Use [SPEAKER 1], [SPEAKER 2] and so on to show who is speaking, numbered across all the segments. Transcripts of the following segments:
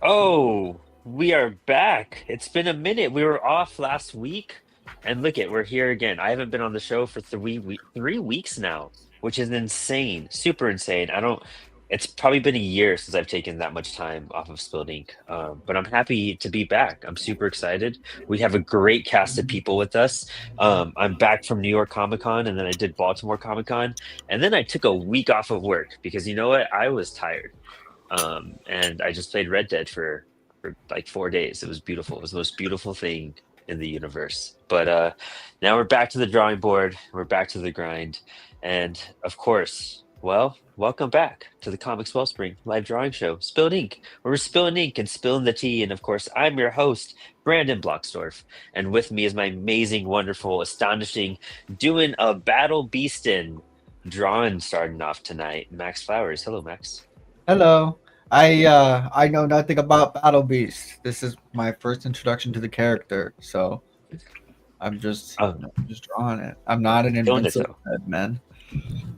[SPEAKER 1] Oh, we are back. It's been a minute. We were off last week, and look it, we're here again. I haven't been on the show for 3 weeks now, which is insane, super insane. I don't. It's probably been a year since I've taken that much time off of Spilled Ink, but I'm happy to be back. I'm super excited. We have a great cast of people with us. I'm back from New York Comic Con, and then I did Baltimore Comic Con, and then I took a week off of work because you know what? I was tired. And I just played Red Dead for like 4 days. It was beautiful. It was the most beautiful thing in the universe. But now we're back to the drawing board. We're back to the grind, and of course, well, welcome back to the Comics Wellspring live drawing show, Spilled Ink, where we're spilling ink and spilling the tea. And of course, I'm your host, Brandon Bloxdorf, and with me is my amazing, wonderful, astonishing, doing a battle beastin' drawing starting off tonight, Max Flowers. Hello, Max.
[SPEAKER 2] Hello. I know nothing about Battle Beast. This is my first introduction to the character, so I'm just
[SPEAKER 1] Um,
[SPEAKER 2] I'm just drawing it. I'm not an
[SPEAKER 1] Killing it
[SPEAKER 2] invincible
[SPEAKER 1] though.
[SPEAKER 2] head, man.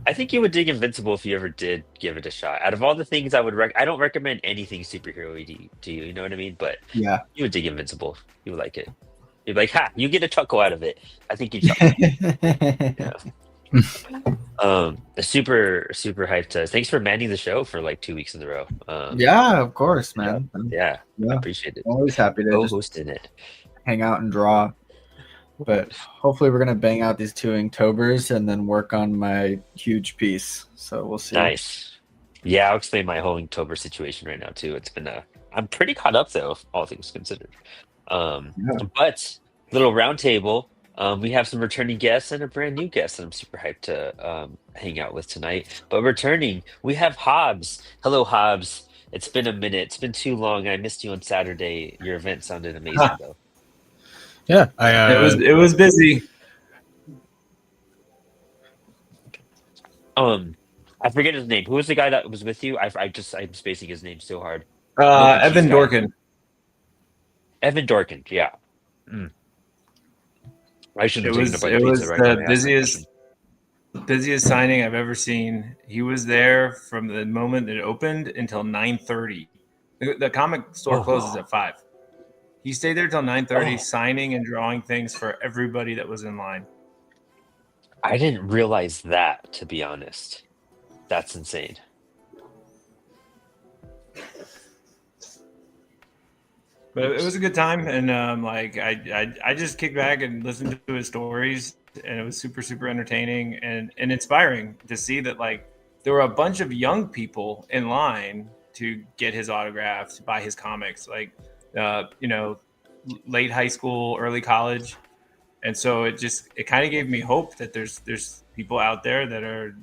[SPEAKER 1] I think you would dig Invincible if you ever did give it a shot. Out of all the things I don't recommend anything superhero to you. You know what I mean? But
[SPEAKER 2] Yeah.
[SPEAKER 1] you would dig Invincible. You would like it. You'd be like, ha! You get a chuckle out of it. I think you chuckle. Yeah. Super super hyped. Thanks for manning the show for like 2 weeks in a row.
[SPEAKER 2] Yeah, of course,
[SPEAKER 1] Yeah,
[SPEAKER 2] man.
[SPEAKER 1] yeah. I
[SPEAKER 2] Yeah,
[SPEAKER 1] appreciate it.
[SPEAKER 2] always happy to just
[SPEAKER 1] Co-hosting it.
[SPEAKER 2] hang out and draw. But hopefully, we're gonna bang out these two Inktobers and then work on my huge piece. So we'll see.
[SPEAKER 1] Nice. Yeah, I'll explain my whole Inktober situation right now too. It's been I'm pretty caught up though, all things considered. Um,
[SPEAKER 2] Yeah.
[SPEAKER 1] but little roundtable. We have some returning guests and a brand new guest that I'm super hyped to hang out with tonight. But returning, we have Hobbs. Hello, Hobbs. It's been a minute. It's been too long. I missed you on Saturday. Your event sounded amazing,
[SPEAKER 3] Huh.
[SPEAKER 1] though.
[SPEAKER 4] Yeah,
[SPEAKER 3] It was busy.
[SPEAKER 1] Um, I forget his name. Who was the guy that was with you? I'm spacing his name so hard. Milk and cheese
[SPEAKER 3] Evan
[SPEAKER 1] guy.
[SPEAKER 3] Dorkin.
[SPEAKER 1] Evan Dorkin. Yeah. Mm. I should
[SPEAKER 3] It
[SPEAKER 1] have taken a
[SPEAKER 3] was
[SPEAKER 1] bite
[SPEAKER 3] it
[SPEAKER 1] of pizza
[SPEAKER 3] was
[SPEAKER 1] right now.
[SPEAKER 3] the
[SPEAKER 1] I asked that question.
[SPEAKER 3] busiest signing I've ever seen. He was there from the moment it opened until 9:30. The comic store closes at 5. He stayed there till 9:30,
[SPEAKER 1] Oh,
[SPEAKER 3] signing and drawing things for everybody that was in line.
[SPEAKER 1] I didn't realize that, to be honest. That's insane.
[SPEAKER 3] But it
[SPEAKER 1] Oops.
[SPEAKER 3] was a good time, and I just kicked back and listened to his stories, and it was super super entertaining and inspiring to see that there were a bunch of young people in line to get his autographs, to buy his comics, uh, you know, late high school, early college, and so it kind of gave me hope that there's people out there that are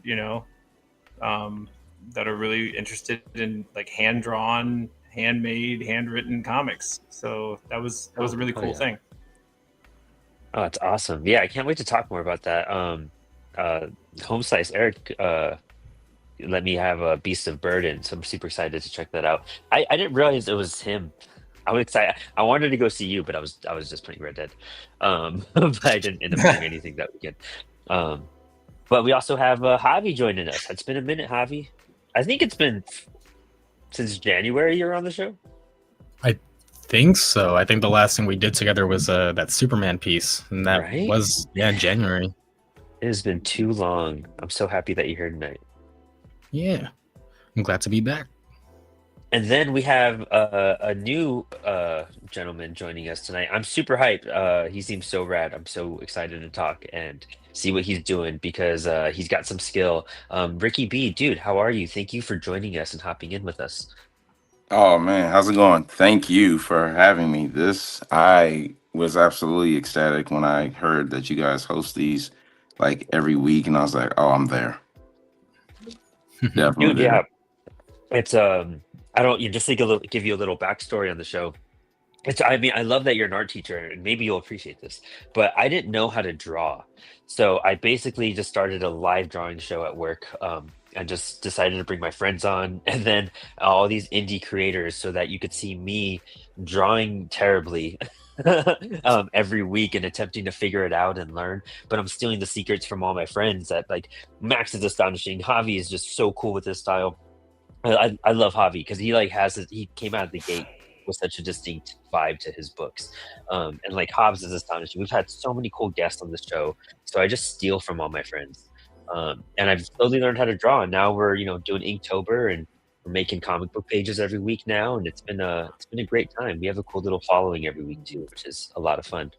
[SPEAKER 3] um, that are really interested in like hand drawn, handmade, handwritten comics. So that was a
[SPEAKER 1] Oh,
[SPEAKER 3] really
[SPEAKER 1] oh
[SPEAKER 3] cool
[SPEAKER 1] yeah.
[SPEAKER 3] thing.
[SPEAKER 1] Oh, that's awesome. Yeah, I can't wait to talk more about that. Home Slice Eric let me have a Beast of Burden, so I'm super excited to check that out. I didn't realize it was him. I was excited. I wanted to go see you, but I was just playing Red Dead. But I didn't end up doing anything that weekend. Um, but we also have Javi joining us. It's been a minute, Javi. I think it's been since January you're on the show,
[SPEAKER 4] I think so. I think the last thing we did together was that Superman piece, and that
[SPEAKER 1] right?
[SPEAKER 4] was in January.
[SPEAKER 1] It has been too long. I'm so happy that you're here tonight.
[SPEAKER 4] Yeah, I'm glad to be back.
[SPEAKER 1] And then we have a new gentleman joining us tonight. I'm super hyped. He seems so rad. I'm so excited to talk and see what he's doing because he's got some skill. Ricky B, dude, how are you? Thank you for joining us and hopping in with us.
[SPEAKER 5] Oh man, how's it going? Thank you for having me. This I was absolutely ecstatic when I heard that you guys host these like every week, and I was like, oh, I'm there, definitely
[SPEAKER 1] Dude, yeah,
[SPEAKER 5] there.
[SPEAKER 1] it's I don't you just think give you a little backstory on the show. I mean, I love that you're an art teacher, and maybe you'll appreciate this, but I didn't know how to draw. So I basically just started a live drawing show at work, and just decided to bring my friends on, and then all these indie creators so that you could see me drawing terribly every week and attempting to figure it out and learn. But I'm stealing the secrets from all my friends that like Max is astonishing. Javi is just so cool with his style. I love Javi because he like he came out of the gate with such a distinct vibe to his books. And like Hobbs is astonishing. We've had so many cool guests on the show, so I just steal from all my friends. And I've slowly learned how to draw. And now we're doing Inktober, and we're making comic book pages every week now, and it's been a great time. We have a cool little following every week too, which is a lot of fun.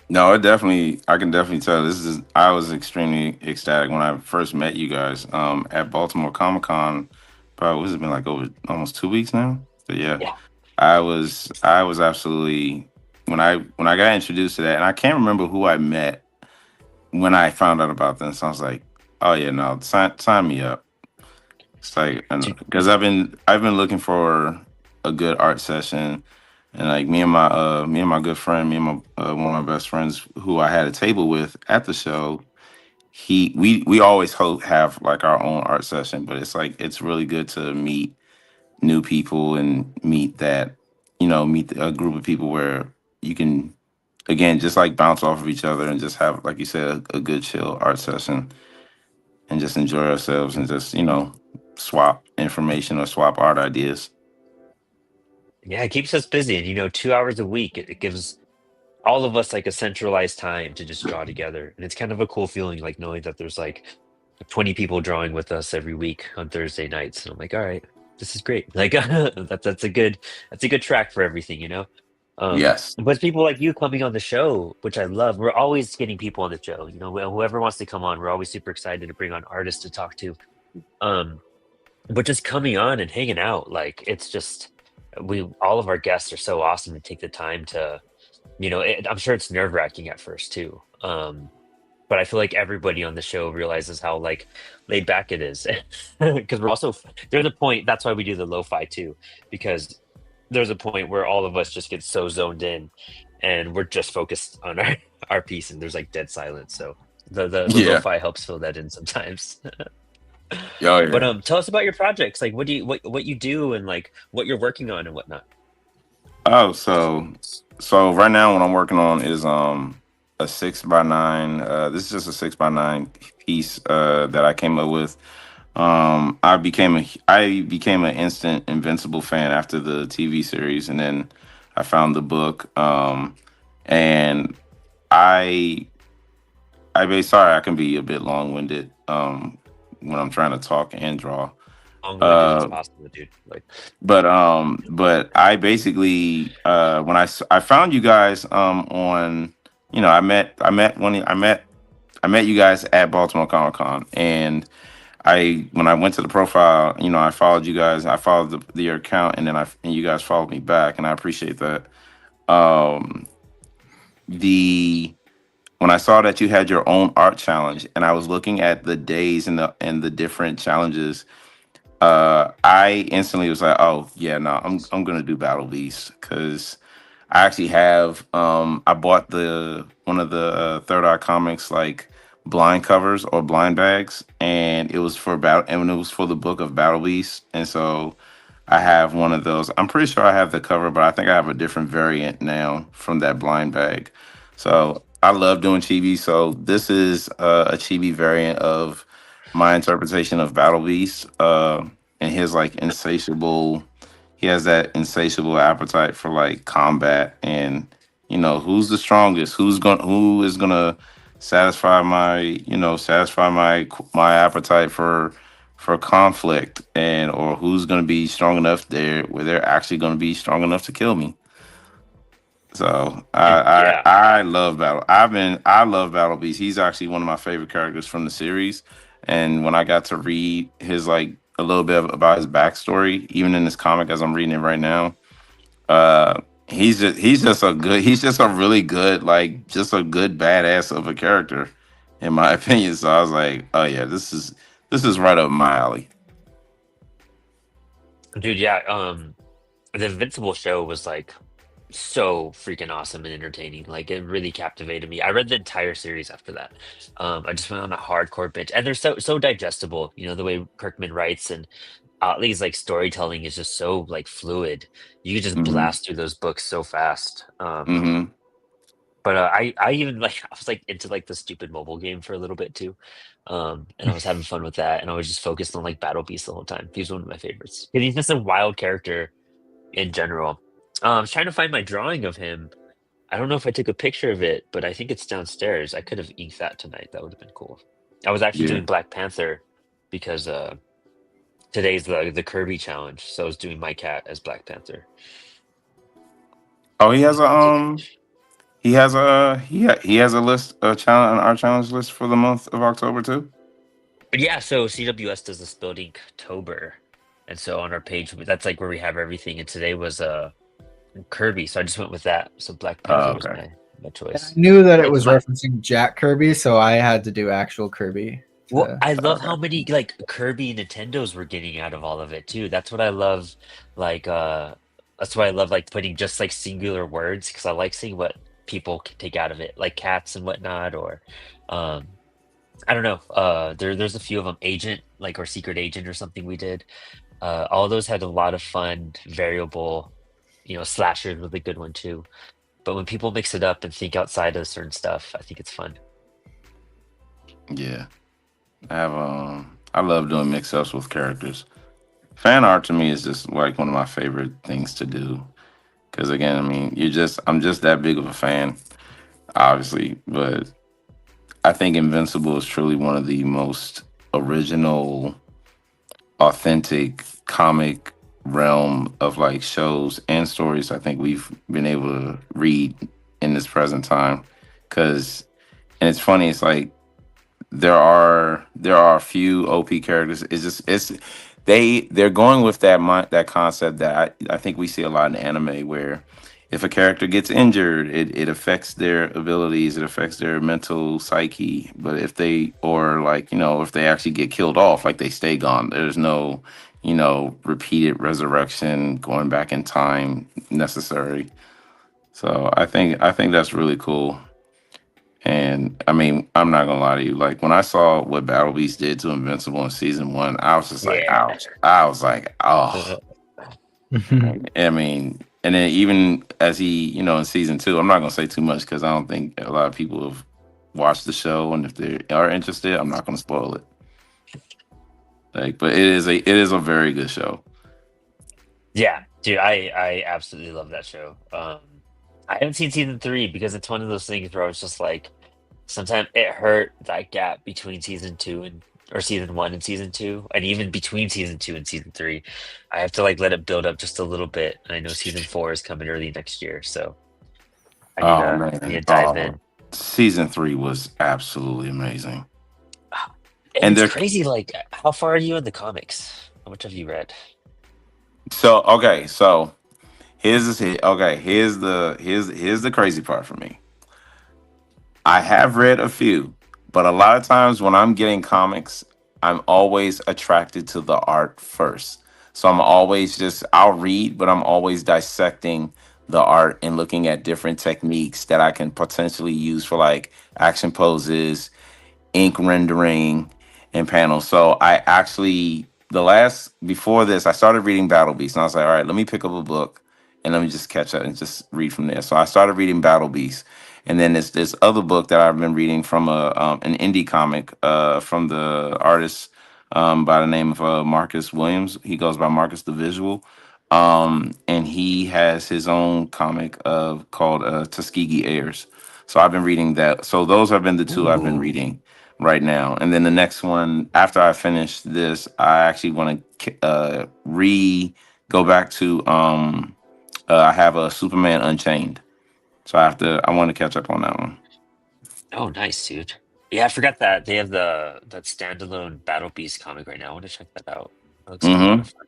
[SPEAKER 5] No, I can definitely tell. I was extremely ecstatic when I first met you guys at Baltimore Comic Con. Probably was it been like over almost 2 weeks now. But yeah,
[SPEAKER 1] Yeah.
[SPEAKER 5] I was absolutely when I got introduced to that, and I can't remember who I met when I found out about this. I was like, oh yeah, no, sign me up. It's like because I've been looking for a good art session. And like me and my good friend, me and my one of my best friends who I had a table with at the show, we always have like our own art session, but it's like it's really good to meet new people and meet a group of people where you can again just like bounce off of each other and just have, like you said, a good chill art session and just enjoy ourselves and just swap information or swap art ideas.
[SPEAKER 1] Yeah, it keeps us busy. And 2 hours a week, it gives all of us like a centralized time to just draw together. And it's kind of a cool feeling, like knowing that there's like 20 people drawing with us every week on Thursday nights. And I'm like, all right, this is great. Like that's a good track for everything.
[SPEAKER 5] Yes.
[SPEAKER 1] But people like you coming on the show, which I love. We're always getting people on the show. Whoever wants to come on, we're always super excited to bring on artists to talk to. But just coming on and hanging out, like it's just all of our guests are so awesome to take the time to, I'm sure it's nerve wracking at first too. But I feel like everybody on the show realizes how like laid back it is, because there's a point. That's why we do the lo-fi too, because there's a point where all of us just get so zoned in, and we're just focused on our piece, and there's like dead silence. So the
[SPEAKER 5] Yeah.
[SPEAKER 1] lo-fi helps fill that in sometimes.
[SPEAKER 5] Oh, yeah.
[SPEAKER 1] But tell us about your projects. Like, what you do, and like what you're working on and whatnot.
[SPEAKER 5] Oh, so right now what I'm working on is a 6x9. This is just a 6x9 piece that I came up with. I became an instant Invincible fan after the TV series, and then I found the book. And sorry, I can be a bit long-winded when I'm trying to talk and draw.
[SPEAKER 1] Long-winded is possible, dude. Like,
[SPEAKER 5] But I basically when I found you guys on I met you guys at Baltimore Comic Con, and when I went to the profile, I followed you guys. I followed your account, and then you guys followed me back, and I appreciate that. When I saw that you had your own art challenge, and I was looking at the days and the different challenges, I instantly was like, oh yeah, no, I'm gonna do Battle Beast, because I actually have I bought one of the Third Eye Comics like blind covers or blind bags, and it was for the book of Battle Beast, and so I have one of those. I'm pretty sure I have the cover, but I think I have a different variant now from that blind bag. So I love doing chibi. So this is a chibi variant of my interpretation of Battle Beast, and his like insatiable. He has that insatiable appetite for like combat, and who's the strongest, who is gonna satisfy my appetite for conflict, or who's gonna be strong enough where they're actually gonna be strong enough to kill me. So
[SPEAKER 1] yeah.
[SPEAKER 5] I love I love Battle Beast. He's actually one of my favorite characters from the series. And when I got to read his like a little bit about his backstory, even in this comic as I'm reading it right now, he's just a really good, like just a good badass of a character, in my opinion. So I was like, oh yeah, this is right up my alley.
[SPEAKER 1] Dude, yeah. The Invincible show was like so freaking awesome and entertaining. Like, it really captivated me. I read the entire series after that. I just went on a hardcore binge, and they're so digestible. The way Kirkman writes, and Otley's like storytelling is just so like fluid. You can just
[SPEAKER 5] Hmm.
[SPEAKER 1] blast through those books so fast.
[SPEAKER 5] Hmm.
[SPEAKER 1] But I even like I was like into like the stupid mobile game for a little bit too. And I was having fun with that, and I was just focused on like Battle Beast the whole time. He was one of my favorites. And he's just a wild character in general. I was trying to find my drawing of him. I don't know if I took a picture of it, but I think it's downstairs. I could have inked that tonight. That would have been cool. I was actually
[SPEAKER 5] Yeah.
[SPEAKER 1] doing Black Panther because today's the Kirby challenge, so I was doing my cat as Black Panther.
[SPEAKER 5] Oh, he has a he has a list, a challenge, an art challenge list for the month of October too.
[SPEAKER 1] But yeah, so CWS does the Spilled Inktober, and so on our page, that's like where we have everything. And today was Kirby, so I just went with that. So Black Panther was
[SPEAKER 5] Okay.
[SPEAKER 1] my
[SPEAKER 2] I
[SPEAKER 1] choice.
[SPEAKER 2] knew that it
[SPEAKER 1] It's
[SPEAKER 2] was
[SPEAKER 1] my
[SPEAKER 2] referencing Jack Kirby, so I had to do actual Kirby.
[SPEAKER 1] Well, I love
[SPEAKER 5] Okay.
[SPEAKER 1] how many like Kirby Nintendos we're getting out of all of it too. That's what I love. Like that's why I love like putting just like singular words because I like seeing what people can take out of it, like cats and whatnot, or um I don't know. There's a few of them, agent like or secret agent or something we did. All those had a lot of fun variable. Slashers was a good one too. But when people mix it up and think outside of certain stuff, I think it's fun.
[SPEAKER 5] Yeah. I love doing mix ups with characters. Fan art to me is just like one of my favorite things to do. Because again, I mean, I'm just that big of a fan, obviously. But I think Invincible is truly one of the most original, authentic comic realm of like shows and stories I think we've been able to read in this present time. Because, and it's funny, it's like there are a few OP characters. They're going with that concept that I think we see a lot in anime where if a character gets injured, it affects their abilities, it affects their mental psyche. But if they or like, if they actually get killed off, like they stay gone. There's no, repeated resurrection, going back in time necessary. So I think that's really cool. And I mean, I'm not gonna lie to you. Like when I saw what Battle Beast did to Invincible in season one, I was just like,
[SPEAKER 1] Yeah.
[SPEAKER 5] ouch. I was like, oh. I mean, and then even as he, in season two, I'm not gonna say too much because I don't think a lot of people have watched the show, and if they are interested, I'm not gonna spoil it. Like, but it is a very good show.
[SPEAKER 1] Yeah, dude, I absolutely love that show. I haven't seen season three because it's one of those things where I was just like, sometimes it hurt that gap between season two and or season one and season two, and even between season two and season three. I have to like let it build up just a little bit. I know season four is coming early next year, so
[SPEAKER 5] Oh
[SPEAKER 1] I need to
[SPEAKER 5] man,
[SPEAKER 1] dive in.
[SPEAKER 5] season three was absolutely amazing,
[SPEAKER 1] And
[SPEAKER 5] and
[SPEAKER 1] it's
[SPEAKER 5] they're
[SPEAKER 1] crazy, like how far are you in the comics? How much have you read?
[SPEAKER 5] so okay. So here's the crazy part for me. I have read a few, but a lot of times when I'm getting comics, I'm always attracted to the art first. So I'll read, but I'm always dissecting the art and looking at different techniques that I can potentially use for like action poses, ink rendering, and panels. So I actually the last before this, I started reading Battle Beast, and I was like, all right, let me pick up a book and let me just catch up and just read from there. So I started reading Battle Beast, and then this other book that I've been reading from an indie comic from the artist by the name of Marcus Williams. He goes by Marcus the Visual. And he has his own comic called Tuskegee Airs. So I've been reading that. So those have been the two I've been
[SPEAKER 1] Ooh.
[SPEAKER 5] reading right now. And then the next one, after I finish this, I actually want to re go back to I have a Superman Unchained. So I want to catch up on that one.
[SPEAKER 1] Oh, nice, dude. Yeah, I forgot that they have that standalone Battle Beast comic right now. I want to check that out. That looks like a lot
[SPEAKER 5] Mm-hmm.
[SPEAKER 1] of fun.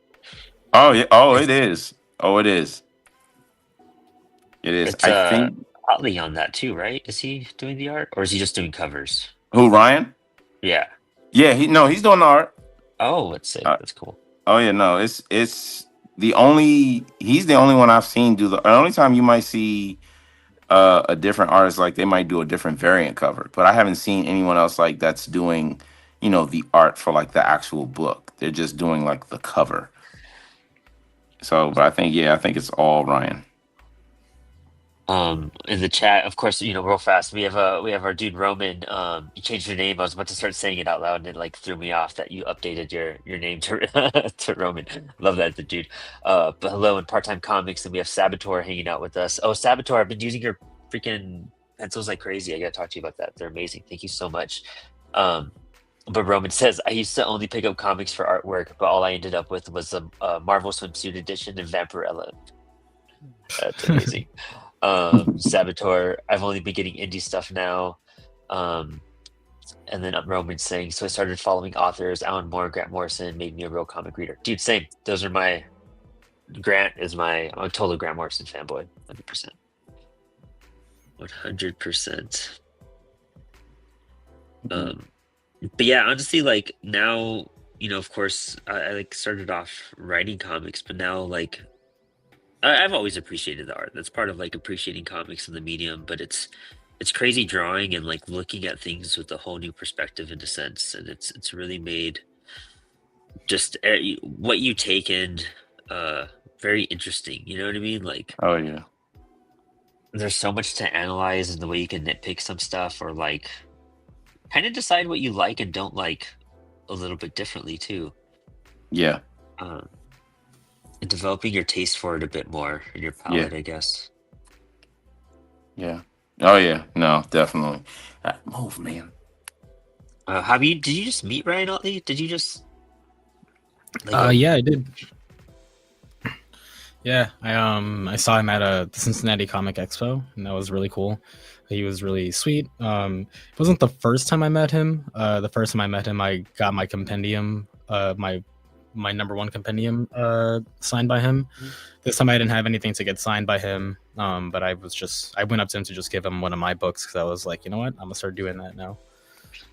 [SPEAKER 5] Oh yeah. Oh,
[SPEAKER 1] It's
[SPEAKER 5] it is. Oh, it is. It is.
[SPEAKER 1] it's
[SPEAKER 5] I think
[SPEAKER 1] Otley on that too, right? Is he doing the art or is he just doing covers?
[SPEAKER 5] who Ryan?
[SPEAKER 1] Yeah.
[SPEAKER 5] Yeah, he's doing the art.
[SPEAKER 1] Oh, that's sick.
[SPEAKER 5] Uh,
[SPEAKER 1] That's cool.
[SPEAKER 5] oh yeah, no, it's he's the only one I've seen do the only time you might see a different artist like they might do a different variant cover, but I haven't seen anyone else like that's doing the art for like the actual book. They're just doing like the cover. So, but I think it's all Ryan.
[SPEAKER 1] In the chat, of course, real fast. We have our dude Roman. You changed your name. I was about to start saying it out loud, and it like threw me off that you updated your name to to Roman. Love that, the dude. But hello, and part-time comics, and we have Saboteur hanging out with us. Oh, Saboteur, I've been using your freaking pencils like crazy. I gotta talk to you about that. They're amazing. Thank you so much. Um, but Roman says I used to only pick up comics for artwork, but all I ended up with was a Marvel Swimsuit edition and Vampirella. That's amazing. Saboteur, I've only been getting indie stuff now. And then Roman saying, so I started following authors. Alan Moore, Grant Morrison made me a real comic reader. Dude, same. Those are my. Grant is I'm a total Grant Morrison fanboy. 100%. 100%. But yeah, honestly, like now, of course, I like started off writing comics, but now like I've always appreciated the art. That's part of like appreciating comics and the medium, but it's crazy drawing and like looking at things with a whole new perspective in a sense, and it's really made just what you take in very interesting. You know what I mean? Like
[SPEAKER 5] Oh yeah.
[SPEAKER 1] there's so much to analyze in the way you can nitpick some stuff or like kind of decide what you like and don't like a little bit differently too.
[SPEAKER 5] Yeah.
[SPEAKER 1] Um, and developing your taste for it a bit more in your palette, I guess.
[SPEAKER 5] Yeah. Oh yeah. No, definitely. Move, man.
[SPEAKER 1] Did you just meet Ryan Otley? Did you just like
[SPEAKER 4] Yeah, I did. Yeah, I saw him at the Cincinnati Comic Expo, and that was really cool. He was really sweet. It wasn't the first time I met him. The first time I met him, I got my compendium, my number one compendium, signed by him. This time I didn't have anything to get signed by him, but I went up to him to just give him one of my books because I was like, you know what, I'm gonna start doing that now.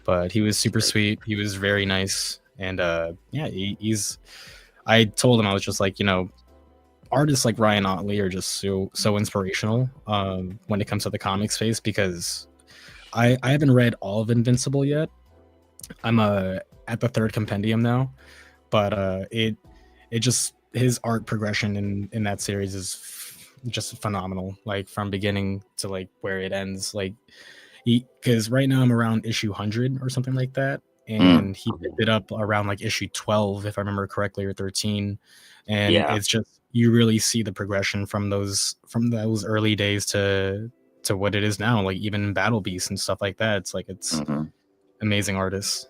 [SPEAKER 4] But he was super sweet. He was very nice, and yeah, he's. I told him, I was just like, artists like Ryan Otley are just so inspirational when it comes to the comic space, because I haven't read all of Invincible yet. I'm at the third compendium now, but it just, his art progression in that series is just phenomenal, like from beginning to like where it ends, like because right now I'm around issue 100 or something like that, and he picked it up around like issue 12 if I remember correctly, or 13, and it's just, you really see the progression from those early days to what it is now, like even Battle Beast and stuff like that. It's like amazing artists.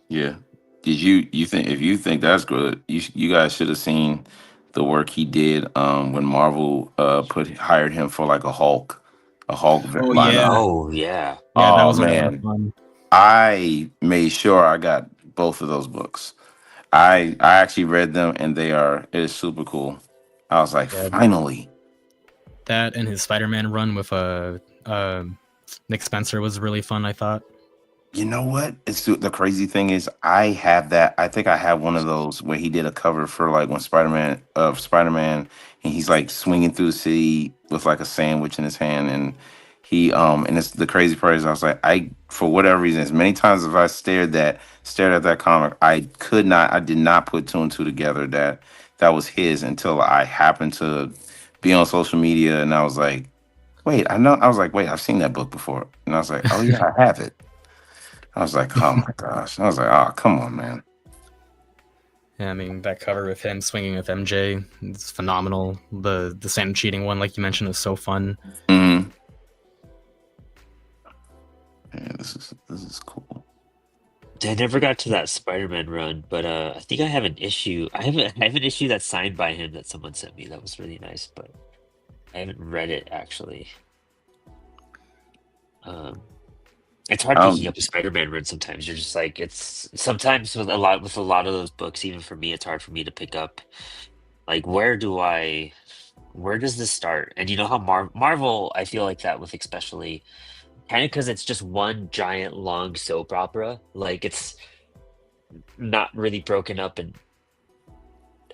[SPEAKER 5] Yeah. Did you think, if you think that's good, you guys should have seen the work he did when Marvel hired him for like a Hulk lineup.
[SPEAKER 1] Oh yeah.
[SPEAKER 4] Yeah, that
[SPEAKER 5] Oh
[SPEAKER 4] was a lot of
[SPEAKER 5] man.
[SPEAKER 4] fun.
[SPEAKER 5] I made sure I got both of those books. I actually read them, and it is super cool. I was like, finally.
[SPEAKER 4] That and his Spider-Man run with Nick Spencer was really fun, I thought.
[SPEAKER 5] You know what? It's the crazy thing is, I have that. I think I have one of those where he did a cover for like when Spider-Man, and he's like swinging through the city with like a sandwich in his hand, and he and it's the crazy part is, I was like, for whatever reason, as many times as I stared at that comic, I did not put two and two together that was his until I happened to be on social media, and I was like, wait, I've seen that book before, and I was like, oh yeah, I have it. I was like, oh my gosh. I was like, oh, come on, man.
[SPEAKER 4] Yeah, I mean, that cover with him swinging with MJ, it's phenomenal. The Sand cheating one, like you mentioned, is so fun.
[SPEAKER 5] Mm-hmm. Yeah, this is cool.
[SPEAKER 1] I never got to that Spider-Man run, but I think I have an issue. I have an issue that's signed by him that someone sent me. That was really nice, but I haven't read it actually. It's hard picking up a Spider-Man run sometimes. You're just like, it's sometimes with a lot of those books, even for me, it's hard for me to pick up. Like, where does this start? And you know how Marvel, I feel like that with especially, kind of because it's just one giant long soap opera. Like, it's not really broken up in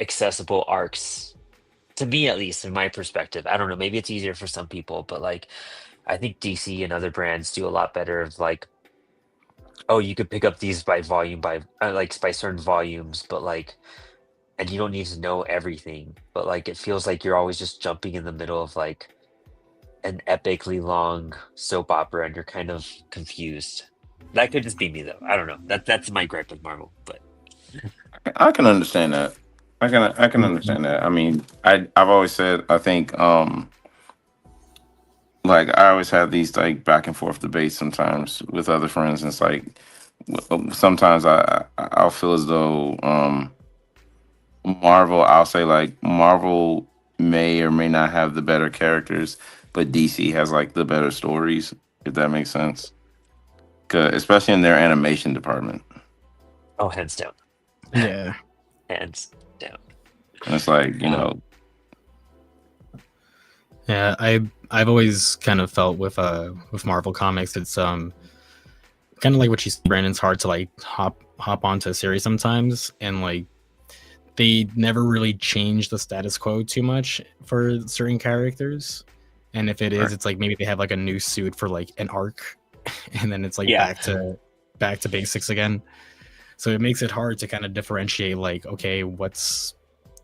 [SPEAKER 1] accessible arcs, to me at least, in my perspective. I don't know, maybe it's easier for some people, but like, I think DC and other brands do a lot better of like, oh, you could pick up these by volume, by certain volumes, but like, and you don't need to know everything, but like, it feels like you're always just jumping in the middle of like an epically long soap opera and you're kind of confused. That could just be me though. I don't know. That's my gripe with Marvel. But
[SPEAKER 5] I can understand that. I can understand that. I mean, I've always said I think like I always have these like back and forth debates sometimes with other friends. And it's like sometimes I'll feel as though Marvel, I'll say like Marvel may or may not have the better characters, but DC has like the better stories, if that makes sense. 'Cause especially in their animation department.
[SPEAKER 1] oh, hands down,
[SPEAKER 4] Yeah.
[SPEAKER 1] hands down.
[SPEAKER 5] And it's like, you know,
[SPEAKER 4] Yeah, I've always kind of felt with Marvel Comics, it's kind of like what you said, Brandon. It's hard to like hop onto a series sometimes, and like they never really change the status quo too much for certain characters. And if it is,
[SPEAKER 5] Right.
[SPEAKER 4] it's like maybe they have like a new suit for like an arc, and then it's like
[SPEAKER 1] Yeah.
[SPEAKER 4] back to basics again. So it makes it hard to kind of differentiate like, okay, what's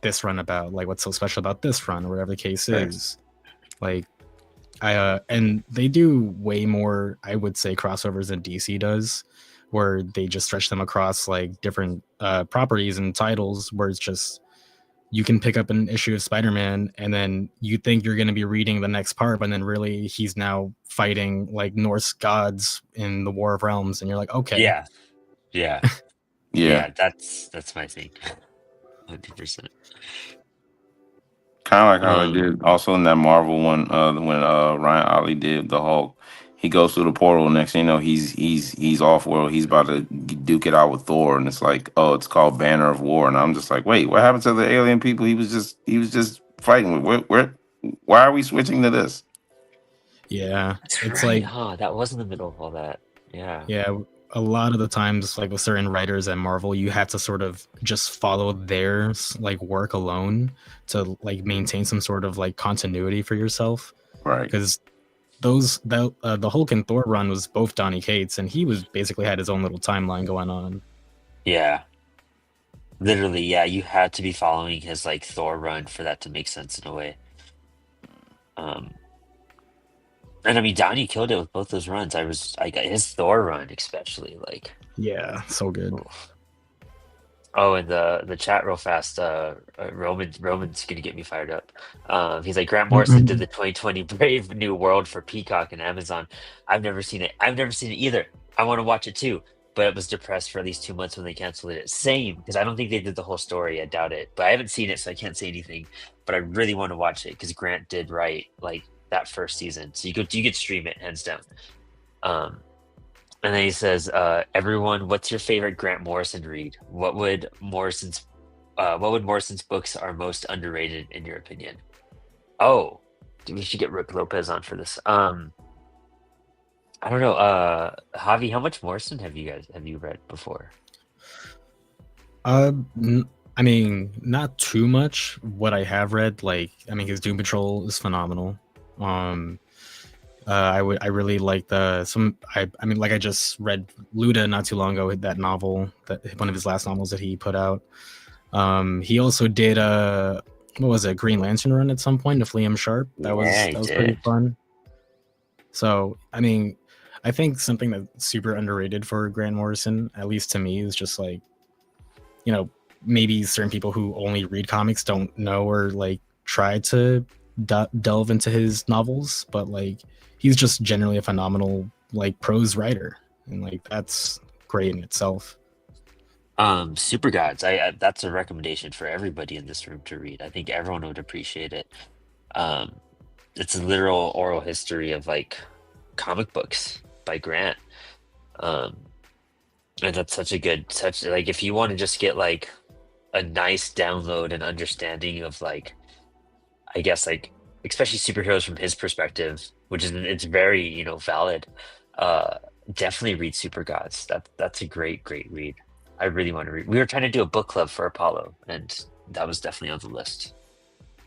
[SPEAKER 4] this run about? Like what's so special about this run, or whatever the case
[SPEAKER 5] Right.
[SPEAKER 4] is. Like and they do way more, I would say, crossovers than DC does, where they just stretch them across like different properties and titles, where it's just you can pick up an issue of Spider-Man and then you think you're going to be reading the next part, but then really he's now fighting like Norse gods in the War of Realms, and you're like, okay.
[SPEAKER 1] Yeah, yeah,
[SPEAKER 5] yeah.
[SPEAKER 1] yeah. That's my thing. 100%.
[SPEAKER 5] Kind of like how they did also in that Marvel one, when Ryan Ollie did the Hulk. He goes through the portal. Next thing you know, he's off world. He's about to duke it out with Thor, and it's like, oh, it's called Banner of War. And I'm just like, wait, what happened to the alien people? He was just fighting with. Why are we switching to this?
[SPEAKER 4] Yeah,
[SPEAKER 1] That's
[SPEAKER 4] it's
[SPEAKER 1] right,
[SPEAKER 4] like,
[SPEAKER 1] huh? That was in the middle of all that. Yeah.
[SPEAKER 4] yeah, a lot of the times, like with certain writers at Marvel, you have to sort of just follow their like work alone to like maintain some sort of like continuity for yourself.
[SPEAKER 5] Right.
[SPEAKER 4] Because the Hulk and Thor run was both Donny Cates, and he was basically had his own little timeline going on.
[SPEAKER 1] Yeah. Literally, yeah, you had to be following his like Thor run for that to make sense in a way. And I mean, Donnie killed it with both those runs. I got his Thor run especially like.
[SPEAKER 4] Yeah, so good.
[SPEAKER 1] Oof. Oh, and the chat real fast. Roman's gonna get me fired up. He's like, Grant Morrison did the 2020 Brave New World for Peacock and Amazon. I've never seen it. I've never seen it either. I want to watch it too, but it was depressed for at least 2 months when they canceled it. Same, because I don't think they did the whole story. I doubt it, but I haven't seen it, so I can't say anything. But I really want to watch it because Grant did write like that first season, so you could stream it hands down. And then he says, everyone, what's your favorite Grant Morrison read? What would Morrison's books are most underrated in your opinion? Oh, we should get Rick Lopez on for this. I don't know. Javi, how much Morrison have you read before?
[SPEAKER 4] I mean, not too much. What I have read, like, I mean, his Doom Patrol is phenomenal. I really like I mean, like I just read Luda not too long ago, that novel, that one of his last novels that he put out. He also did what was it, Green Lantern run at some point with Liam Sharp. That was pretty fun. So I mean, I think something that's super underrated for Grant Morrison, at least to me, is just like, you know, maybe certain people who only read comics don't know or like try to delve into his novels, but like he's just generally a phenomenal like prose writer, and like that's great in itself.
[SPEAKER 1] Super Gods. That's a recommendation for everybody in this room to read. I think everyone would appreciate it. It's a literal oral history of like comic books by Grant. And that's such like if you want to just get like a nice download and understanding of like, I guess like especially superheroes from his perspective, which is it's very, you know, valid. Definitely read Super Gods. That's a great read. I really want to read. We were trying to do a book club for Apollo, and that was definitely on the list.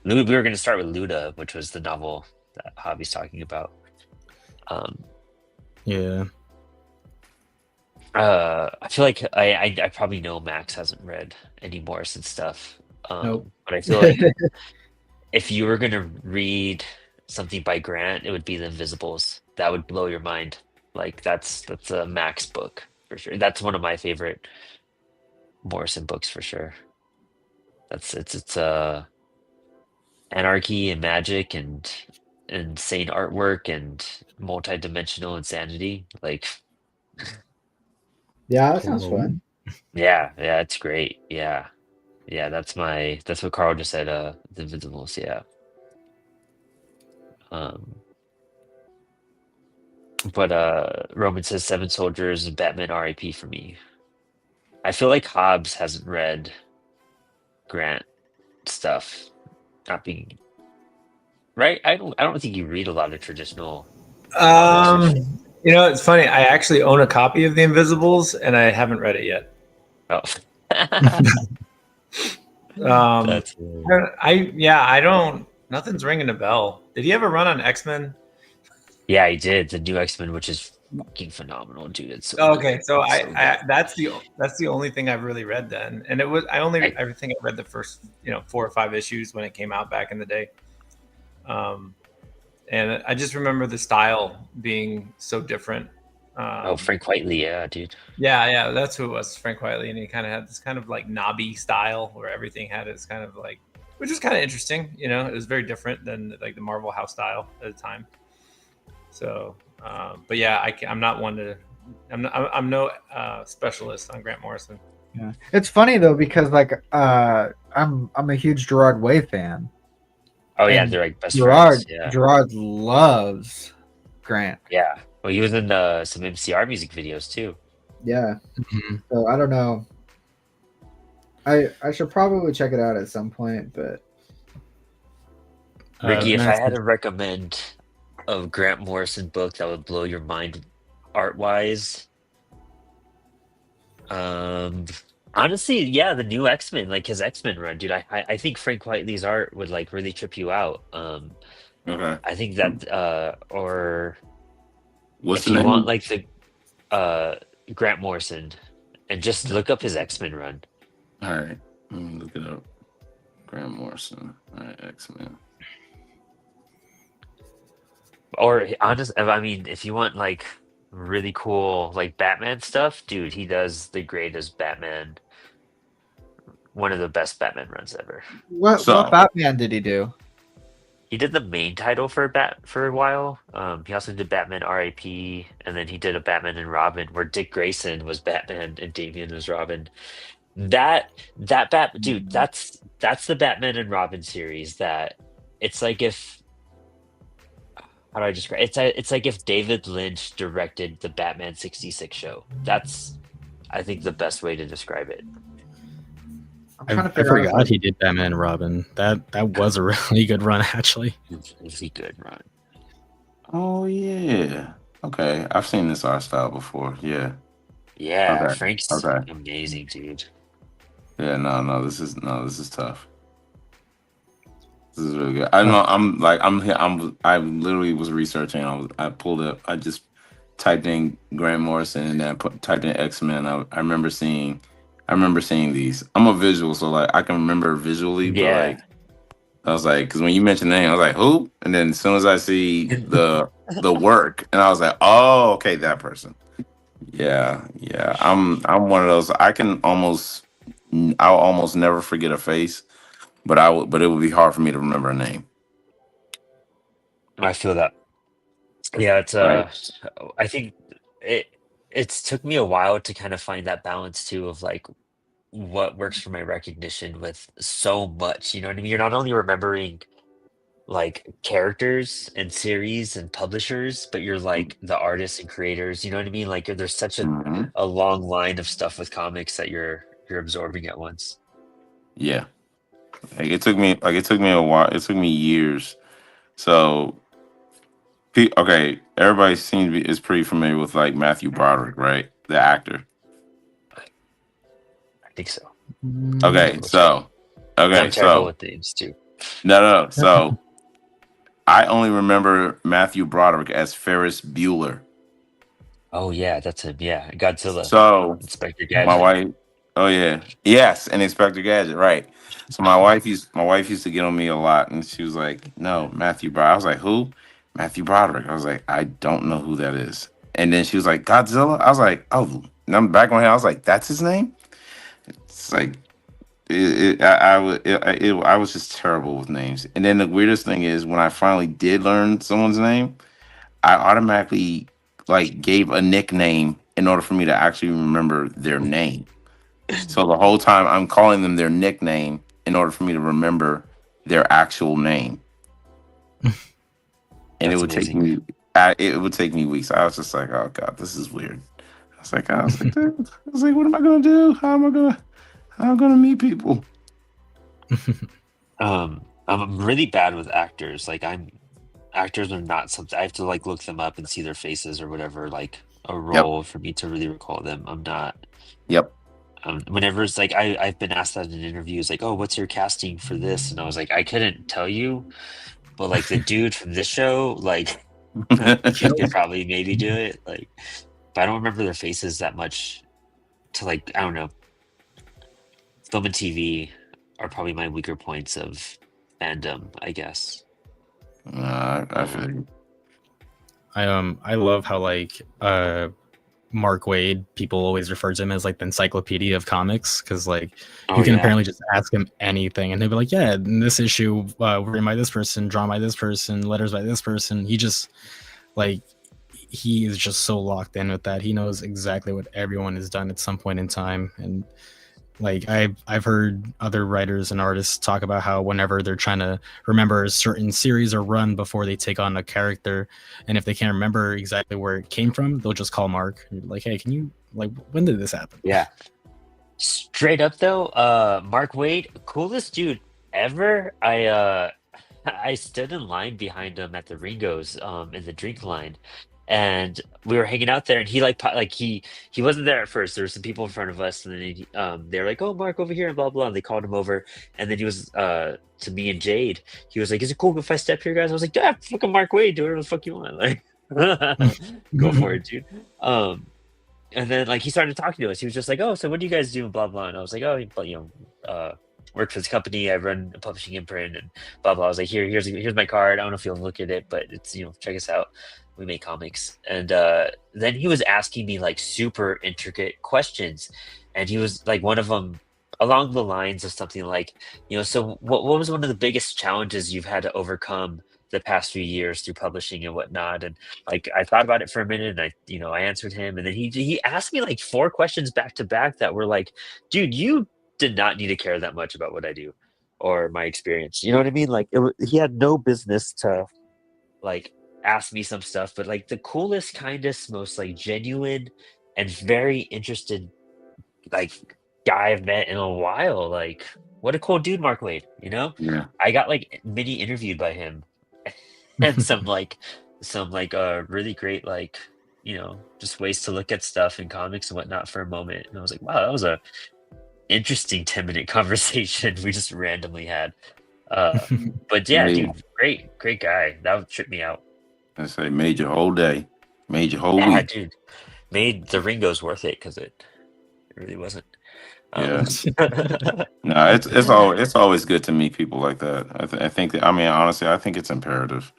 [SPEAKER 1] We were going to start with Luda, which was the novel that Javi's talking about.
[SPEAKER 4] Yeah.
[SPEAKER 1] I feel like I probably know Max hasn't read any Morrison stuff.
[SPEAKER 2] Nope.
[SPEAKER 1] But I feel like if you were gonna read something by Grant, it would be The Invisibles. That would blow your mind. Like that's a Max book for sure. That's one of my favorite Morrison books for sure. It's anarchy and magic and insane artwork and multi-dimensional insanity. Like,
[SPEAKER 2] Yeah, that sounds
[SPEAKER 4] Cool.
[SPEAKER 2] fun.
[SPEAKER 1] yeah, it's great. Yeah. Yeah, that's what Carl just said, The Invisibles, yeah. Um but Roman says Seven Soldiers and Batman RIP for me. I feel like Hobbs hasn't read Grant stuff. Not being right. I don't think you read a lot of traditional Morrison.
[SPEAKER 3] You know, it's funny. I actually own a copy of The Invisibles, and I haven't read it yet.
[SPEAKER 1] Oh. That's
[SPEAKER 3] I don't. Nothing's ringing a bell. Did he ever run on X-Men?
[SPEAKER 1] yeah, he did the new X-Men, which is fucking phenomenal, dude. It's so
[SPEAKER 3] Okay,
[SPEAKER 1] good.
[SPEAKER 3] so
[SPEAKER 1] It's so good.
[SPEAKER 3] that's the only thing I've really read then, and I think I read the first 4 or 5 issues when it came out back in the day, and I just remember the style being so different.
[SPEAKER 1] Oh, Frank Whiteley, yeah, dude.
[SPEAKER 3] Yeah, that's who it was, Frank Whiteley, and he kind of had this kind of like knobby style where everything had its kind of like, which is kind of interesting. It was very different than like the Marvel House style at the time. So, but yeah, I'm not one to. I'm no specialist on Grant Morrison.
[SPEAKER 2] Yeah, it's funny though because like I'm a huge Gerard Way fan.
[SPEAKER 1] Oh yeah,
[SPEAKER 2] And
[SPEAKER 1] they're like best
[SPEAKER 2] Gerard
[SPEAKER 1] friends. Yeah,
[SPEAKER 2] Gerard loves Grant.
[SPEAKER 1] yeah. Well, he was in some MCR music videos too.
[SPEAKER 2] Yeah,
[SPEAKER 4] Mhm.
[SPEAKER 2] so I don't know. I should probably check it out at some point, but
[SPEAKER 1] Ricky, if I
[SPEAKER 4] Nice.
[SPEAKER 1] had to recommend a Grant Morrison book that would blow your mind art wise, honestly, yeah, the new X-Men, like his X-Men run, dude. I think Frank Whiteley's art would like really trip you out.
[SPEAKER 5] Okay.
[SPEAKER 1] I think that or
[SPEAKER 5] What's
[SPEAKER 1] if
[SPEAKER 5] the
[SPEAKER 1] you want
[SPEAKER 5] name?
[SPEAKER 1] like the Grant Morrison and just look up his X-Men run.
[SPEAKER 5] All right. Let me look it up. Grant Morrison. All right, X-Men.
[SPEAKER 1] Or honest, I mean, if you want like really cool like Batman stuff, dude, he does the greatest Batman, one of the best Batman runs ever.
[SPEAKER 2] what
[SPEAKER 5] So,
[SPEAKER 2] Batman did he do?
[SPEAKER 1] He did the main title for a while. He also did Batman R.I.P. and then he did a Batman and Robin where Dick Grayson was Batman and Damian was Robin. That dude, that's the Batman and Robin series that it's like if how do I describe it's like if David Lynch directed the Batman 66 show. That's I think the best way to describe it.
[SPEAKER 2] I'm
[SPEAKER 4] I,
[SPEAKER 2] trying to
[SPEAKER 4] I
[SPEAKER 2] figure out.
[SPEAKER 4] forgot he did Batman and Robin. That was a really good run, actually.
[SPEAKER 1] Is he good, Ron?
[SPEAKER 5] oh yeah. Okay, I've seen this art style before. Yeah.
[SPEAKER 1] Yeah,
[SPEAKER 5] Okay.
[SPEAKER 1] Frank's
[SPEAKER 5] Okay.
[SPEAKER 1] amazing, dude.
[SPEAKER 5] Yeah. No. This is tough. This is really good. I know. I literally was researching. I pulled up. I just typed in Grant Morrison and then typed in X-Men. I remember seeing. These. I'm a visual, so like I can remember visually, but
[SPEAKER 1] Yeah.
[SPEAKER 5] like I was like, because when you mentioned the name, I was like, who? And then as soon as I see the work, and I was like, oh, okay, that person. Yeah. I'm one of those. I'll almost never forget a face, but it would be hard for me to remember a name.
[SPEAKER 1] I feel that. Yeah, it's
[SPEAKER 5] Right.
[SPEAKER 1] I think it's took me a while to kind of find that balance too of like what works for my recognition with so much, you know what I mean? You're not only remembering like characters and series and publishers, but you're like the artists and creators, you know what I mean? Like there's such
[SPEAKER 5] Mm-hmm.
[SPEAKER 1] a long line of stuff with comics that you're absorbing at once.
[SPEAKER 5] Yeah. Like it took me a while. It took me years. So okay, everybody seems to be is pretty familiar with like Matthew Broderick, right? The actor.
[SPEAKER 1] I think so.
[SPEAKER 5] Okay,
[SPEAKER 1] Double check.
[SPEAKER 5] so
[SPEAKER 1] I'm terrible with names too.
[SPEAKER 5] no. So I only remember Matthew Broderick as Ferris Bueller.
[SPEAKER 1] Oh yeah, that's him. Yeah, Godzilla.
[SPEAKER 5] So
[SPEAKER 1] Inspector
[SPEAKER 5] my
[SPEAKER 1] Gadget.
[SPEAKER 5] wife, Oh yeah, yes, and Inspector Gadget, right? So my wife used to get on me a lot, and she was like, "No, Matthew Broderick." I was like, "Who?" Matthew Broderick. I was like, "I don't know who that is." And then she was like, "Godzilla." I was like, "Oh." And I'm back in my head. I was like, "That's his name." It's like I was just terrible with names. And then the weirdest thing is when I finally did learn someone's name, I automatically like gave a nickname in order for me to actually remember their name. So the whole time I'm calling them their nickname in order for me to remember their actual name, and
[SPEAKER 1] That's amazing.
[SPEAKER 5] it would take me weeks. I was just like, oh god, this is weird. I was like, what am I gonna do? How am I gonna meet people?
[SPEAKER 1] I'm really bad with actors. Like actors are not something I have to like look them up and see their faces or whatever, like a
[SPEAKER 5] Yep,
[SPEAKER 1] role for me to really recall them. I'm not.
[SPEAKER 5] yep.
[SPEAKER 1] Whenever it's like I've been asked that in interviews, like, oh, what's your casting for this? And I was like, I couldn't tell you, but like the dude from this show, like he could probably maybe do it. Like, but I don't remember their faces that much to like, I don't know. Film and TV are probably my weaker points of fandom, I guess.
[SPEAKER 5] I feel you.
[SPEAKER 4] I love how like Mark Wade, people always refer to him as like the encyclopedia of comics because like
[SPEAKER 1] Oh
[SPEAKER 4] you can
[SPEAKER 1] yeah.
[SPEAKER 4] apparently just ask him anything and he'll be like, yeah, in this issue, written by this person, drawn by this person, letters by this person. He just like he is just so locked in with that. He knows exactly what everyone has done at some point in time. And like I've heard other writers and artists talk about how whenever they're trying to remember a certain series or run before they take on a character, and if they can't remember exactly where it came from, they'll just call Mark and be like, hey, can you like when did this happen?
[SPEAKER 1] Yeah. Straight up though, Mark Wade, coolest dude ever. I stood in line behind him at the Ringos in the drink line, and we were hanging out there, and he he wasn't there at first. There were some people in front of us, and then they were like, "Oh, Mark over here," and blah blah. And they called him over, and then he was to me and Jade. He was like, "Is it cool if I step here, guys?" I was like, "Yeah, fucking Mark Wade, do whatever the fuck you want, like, go for it, dude." And then like he started talking to us. He was just like, "Oh, so what do you guys do?" And blah blah. And I was like, "Oh, work for this company. I run a publishing imprint and blah blah." I was like, here's my card. I don't know if you'll look at it, but it's check us out. We make comics." And then he was asking me like super intricate questions, and he was like one of them along the lines of something like, so what was one of the biggest challenges you've had to overcome the past few years through publishing and whatnot? And like I thought about it for a minute, and I answered him, and then he asked me like four questions back to back that were like, dude, you did not need to care that much about what I do or my experience. You know what I mean? Like he had no business to like ask me some stuff, but like the coolest, kindest, most like genuine and very interested like guy I've met in a while. Like what a cool dude, Mark Wade.
[SPEAKER 5] Yeah.
[SPEAKER 1] I got like mini interviewed by him and some really great like just ways to look at stuff in comics and whatnot for a moment. And I was like, wow, that was a interesting 10-minute conversation we just randomly had. But yeah,
[SPEAKER 5] Made,
[SPEAKER 1] dude, great guy. That would trip me out.
[SPEAKER 5] I say made your whole day, made your whole
[SPEAKER 1] Yeah,
[SPEAKER 5] week.
[SPEAKER 1] dude, made the Ringos worth it because it really wasn't.
[SPEAKER 5] Yeah. No, it's always good to meet people like that. I think that, I mean, honestly, I think it's imperative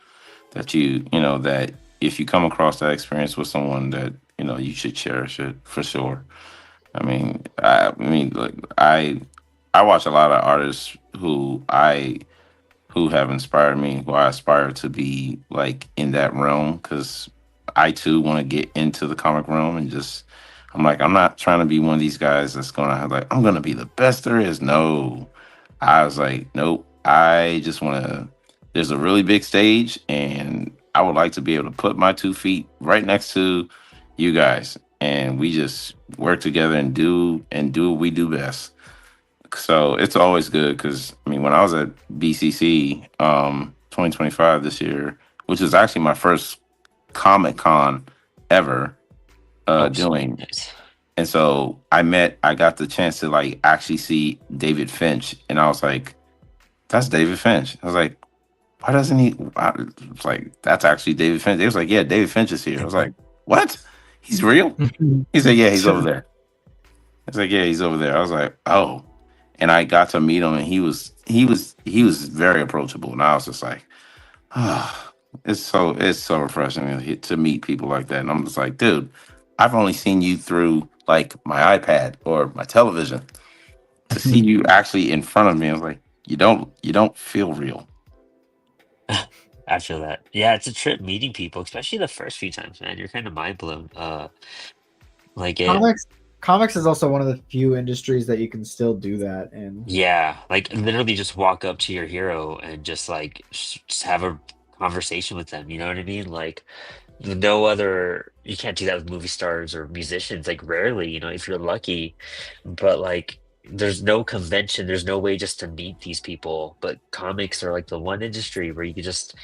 [SPEAKER 5] that that if you come across that experience with someone that you should cherish it for sure. Like I watch a lot of artists who have inspired me, who I aspire to be like in that realm, because I too want to get into the comic realm and just I'm like, I'm not trying to be one of these guys that's gonna have like, I'm gonna be the best there is. No. I was like, nope. I just wanna there's a really big stage and I would like to be able to put my 2 feet right next to you guys and we just work together and do what we do best. So it's always good because I mean when I was at BCC 2025 this year, which is actually my first Comic Con ever doing.
[SPEAKER 1] Nice.
[SPEAKER 5] And so I got the chance to like actually see David Finch, and I was like, "That's David Finch." I was like, "Why doesn't he?" I was like, "That's actually David Finch." They was like, "Yeah, David Finch is here." I was like, "What? He's real?" He said, "Yeah, he's over there." It's like, yeah, he's over there. I was like, oh, and I got to meet him, and he was very approachable, and I was just like, ah, it's so refreshing to meet people like that, and I'm just like, dude, I've only seen you through like my iPad or my television. To see you actually in front of me, I was like, you don't feel real.
[SPEAKER 1] I feel that. Yeah, it's a trip meeting people, especially the first few times, man. You're kind of mind blown. Like it.
[SPEAKER 2] Comics is also one of the few industries that you can still do that in.
[SPEAKER 1] Yeah, like literally just walk up to your hero and just like just have a conversation with them. You know what I mean? Like no other, you can't do that with movie stars or musicians. Like rarely, if you're lucky. But like, there's no convention. There's no way just to meet these people. But comics are like the one industry where you could just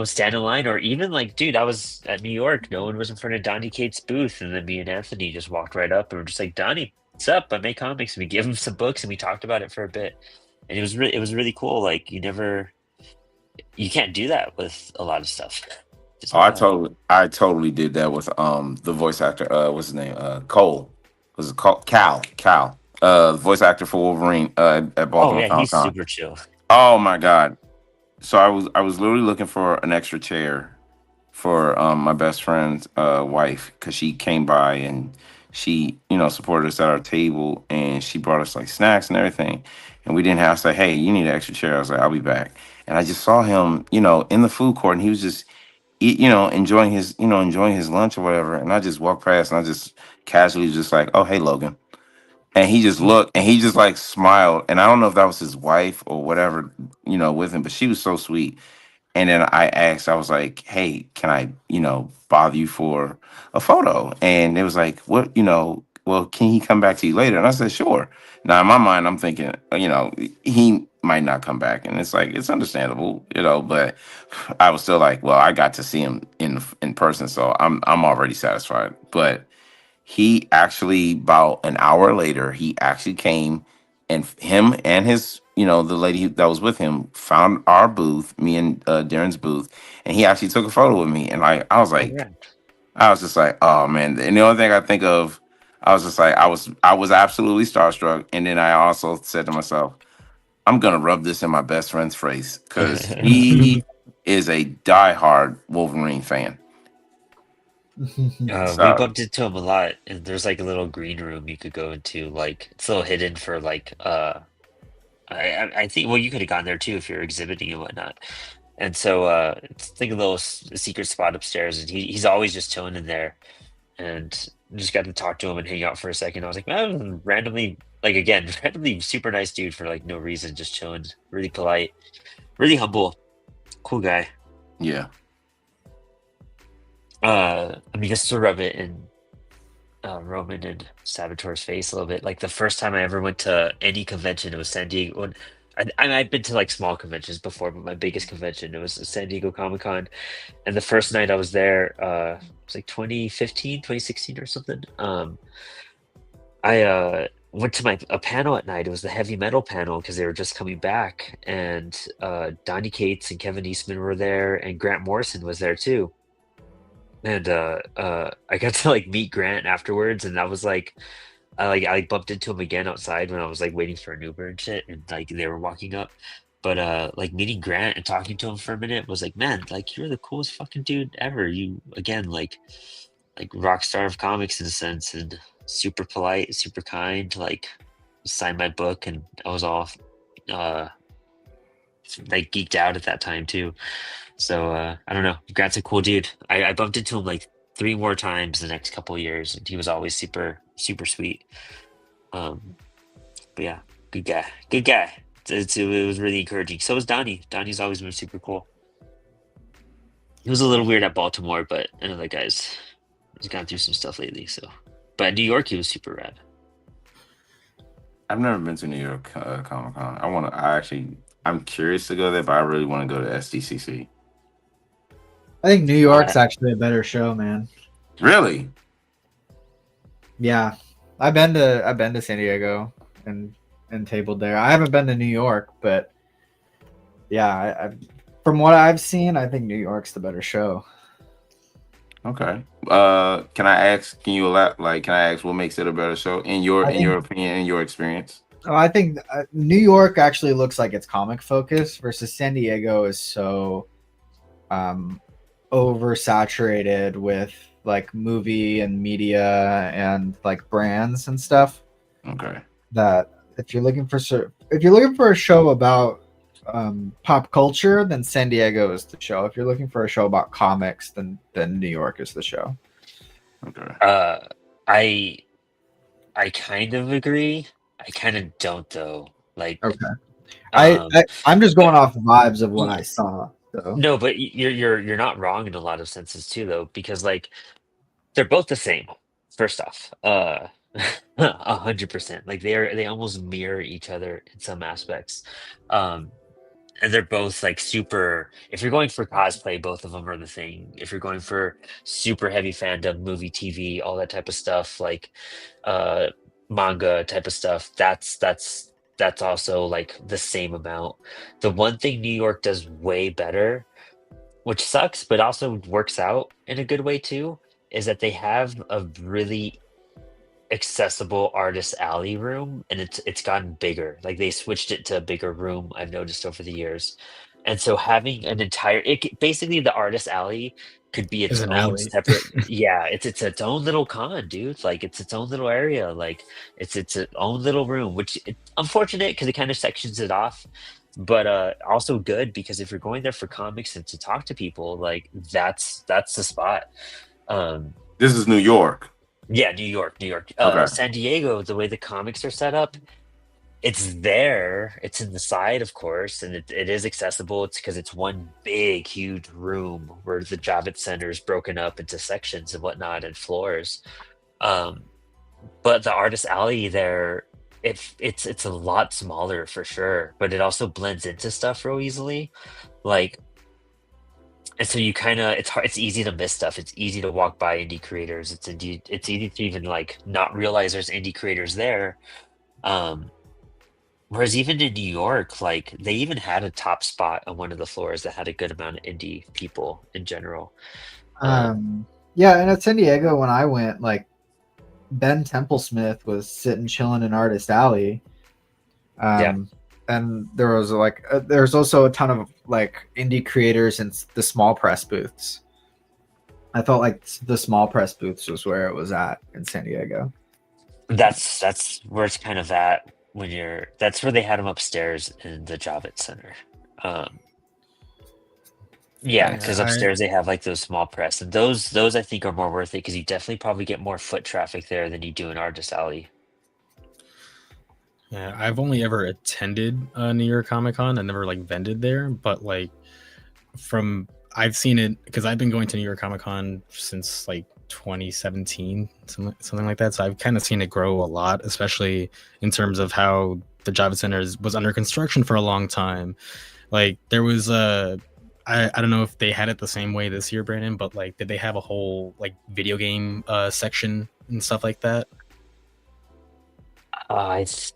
[SPEAKER 1] stand in line, or even like, dude, I was at New York. No one was in front of Donnie Cates' booth, and then me and Anthony just walked right up and we're just like, Donnie, what's up? I make comics. And we give him some books and we talked about it for a bit, and it was really cool. Like you can't do that with a lot of stuff. Just
[SPEAKER 5] Oh, I
[SPEAKER 1] wild.
[SPEAKER 5] totally did that with the voice actor. What's his name? Cole. Was it called Cal? Cal. Voice actor for Wolverine. At
[SPEAKER 1] Oh
[SPEAKER 5] Baltimore
[SPEAKER 1] yeah,
[SPEAKER 5] Comic
[SPEAKER 1] he's
[SPEAKER 5] Con.
[SPEAKER 1] super chill.
[SPEAKER 5] Oh my god. So I was literally looking for an extra chair for my best friend's wife, because she came by and she supported us at our table, and she brought us like snacks and everything, and we didn't have to say, hey, you need an extra chair. I was like, I'll be back. And I just saw him in the food court, and he was just enjoying his lunch or whatever, and I just walked past and I just casually just like, oh, hey, Logan. And he just looked and he just like smiled, and I don't know if that was his wife or whatever with him, but she was so sweet. And then I asked, I was like, hey, can I, bother you for a photo? And it was like, what, well, can he come back to you later? And I said, sure. Now, in my mind, I'm thinking, he might not come back. And it's like, it's understandable, but I was still like, well, I got to see him in person. So I'm already satisfied. But he actually, about an hour later, he actually came, and him and his, the lady that was with him found our booth, me and Darren's booth, and he actually took a photo with me. And I was
[SPEAKER 1] Oh
[SPEAKER 5] like,
[SPEAKER 1] yeah.
[SPEAKER 5] I was just like, oh man. And the only thing I think of, I was just like, I was absolutely starstruck. And then I also said to myself, I'm gonna rub this in my best friend's face, because he is a diehard Wolverine fan.
[SPEAKER 1] We
[SPEAKER 5] So
[SPEAKER 1] bumped into him a lot, and there's like a little green room you could go into. Like it's a little hidden for like I think, well, you could have gone there too if you're exhibiting and whatnot. And so it's like a little secret spot upstairs, and he's always just chilling in there. And just got to talk to him and hang out for a second. I was like, man, randomly, like again, randomly super nice dude for like no reason, just chilling, really polite, really humble, cool guy.
[SPEAKER 5] yeah.
[SPEAKER 1] I mean, just to rub it in Roman and Saboteur's face a little bit. Like the first time I ever went to any convention, it was San Diego. And I've been to like small conventions before, but my biggest convention, it was San Diego Comic Con. And the first night I was there, it was like 2015, 2016 or something. I went to a panel at night. It was the heavy metal panel because they were just coming back, and Donnie Cates and Kevin Eastman were there, and Grant Morrison was there too. And I got to like meet Grant afterwards, and that was like I bumped into him again outside when I was like waiting for an Uber and shit, and like they were walking up. But like meeting Grant and talking to him for a minute was like, man, like you're the coolest fucking dude ever. You again like rock star of comics in a sense, and super polite, super kind. Like signed my book, and I was all uh like geeked out at that time too. So I don't know. Grant's a cool dude. I bumped into him like 3 more times the next couple of years, and he was always super super sweet. Um, but yeah, good guy. Good guy. It was really encouraging. So was Donnie. Donnie's always been super cool. He was a little weird at Baltimore, but I know that guy's he's gone through some stuff lately. So, but at New York, he was super rad.
[SPEAKER 5] I've never been to New York Comic Con. I'm curious to go there, but I really want to go to SDCC.
[SPEAKER 2] I think New York's actually a better show, man.
[SPEAKER 5] Really?
[SPEAKER 2] Yeah, I've been to San Diego and tabled there. I haven't been to New York, but yeah, from what I've seen, I think New York's the better show.
[SPEAKER 5] Okay. Can I ask? Can you like? Can I ask what makes it a better show in your
[SPEAKER 2] I think
[SPEAKER 5] opinion, in your experience?
[SPEAKER 2] I think New York actually looks like it's comic focused versus San Diego is so um, oversaturated with like movie and media and like brands and stuff
[SPEAKER 5] Okay.
[SPEAKER 2] that if you're looking for a show about pop culture, then San Diego is the show. If you're looking for a show about comics, then New York is the show.
[SPEAKER 5] Okay.
[SPEAKER 1] I I kind of agree. I kind of don't though. Like,
[SPEAKER 2] Okay.
[SPEAKER 1] um,
[SPEAKER 2] I'm just going
[SPEAKER 1] but
[SPEAKER 2] off vibes of what
[SPEAKER 1] y-
[SPEAKER 2] I saw. So
[SPEAKER 1] no, but you're not wrong in a lot of senses too, though, because like they're both the same. First off, 100%. Like they almost mirror each other in some aspects. Um, and they're both like super. If you're going for cosplay, both of them are the thing. If you're going for super heavy fandom, movie, TV, all that type of stuff, like uh manga type of stuff, that's also like the same amount. The one thing New York does way better, which sucks but also works out in a good way too, is that they have a really accessible artist alley room, and it's gotten bigger. Like they switched it to a bigger room, I've noticed over the years. And so having an entire basically the artist alley could be
[SPEAKER 4] Is
[SPEAKER 1] its
[SPEAKER 4] an
[SPEAKER 1] own
[SPEAKER 4] alley.
[SPEAKER 1] separate, yeah, it's its own little con, dude. Like it's its own little area. Like it's its own little room, which unfortunate because it kind of sections it off, but also good because if you're going there for comics and to talk to people, like that's the spot. um
[SPEAKER 5] This is New York.
[SPEAKER 1] yeah, New York, New York.
[SPEAKER 5] Okay.
[SPEAKER 1] San Diego, the way the comics are set up, it's there. It's in the side, of course, and it is accessible. It's because it's one big, huge room where the Javits Center is broken up into sections and whatnot and floors. Um, but the artist alley there, it's a lot smaller for sure, but it also blends into stuff real easily. Like, and so you kind of it's hard, it's easy to miss stuff. It's easy to walk by indie creators. It's easy to even like not realize there's indie creators there. Um, Whereas even in New York, like they even had a top spot on one of the floors that had a good amount of indie people in general. Um,
[SPEAKER 2] yeah, and at San Diego when I went, like Ben Templesmith was sitting chilling in Artist Alley.
[SPEAKER 1] yeah,
[SPEAKER 2] And there was like there's also a ton of like indie creators in the small press booths. I felt like the small press booths was where it was at in San Diego.
[SPEAKER 1] that's where it's kind of at when you're. That's where they had them upstairs in the Javits Center. Um, yeah,
[SPEAKER 2] Nice.
[SPEAKER 1] because
[SPEAKER 4] Yeah,
[SPEAKER 1] upstairs they have like those small press, and those I think are more worth it because you definitely probably get more foot traffic there than you do in Artist Alley.
[SPEAKER 4] yeah. I've only ever attended New York Comic Con. I never like vended there, but like from I've seen it because I've been going to New York Comic Con since like 2017, something like that. So I've kind of seen it grow a lot, especially in terms of how the Javits Center was under construction for a long time. Like there was a I don't know if they had it the same way this year, Brandon, but like did they have a whole like video game section and stuff like that?
[SPEAKER 1] It's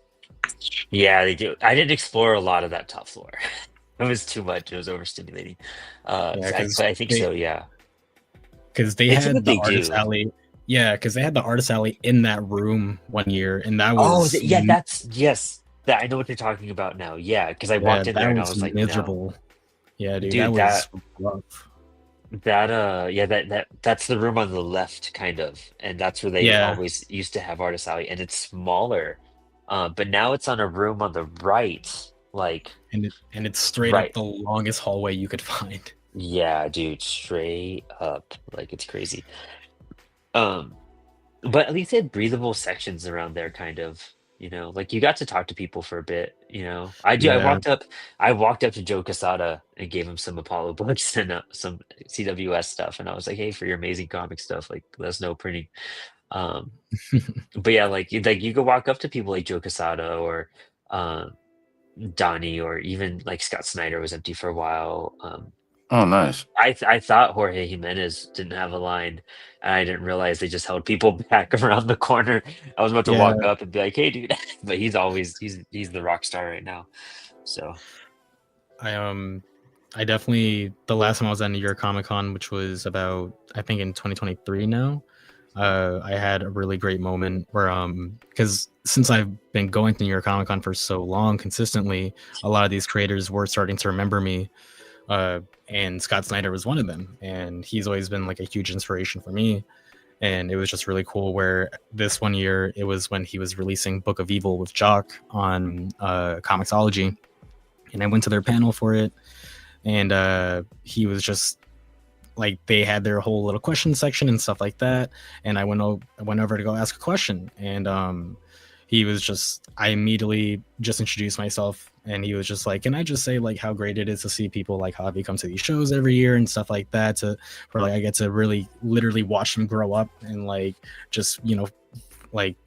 [SPEAKER 1] yeah, they do. I didn't explore a lot of that top floor. It was too much. It was overstimulating.
[SPEAKER 4] Yeah,
[SPEAKER 1] But I think so. Yeah,
[SPEAKER 4] they
[SPEAKER 1] they
[SPEAKER 4] had the
[SPEAKER 1] typically
[SPEAKER 4] artist
[SPEAKER 1] do.
[SPEAKER 4] alley. Yeah, because they had the artist alley in that room one year, and that
[SPEAKER 1] Oh,
[SPEAKER 4] was
[SPEAKER 1] yeah, that's yes. That I know what you're talking about now. Yeah, because I
[SPEAKER 4] yeah,
[SPEAKER 1] walked in there
[SPEAKER 4] that
[SPEAKER 1] and I
[SPEAKER 4] was
[SPEAKER 1] was like, no,
[SPEAKER 4] miserable. Yeah, dude, that
[SPEAKER 1] dude,
[SPEAKER 4] was rough.
[SPEAKER 1] yeah, that's the room on the left, kind of, and that's where they
[SPEAKER 4] Yeah,
[SPEAKER 1] always used to have Artist Alley, and it's smaller. But now it's on a room on the right, like
[SPEAKER 4] and it's straight up
[SPEAKER 1] right.
[SPEAKER 4] the longest hallway you could find.
[SPEAKER 1] Yeah, dude, straight up, like it's crazy. Um, but at least they had breathable sections around there, kind of. Like you got to talk to people for a bit. I do.
[SPEAKER 4] Yeah,
[SPEAKER 1] I walked up to Joe Quesada and gave him some Apollo books and some CWS stuff, and I was like, "Hey, for your amazing comic stuff, like let us know printing." Um, but yeah, like you could walk up to people like Joe Quesada or um, Donnie, or even like Scott Snyder was empty for a while.
[SPEAKER 5] Oh, nice.
[SPEAKER 1] I thought Jorge Jimenez didn't have a line, and I didn't realize they just held people back around the corner. I was about to
[SPEAKER 4] yeah.
[SPEAKER 1] walk up and be like, "Hey, dude," but he's the rock star right now. So
[SPEAKER 4] I I definitely, the last time I was at New York Comic Con, which was about, I think in 2023 now, I had a really great moment where, because since I've been going to New York Comic Con for so long consistently, a lot of these creators were starting to remember me. And Scott Snyder was one of them. And he's always been like a huge inspiration for me. And it was just really cool where this one year, it was when he was releasing Book of Evil with Jock on Comixology. And I went to their panel for it. And he was just like, they had their whole little question section and stuff like that. And I went over to go ask a question. And he was just, I immediately just introduced myself. And he was just like, can I just say like how great it is to see people like Javi come to these shows every year and stuff like that, where like I get to really literally watch them grow up and like just, you know, like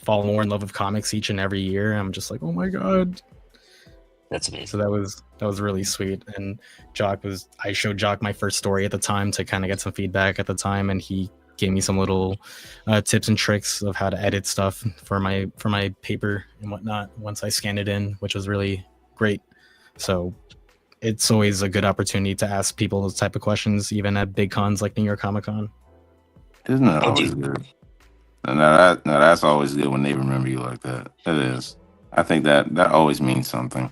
[SPEAKER 4] fall more in love with comics each and every year. I'm just like, oh my God.
[SPEAKER 1] That's amazing.
[SPEAKER 4] So that was really sweet. And I showed Jock my first story at the time to kind of get some feedback at the time, and he gave me some little tips and tricks of how to edit stuff for my paper and whatnot once I scanned it in, which was really great. So it's always a good opportunity to ask people those type of questions, even at big cons like New York Comic Con.
[SPEAKER 5] Isn't that always good? No, that's always good when they remember you like that. It is. I think that always means something.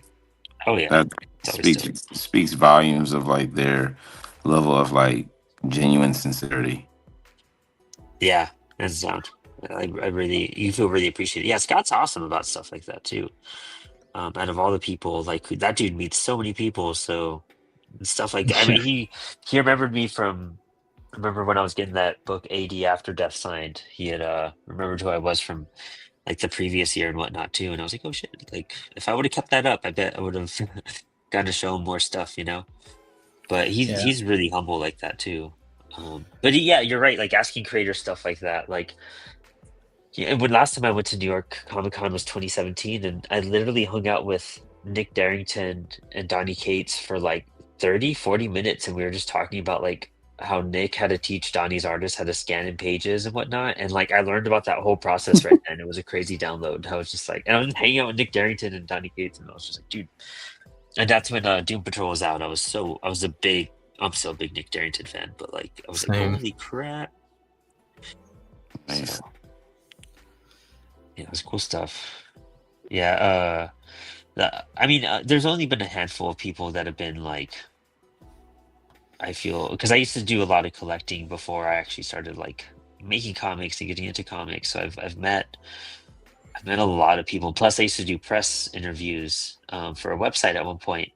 [SPEAKER 1] Oh yeah,
[SPEAKER 5] That speaks volumes of like their level of like genuine sincerity.
[SPEAKER 1] Yeah, that's sound. You feel really appreciated. Yeah, Scott's awesome about stuff like that too. Out of all the people, like that dude meets so many people, so stuff like that. I mean, he remembered me from. Remember when I was getting that book AD After Death signed? He had remembered who I was from like the previous year and whatnot too. And I was like, oh shit! Like if I would have kept that up, I bet I would have gotten to show him more stuff, you know. But he's really humble like that too. But yeah, you're right. Like asking creators stuff like that. Like, yeah, when last time I went to New York Comic Con was 2017, and I literally hung out with Nick Darrington and Donnie Cates for like 30-40 minutes, and we were just talking about like how Nick had to teach Donnie's artists how to scan in pages and whatnot. And like I learned about that whole process right then. It was a crazy download. I was just like, and I was just hanging out with Nick Darrington and Donnie Cates, and I was just like, dude. And that's when Doom Patrol was out. I'm still a big Nick Darrington fan, but like I was like, holy crap.
[SPEAKER 5] Nice.
[SPEAKER 1] So, yeah, it was cool stuff. Yeah, there's only been a handful of people that have been like, I feel, because I used to do a lot of collecting before I actually started like making comics and getting into comics. So I've met a lot of people. Plus, I used to do press interviews for a website at one point.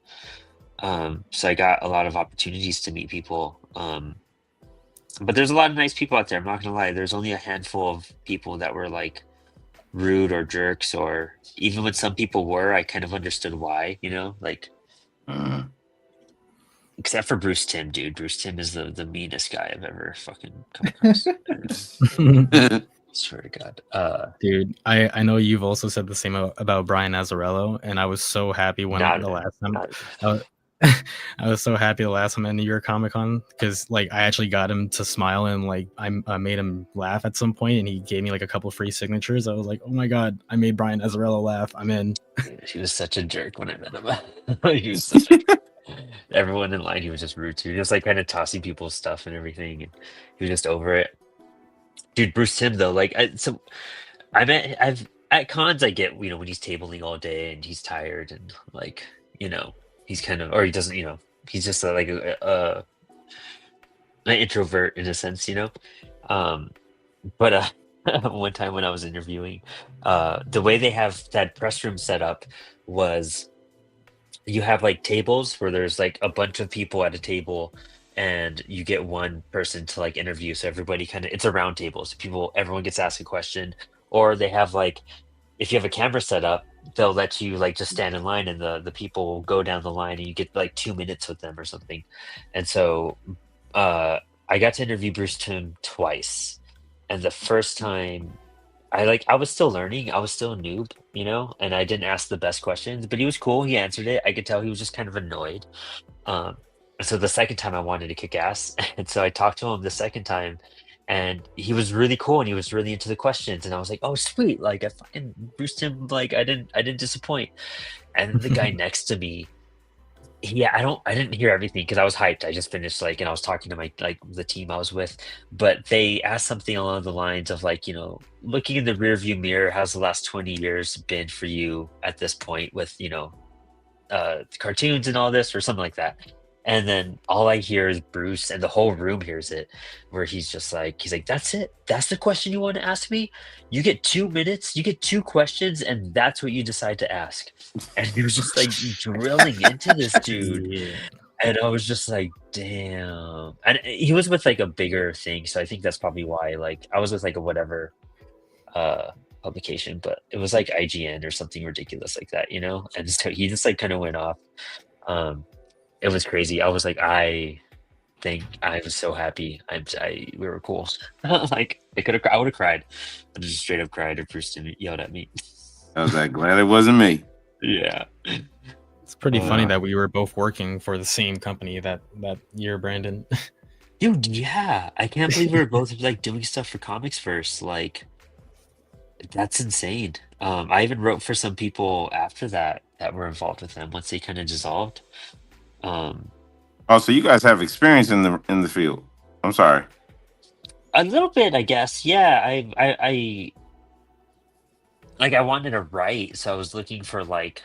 [SPEAKER 1] So I got a lot of opportunities to meet people. But there's a lot of nice people out there. I'm not gonna lie. There's only a handful of people that were like rude or jerks, or even when some people were, I kind of understood why. You know, like. Except for Bruce Timm, dude. Bruce Timm is the meanest guy I've ever fucking come across. Swear to God.
[SPEAKER 4] Dude, I know you've also said the same about Brian Azzarello, and I was so happy when the last time I was so happy the last time at New York Comic Con, because like I actually got him to smile, and like I made him laugh at some point, and he gave me like a couple free signatures. I was like, oh my God, I made Brian Azzarello laugh. I'm in.
[SPEAKER 1] He was such a jerk when I met him. He was such a jerk. Everyone in line, he was just rude to. He was like kind of tossing people's stuff and everything, and he was just over it. Dude, Bruce Timm though, like at cons I get, you know, when he's tabling all day and he's tired and like, you know, he's kind of, or he doesn't, you know, he's just like an introvert in a sense, you know. But one time when I was interviewing, the way they have that press room set up was you have like tables where there's like a bunch of people at a table, and you get one person to like interview. So everybody kind of, it's a round table. So everyone gets asked a question, or they have like, if you have a camera set up, they'll let you like just stand in line, and the people will go down the line, and you get like 2 minutes with them or something. And so I got to interview Bruce Timm twice. And the first time I was still learning. I was still a noob, you know, and I didn't ask the best questions, but he was cool. He answered it. I could tell he was just kind of annoyed. So the second time I wanted to kick ass. And so I talked to him the second time, and he was really cool, and he was really into the questions. And I was like, oh, sweet. Like I fucking Bruce Timm, like I didn't disappoint. And the guy next to me Yeah, I didn't hear everything because I was hyped. I just finished like, and I was talking to my like the team I was with, but they asked something along the lines of like, looking in the rearview mirror, how's the last 20 years been for you at this point with, cartoons and all this or something like that. And then all I hear is Bruce, and the whole room hears it, where he's like, that's it. That's the question you want to ask me. You get 2 minutes. You get two questions, and that's what you decide to ask. And he was just like drilling into this dude,
[SPEAKER 4] Yeah.
[SPEAKER 1] and I was just like, damn. And he was with like a bigger thing, so I think that's probably why. Like, I was with like a whatever uh publication, but it was like IGN or something ridiculous like that, And so he just like kind of went off. Um, it was crazy. I was like, I think I was so happy. We were cool. Like I would have cried. I just straight up cried if Bruce didn't yelled at me.
[SPEAKER 5] I was like, glad it wasn't me.
[SPEAKER 1] Yeah.
[SPEAKER 4] It's pretty funny
[SPEAKER 5] Uh,
[SPEAKER 4] that we were both working for the same company that year, Brandon.
[SPEAKER 1] Dude, yeah. I can't believe we were both like doing stuff for Comics First. Like, that's insane. I even wrote for some people after that were involved with them once they kind of dissolved. Um,
[SPEAKER 5] oh, so you guys have experience in the field. I'm sorry.
[SPEAKER 1] a little bit, I guess. Yeah, I like I wanted to write, so I was looking for like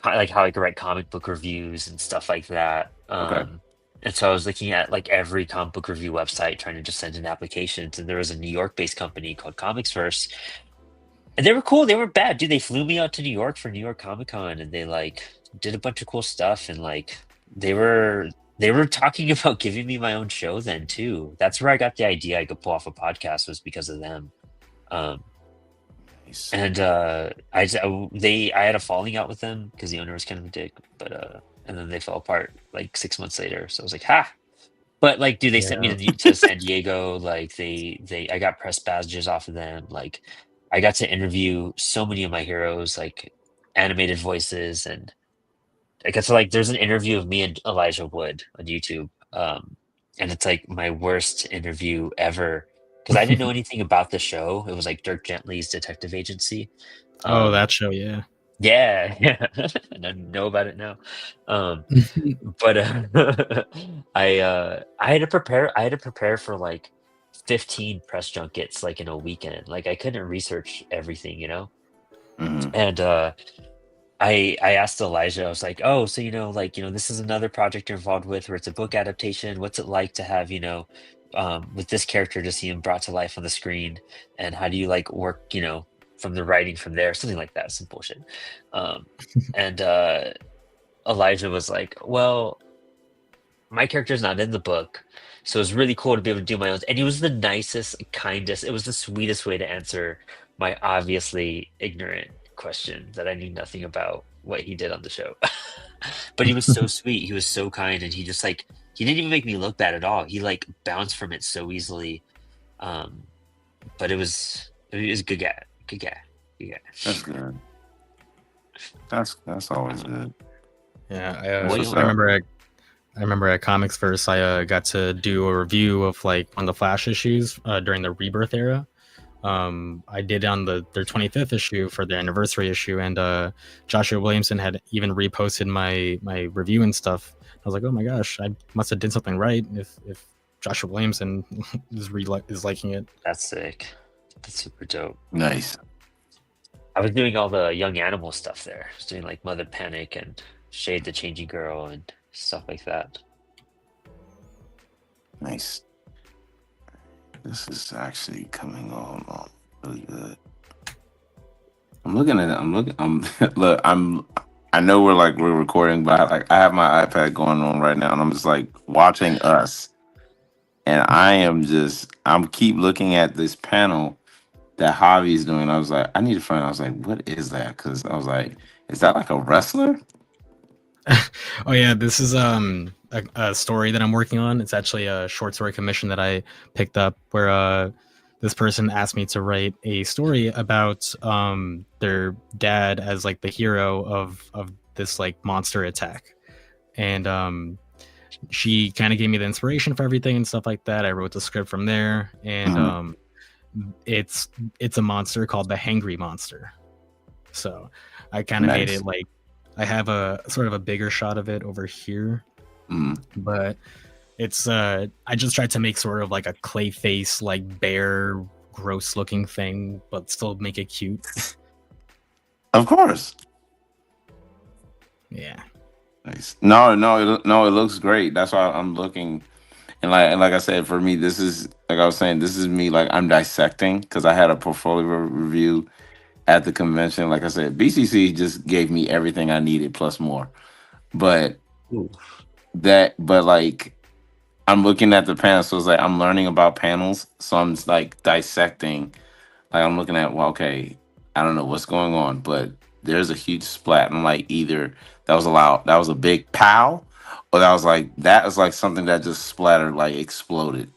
[SPEAKER 1] like how I could write comic book reviews and stuff like that.
[SPEAKER 5] Okay.
[SPEAKER 1] And so I was looking at like every comic book review website, trying to just send in applications. And there was a New York-based company called Comics First, and they were cool. They were bad, dude. They flew me out to New York for New York Comic Con, and they like did a bunch of cool stuff. And like they were talking about giving me my own show then too. That's where I got the idea I could pull off a podcast, was because of them. Um,
[SPEAKER 5] Nice.
[SPEAKER 1] and I had a falling out with them because the owner was kind of a dick, but and then they fell apart like 6 months later. So I was like, ha. But like, dude, they sent me to San Diego. Like I got press badges off of them. Like, I got to interview so many of my heroes, like animated voices, and I got to like. There's an interview of me and Elijah Wood on YouTube, and it's like my worst interview ever because I didn't know anything about the show. It was like Dirk Gently's detective agency.
[SPEAKER 4] Oh,
[SPEAKER 1] Um,
[SPEAKER 4] that show, yeah.
[SPEAKER 1] yeah, yeah, and I know about it now. Um, but I had to prepare. I had to prepare for like 15 press junkets like in a weekend. Like I couldn't research everything,
[SPEAKER 5] Mhm.
[SPEAKER 1] And I asked Elijah. I was like, oh, so like this is another project you're involved with where it's a book adaptation. What's it like to have with this character to see him brought to life on the screen, and how do you like work from the writing from there, something like that, some bullshit. And Elijah was like, well, my character's not in the book, so it's really cool to be able to do my own. And he was the nicest, kindest. It was the sweetest way to answer my obviously ignorant question that I knew nothing about what he did on the show. But he was so sweet. He was so kind, and he just like he didn't even make me look bad at all. He like bounced from it so easily. But it was a good guy. Good guy. Good guy.
[SPEAKER 5] That's good. That's always good.
[SPEAKER 4] Yeah,
[SPEAKER 1] That's what's
[SPEAKER 4] I
[SPEAKER 1] up.
[SPEAKER 4] remember at Comics First, I got to do a review of like one of the Flash issues during the Rebirth era. I did on their 25th issue for their anniversary issue, and Joshua Williamson had even reposted my review and stuff. I was like, oh my gosh, I must have did something right if Joshua Williamson is liking it.
[SPEAKER 1] That's sick. That's super dope.
[SPEAKER 5] Nice.
[SPEAKER 1] I was doing all the young animal stuff there. I was doing like Mother Panic and Shade the Changing Girl and stuff like that.
[SPEAKER 5] Nice. This is actually coming on really good. I'm looking at it. Look. I know we're recording, but I have my iPad going on right now, and I'm just like watching us, and I'm keep looking at this panel that Javi's doing. I was like, I need to find. I was like, what is that? Because I was like, is that like a wrestler?
[SPEAKER 4] Oh yeah, this is a story that I'm working on. It's actually a short story commission that I picked up where this person asked me to write a story about their dad as like the hero of this like monster attack. And she kind of gave me the inspiration for everything and stuff like that. I wrote the script from there, and it's a monster called the Hangry Monster. So I kind of made it like I have a sort of a bigger shot of it over here,
[SPEAKER 5] Mm.
[SPEAKER 4] but it's I just tried to make sort of like a clay face, like bear, gross looking thing, but still make it cute.
[SPEAKER 5] Of course.
[SPEAKER 4] Yeah.
[SPEAKER 5] Nice. No, it looks great. That's why I'm looking. And like I said, for me, this is like I was saying, this is me like I'm dissecting because I had a portfolio review at the convention. Like I said, BCC just gave me everything I needed plus more. But
[SPEAKER 1] Ooh.
[SPEAKER 5] but like I'm looking at the panels, so it's like I'm learning about panels. So I'm just, like dissecting. Like I'm looking at, well, okay, I don't know what's going on, but there's a huge splat. I'm like, either that was a big pow, or that was like something that just splattered, like exploded.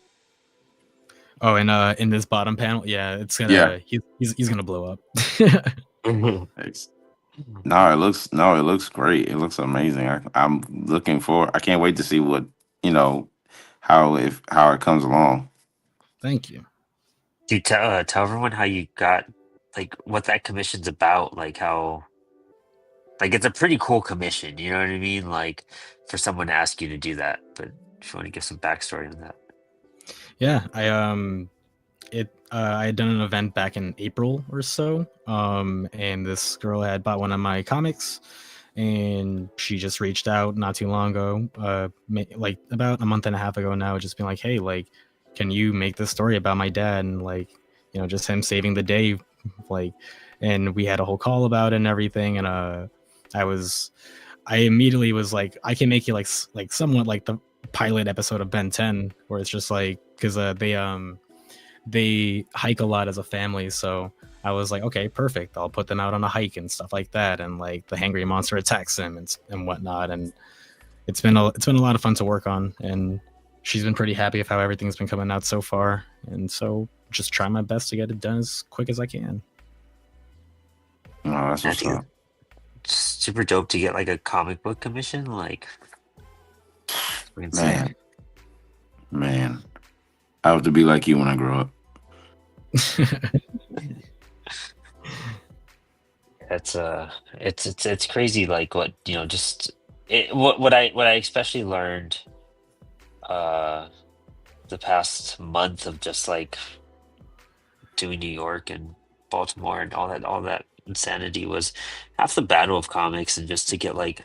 [SPEAKER 4] Oh, and in this bottom panel, yeah, it's
[SPEAKER 5] Yeah.
[SPEAKER 4] gonna he's gonna blow up.
[SPEAKER 5] It's, no, it looks great. It looks amazing. I'm looking for. I can't wait to see what you know how it comes along.
[SPEAKER 4] Thank you.
[SPEAKER 1] Dude, tell everyone how you got, like, what that commission's about, like how, like, it's a pretty cool commission, you know what I mean? Like, for someone to ask you to do that. But if you want to give some backstory on that.
[SPEAKER 4] Yeah, I had done an event back in April or so, and this girl had bought one of my comics, and she just reached out not too long ago, like about a month and a half ago now, just being like, hey, like, can you make this story about my dad and like, you know, just him saving the day, like, and we had a whole call about it and everything, and I immediately was like, I can make you like somewhat like the pilot episode of Ben 10, where it's just like because they hike a lot as a family, so I was like, okay, perfect, I'll put them out on a hike and stuff like that, and like the hangry monster attacks them and whatnot, and it's been a lot of fun to work on, and she's been pretty happy with how everything's been coming out so far, and so just try my best to get it done as quick as I can.
[SPEAKER 5] Oh, that's
[SPEAKER 1] Yeah,
[SPEAKER 5] what's
[SPEAKER 1] dude,
[SPEAKER 5] up.
[SPEAKER 1] it's super dope to get like a comic book commission. Like, freaking sick.
[SPEAKER 5] Man, I have to be like you when I grow up.
[SPEAKER 1] It's crazy. Like what just what I especially learned the past month of just like doing New York and Baltimore and all that insanity was half the battle of comics, and just to get like,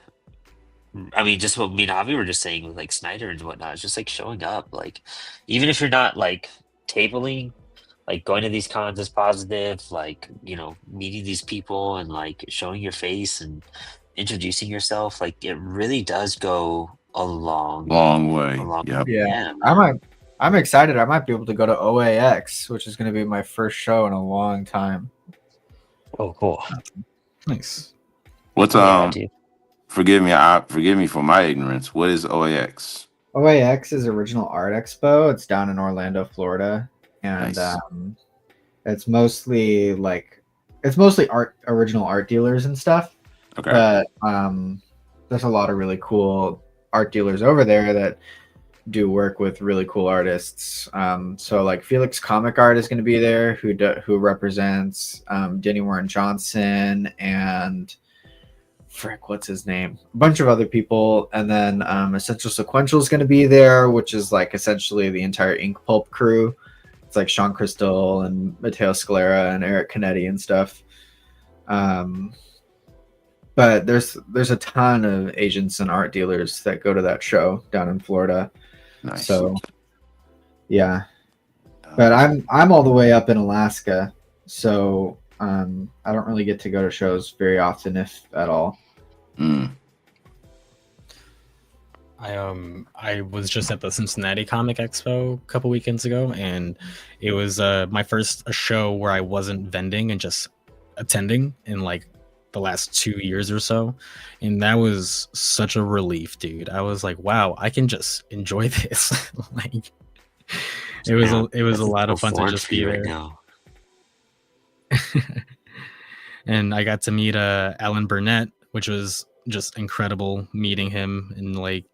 [SPEAKER 1] I mean, just what me and Javi were just saying with like Snyder and whatnot, it's just like showing up, like, even if you're not like tabling, like going to these cons is positive, like, meeting these people and like showing your face and introducing yourself, like it really does go
[SPEAKER 5] Long
[SPEAKER 1] a
[SPEAKER 5] way.
[SPEAKER 1] long,
[SPEAKER 5] Yep.
[SPEAKER 2] Yeah,
[SPEAKER 1] yeah, man.
[SPEAKER 2] I'm excited. I might be able to go to OAX, which is going to be my first show in a long time.
[SPEAKER 1] Oh, cool.
[SPEAKER 4] Nice.
[SPEAKER 5] What's
[SPEAKER 1] Yeah, dude.
[SPEAKER 5] Forgive me for my ignorance. What is OAX?
[SPEAKER 2] OAX is Original Art Expo. It's down in Orlando, Florida, and
[SPEAKER 5] Nice.
[SPEAKER 2] it's mostly original art dealers and stuff.
[SPEAKER 5] Okay.
[SPEAKER 2] But there's a lot of really cool art dealers over there that do work with really cool artists. So like Felix Comic Art is going to be there, who represents Denny Warren Johnson and frick, what's his name? A bunch of other people, and then Essential Sequential is going to be there, which is like essentially the entire Ink Pulp crew. It's like Sean Crystal and Matteo Scalera and Eric Canetti and stuff. But there's a ton of agents and art dealers that go to that show down in Florida.
[SPEAKER 5] Nice.
[SPEAKER 2] So yeah, but I'm all the way up in Alaska, so I don't really get to go to shows very often, if at all.
[SPEAKER 4] I was just at the Cincinnati Comic Expo a couple weekends ago, and it was my first show where I wasn't vending and just attending in like the last 2 years or so, and that was such a relief, dude. I was like, wow, I can just enjoy this. Like, it was a lot of fun to just be there.
[SPEAKER 1] Now.
[SPEAKER 4] And I got to meet Alan Burnett, which was just incredible meeting him, and like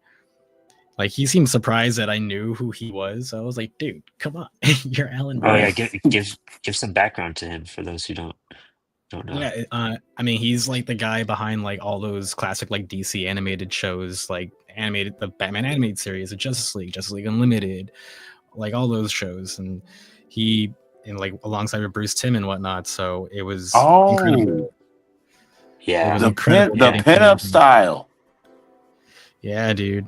[SPEAKER 4] he seemed surprised that I knew who he was. I was like, dude, come on, you're Alan
[SPEAKER 1] Oh
[SPEAKER 4] Burnett.
[SPEAKER 1] yeah, give some background to him for those who don't. Don't know.
[SPEAKER 4] Yeah, I mean, he's like the guy behind like all those classic like DC animated shows, like the Batman animated series, the Justice League Unlimited, like all those shows, and he and like alongside with Bruce Timm and whatnot. So it was incredible. It
[SPEAKER 1] Yeah.
[SPEAKER 4] was
[SPEAKER 5] The
[SPEAKER 4] incredible
[SPEAKER 5] the
[SPEAKER 4] getting to
[SPEAKER 5] pin
[SPEAKER 4] meet
[SPEAKER 5] up
[SPEAKER 4] him.
[SPEAKER 5] style.
[SPEAKER 4] Yeah, dude.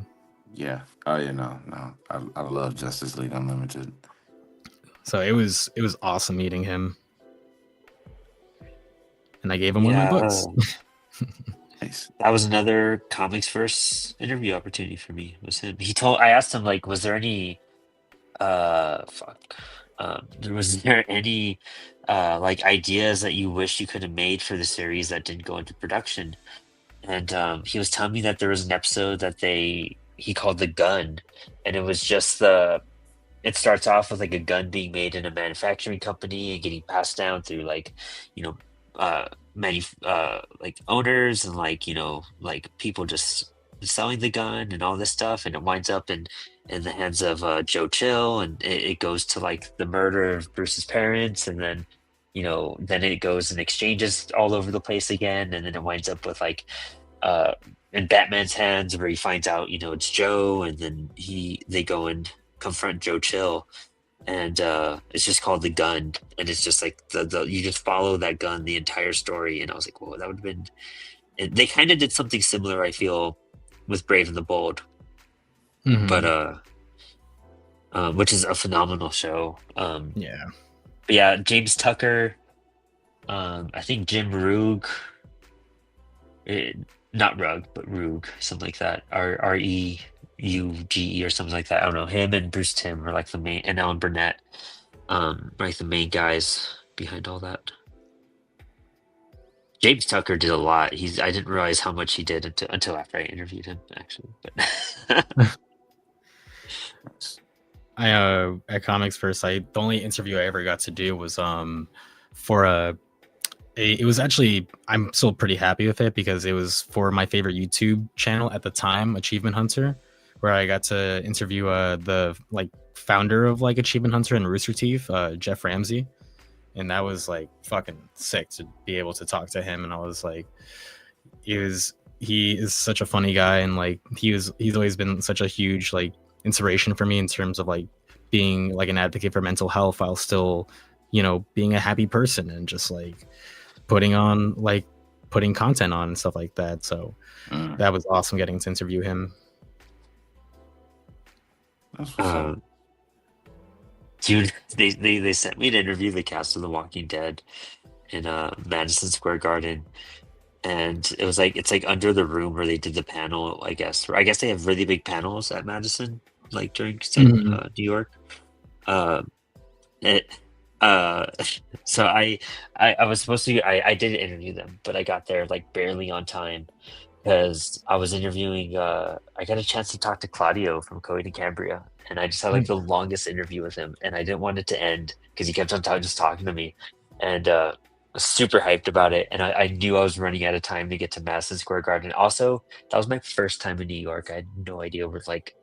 [SPEAKER 5] Yeah. Oh yeah, no. I love Justice League Unlimited.
[SPEAKER 4] So it was awesome meeting him, and I gave him one of my
[SPEAKER 1] Yeah.
[SPEAKER 4] books.
[SPEAKER 5] Nice.
[SPEAKER 1] That was another comics first interview opportunity for me. Was him. I asked him like, was there any fuck. Was there any like ideas that you wish you could have made for the series that didn't go into production? And he was telling me that there was an episode that he called the gun, and it was just it starts off with like a gun being made in a manufacturing company and getting passed down through like, you know, like owners and like, you know, like people just selling the gun and all this stuff, and it winds up in the hands of Joe Chill, and it goes to like the murder of Bruce's parents, and then, you know, then it goes and exchanges all over the place again, and then it winds up with like uh in Batman's hands where he finds out, you know, it's Joe, and then they go and confront Joe Chill, and it's just called the gun, and it's just like the you just follow that gun the entire story, and I was like, whoa, that would have been. And they kind of did something similar, I feel, with Brave and the Bold,
[SPEAKER 4] Mhm.
[SPEAKER 1] but which is a phenomenal show.
[SPEAKER 4] Yeah.
[SPEAKER 1] But yeah, James Tucker, I think Jim Roog, not Rug, but Roog, something like that. Reuge or something like that. I don't know. Him and Bruce Timm are like the main, and Alan Burnett, like the main guys behind all that. James Tucker did a lot. I didn't realize how much he did until after I interviewed him, actually. But
[SPEAKER 4] I at Comics First, the only interview I ever got to do was for it was actually, I'm still pretty happy with it because it was for my favorite YouTube channel at the time, Achievement Hunter, where I got to interview the like founder of like Achievement Hunter and Rooster Teeth, Jeff Ramsey, and that was like fucking sick to be able to talk to him. And I was like, he is such a funny guy, and like he's always been such a huge like inspiration for me in terms of like being like an advocate for mental health while still, you know, being a happy person and just like putting content on and stuff like that. So that was awesome getting to interview him.
[SPEAKER 5] That's what's up.
[SPEAKER 1] Dude, they sent me to interview the cast of The Walking Dead in Madison Square Garden, and it's like under the room where they did the panel. I guess they have really big panels at Madison, like during New York. So I was supposed to. I did interview them, but I got there like barely on time because I was interviewing. I got a chance to talk to Claudio from Coed and Cambria, and I just had like the longest interview with him, and I didn't want it to end because he kept on just talking to me, and was super hyped about it. And I knew I was running out of time to get to Madison Square Garden. Also, that was my first time in New York. I had no idea where like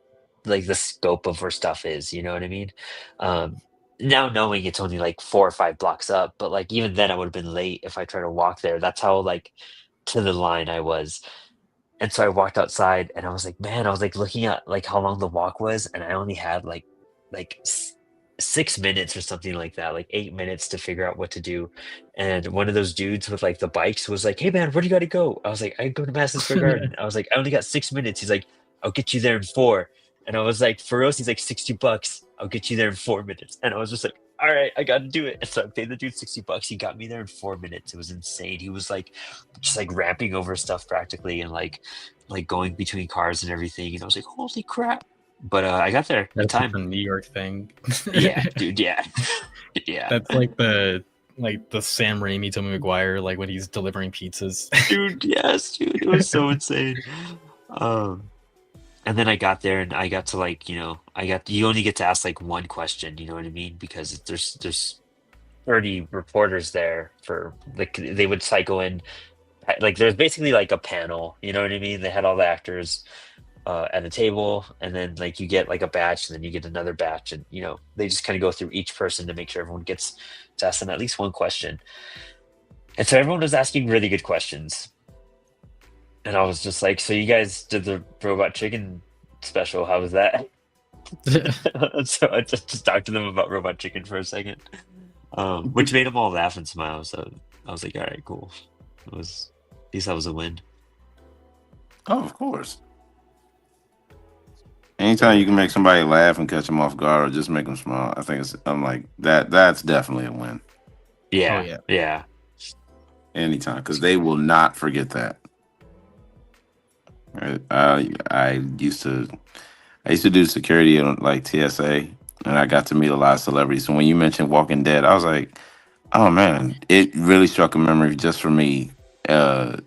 [SPEAKER 1] the scope of where stuff is. You know what I mean? Now knowing it's only like 4 or 5 blocks up, but like even then I would have been late if I tried to walk there. That's how like to the line I was. And so I walked outside and I was like, man, I was like looking at like how long the walk was, and I only had like 6 minutes or something like that, like 8 minutes to figure out what to do. And one of those dudes with like the bikes was like, hey man, where do you gotta go? I was like, I go to Madison Square Garden. I was like, I only got 6 minutes. He's like, I'll get you there in 4. And I was like, for us, he's like $60. I'll get you there in 4 minutes. And I was just like, all right, I gotta do it. And so I paid the dude $60. He got me there in 4 minutes. It was insane. He was like just like ramping over stuff practically, and like going between cars and everything. And I was like, holy crap. But I got there in
[SPEAKER 4] That's
[SPEAKER 1] time.
[SPEAKER 4] a New York thing.
[SPEAKER 1] Yeah, dude, yeah. Yeah.
[SPEAKER 4] That's like the Sam Raimi, Tobey Maguire, like when he's delivering pizzas.
[SPEAKER 1] Dude, yes, dude. It was so insane. And then I got there and I got to like, you know, you only get to ask like one question, you know what I mean? Because there's 30 reporters there for like, they would cycle in, like there's basically like a panel, you know what I mean? They had all the actors at a table, and then like you get like a batch, and then you get another batch, and you know, they just kind of go through each person to make sure everyone gets to ask them at least one question. And so everyone was asking really good questions. And I was just like, so you guys did the Robot Chicken special. How was that? So I just talked to them about Robot Chicken for a second, which made them all laugh and smile. So I was like, all right, cool. It was, at least that was a win.
[SPEAKER 5] Oh, of course. Anytime you can make somebody laugh and catch them off guard or just make them smile, I think I'm like that. That's definitely a win.
[SPEAKER 1] Yeah,
[SPEAKER 4] Oh, yeah.
[SPEAKER 1] yeah.
[SPEAKER 5] Anytime, because they will not forget that. I used to do security on like TSA, and I got to meet a lot of celebrities. So when you mentioned Walking Dead, I was like, oh man, it really struck a memory just for me. That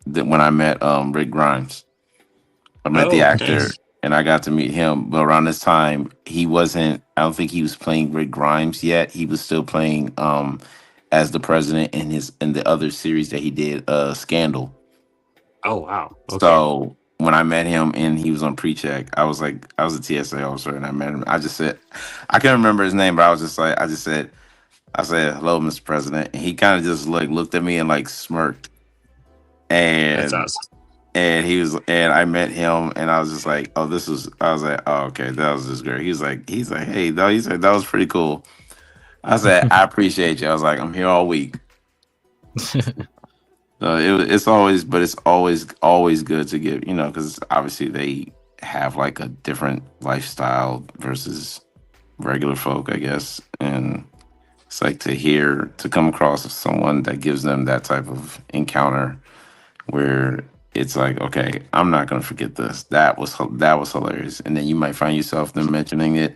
[SPEAKER 5] when I met Rick Grimes, I met the
[SPEAKER 1] Oh,
[SPEAKER 5] actor,
[SPEAKER 1] nice.
[SPEAKER 5] and I got to meet him. But around this time, he wasn't. I don't think he was playing Rick Grimes yet. He was still playing as the president in the other series that he did, Scandal.
[SPEAKER 1] Oh, wow. Okay.
[SPEAKER 5] So when I met him and he was on pre-check, I was a TSA officer, and I met him. I just said, I can't remember his name, but I was just like, I said, hello, Mr. President. And he kind of just like looked at me and like smirked.
[SPEAKER 1] That's
[SPEAKER 5] And
[SPEAKER 1] awesome.
[SPEAKER 5] and I met him, and I was just like, oh, I was like, oh, okay, that was just great. He's like, hey, though, he said that was pretty cool. I said, I appreciate you. I was like, I'm here all week. So it's always good to give, because obviously they have like a different lifestyle versus regular folk, I guess. And it's like to come across someone that gives them that type of encounter where it's like, okay, I'm not gonna forget this. That was hilarious. And then you might find yourself them mentioning it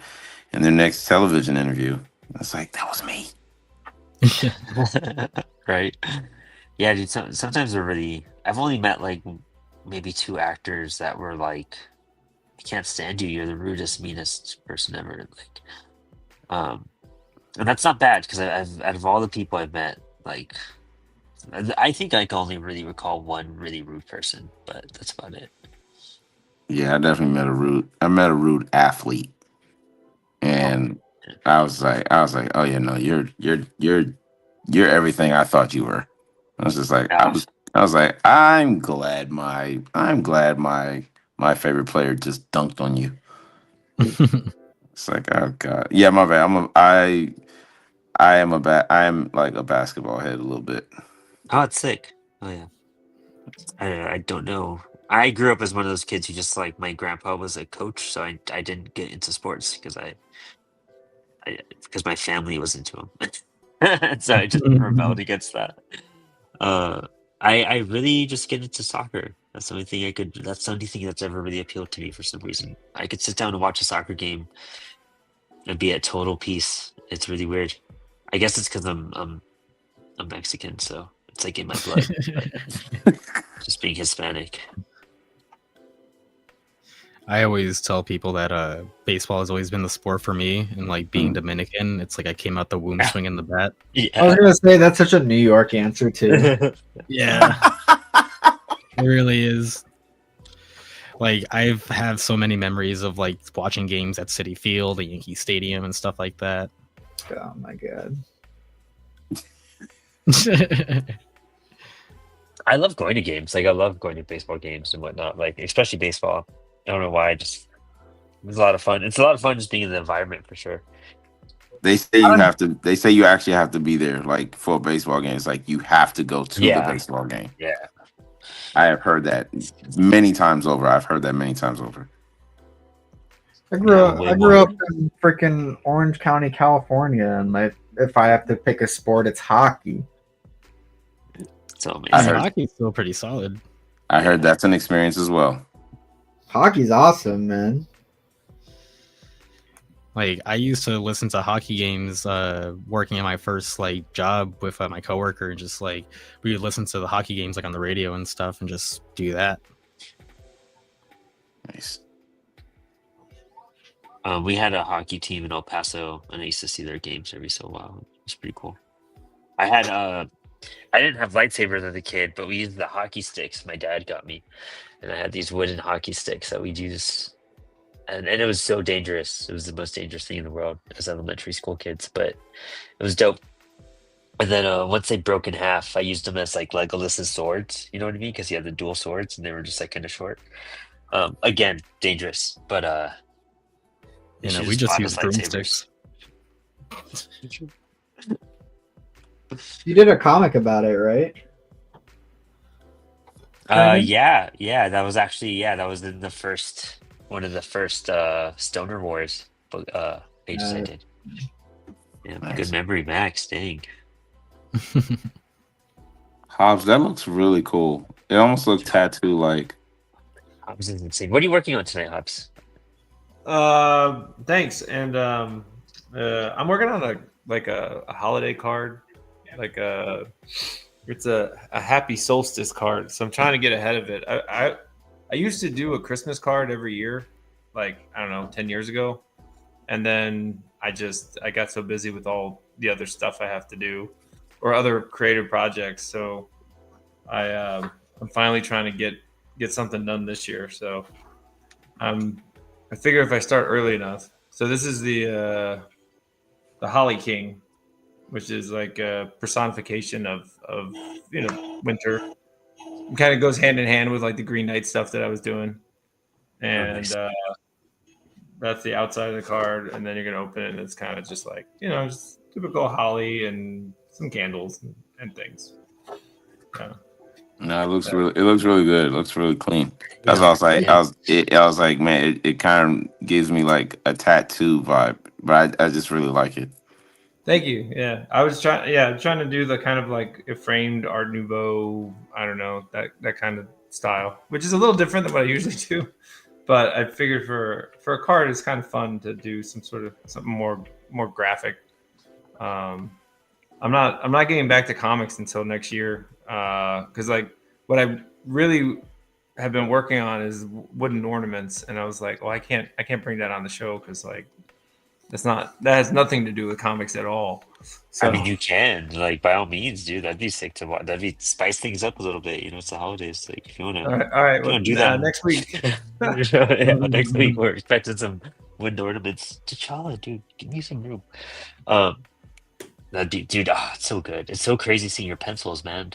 [SPEAKER 5] in their next television interview. It's like that was me.
[SPEAKER 1] Right. Yeah, dude. Sometimes they're really. I've only met like maybe two actors that were like, I can't stand you. You're the rudest, meanest person ever. Like, um, and that's not bad because I've out of all the people I've met, like, I think I can only really recall one really rude person, but that's about it.
[SPEAKER 5] Yeah, I definitely met a rude. I met a rude athlete, and I was like, oh yeah, no, you're everything I thought you were. I was just like,
[SPEAKER 1] Yeah.
[SPEAKER 5] I was like, I'm glad my favorite player just dunked on you. It's like, oh god, yeah, my bad. I am like a basketball head a little bit.
[SPEAKER 1] Oh, it's sick. Oh yeah. I don't know. I grew up as one of those kids who just like my grandpa was a coach, so I didn't get into sports because my family was into them. So I just rebelled against that. Uh, I really just get into soccer. That's the only thing I could. That's the only thing that's ever really appealed to me for some reason. I could sit down and watch a soccer game and be at total peace. It's really weird. I guess it's because I'm Mexican, so it's like in my blood. Just being Hispanic.
[SPEAKER 4] I always tell people that baseball has always been the sport for me, and like being Dominican, it's like I came out the womb swinging the bat.
[SPEAKER 2] I was
[SPEAKER 1] Yeah.
[SPEAKER 2] gonna say that's such a New York answer too.
[SPEAKER 4] Yeah, it really is. Like I've had so many memories of like watching games at Citi Field, the Yankee Stadium, and stuff like that.
[SPEAKER 2] Oh my god.
[SPEAKER 1] I love going to games. Like I love going to baseball games and whatnot. Like especially baseball. I don't know why. Just it's a lot of fun. It's a lot of fun just being in the environment for sure.
[SPEAKER 5] They say you have to. They say you actually have to be there, like for a baseball game. It's like you have to go to the
[SPEAKER 1] Yeah.
[SPEAKER 5] baseball game.
[SPEAKER 1] Yeah.
[SPEAKER 5] I have heard that many times over. I've heard that many times over.
[SPEAKER 2] I grew
[SPEAKER 1] Yeah,
[SPEAKER 2] up.
[SPEAKER 1] way
[SPEAKER 2] I grew
[SPEAKER 1] more.
[SPEAKER 2] up in freaking Orange County, California, and if I have to pick a sport, it's hockey.
[SPEAKER 1] So
[SPEAKER 5] I
[SPEAKER 1] amazing.
[SPEAKER 5] heard-
[SPEAKER 4] Hockey's still pretty solid.
[SPEAKER 5] I heard that's an experience as well.
[SPEAKER 2] Hockey's awesome, man.
[SPEAKER 4] Like I used to listen to hockey games working at my first like job with my coworker, and just like we would listen to the hockey games like on the radio and stuff, and just do that.
[SPEAKER 5] Nice.
[SPEAKER 1] We had a hockey team in El Paso, and I used to see their games every so while. It's pretty cool. I didn't have lightsabers as a kid, but we used the hockey sticks my dad got me, and I had these wooden hockey sticks that we'd use, and it was so dangerous. It was the most dangerous thing in the world as elementary school kids, but it was dope. And then once they broke in half, I used them as like Legolas's swords. You know what I mean? Because he had the dual swords, and they were just like kind of short. Again, dangerous, but they
[SPEAKER 4] You know,
[SPEAKER 1] should
[SPEAKER 4] we
[SPEAKER 1] just
[SPEAKER 4] just
[SPEAKER 1] bought
[SPEAKER 4] use
[SPEAKER 1] us lightsabers.
[SPEAKER 4] broomsticks.
[SPEAKER 2] You did a comic about it, right? Brandon?
[SPEAKER 1] Yeah, that was actually that was in the first one of the first Stoner Wars book pages I did. Yeah,
[SPEAKER 5] Nice.
[SPEAKER 1] good memory, Max. Dang.
[SPEAKER 5] Hobbs, that looks really cool. It almost looked tattoo like.
[SPEAKER 1] Hobbs is insane. What are you working on tonight, Hobbs?
[SPEAKER 3] Thanks. And I'm working on a holiday card, like it's a happy solstice card. So I'm trying to get ahead of it. I used to do a Christmas card every year, like I don't know, 10 years ago, and then I got so busy with all the other stuff I have to do or other creative projects. So I'm finally trying to get something done this year. So I figure if I start early enough. So this is the Holly King, which is like a personification of winter. It kind of goes hand in hand with like the Green Knight stuff that I was doing, and
[SPEAKER 1] nice.
[SPEAKER 3] that's the outside of the card. And then you're gonna open it, and it's kind of just like just typical holly and some candles and things.
[SPEAKER 5] No, it looks really good. It looks really clean. That's what I was like. I was like, man, it kind of gives me like a tattoo vibe, but I just really like it.
[SPEAKER 3] Thank you. Yeah, I was trying to do the kind of like a framed Art Nouveau. I don't know that kind of style, which is a little different than what I usually do. But I figured for a card, it's kind of fun to do something more graphic. I'm not getting back to comics until next year because like what I really have been working on is wooden ornaments, and I was like, well, I can't bring that on the show because like that has nothing to do with comics at all. So
[SPEAKER 1] I mean, you can like by all means, dude. That'd be sick to watch. That'd be spice things up a little bit. You know, it's the holidays. Like if you wanna,
[SPEAKER 3] all right.
[SPEAKER 1] if you
[SPEAKER 3] Well,
[SPEAKER 1] wanna do that
[SPEAKER 3] next week.
[SPEAKER 1] next week, we're expecting some wind ornaments. T'Challa, dude, give me some room. No, dude, it's so good. It's so crazy seeing your pencils, man.